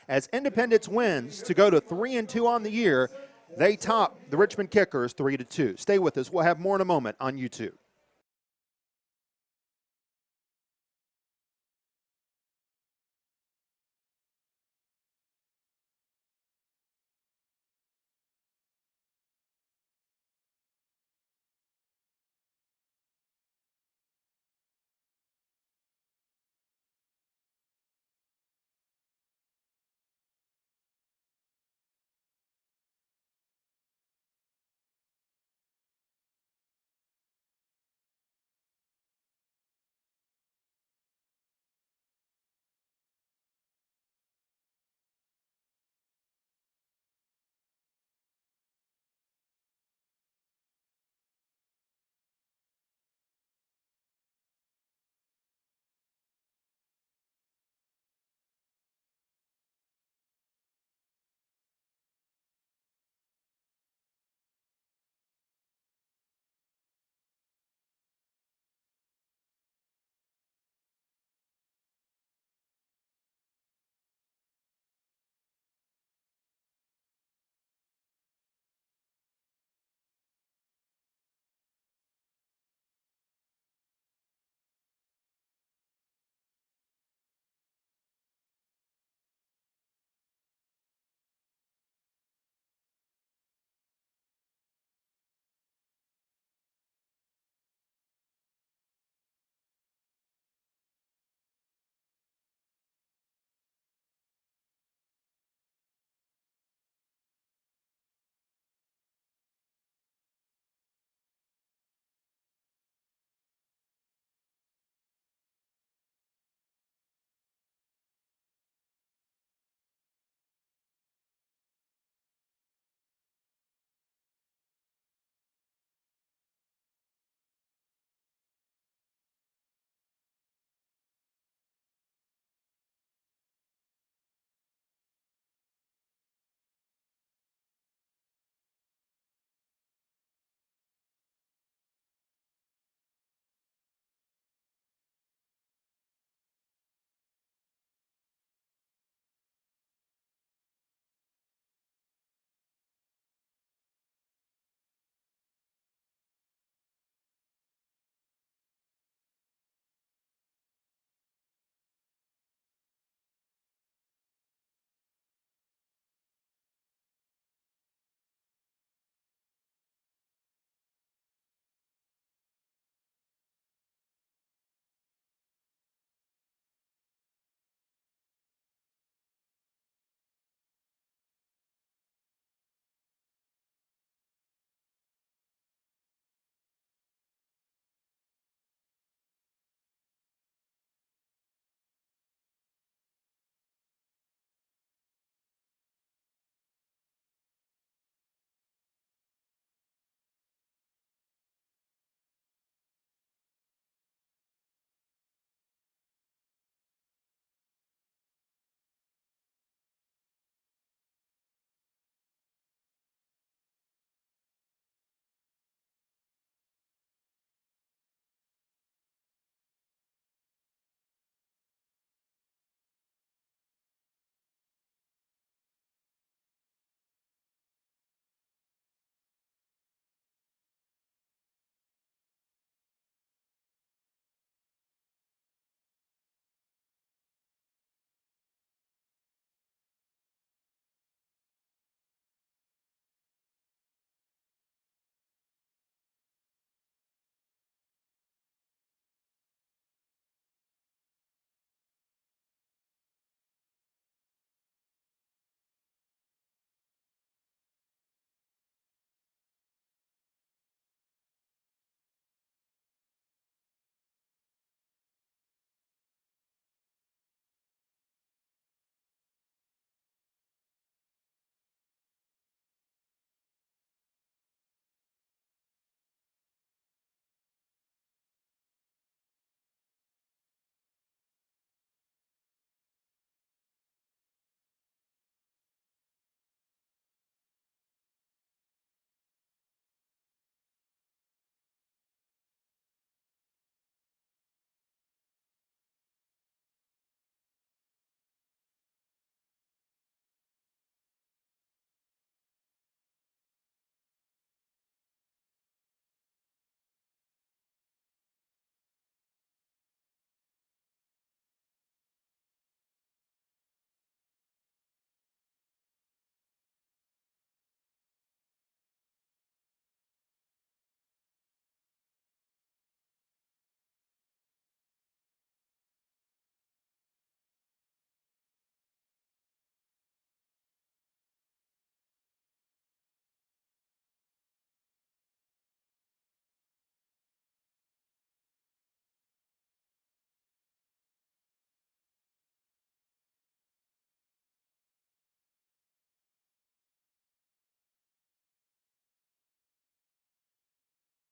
As Independence wins to go to 3-2 on the year, they top the Richmond Kickers 3-2. Stay with us. We'll have more in a moment on YouTube.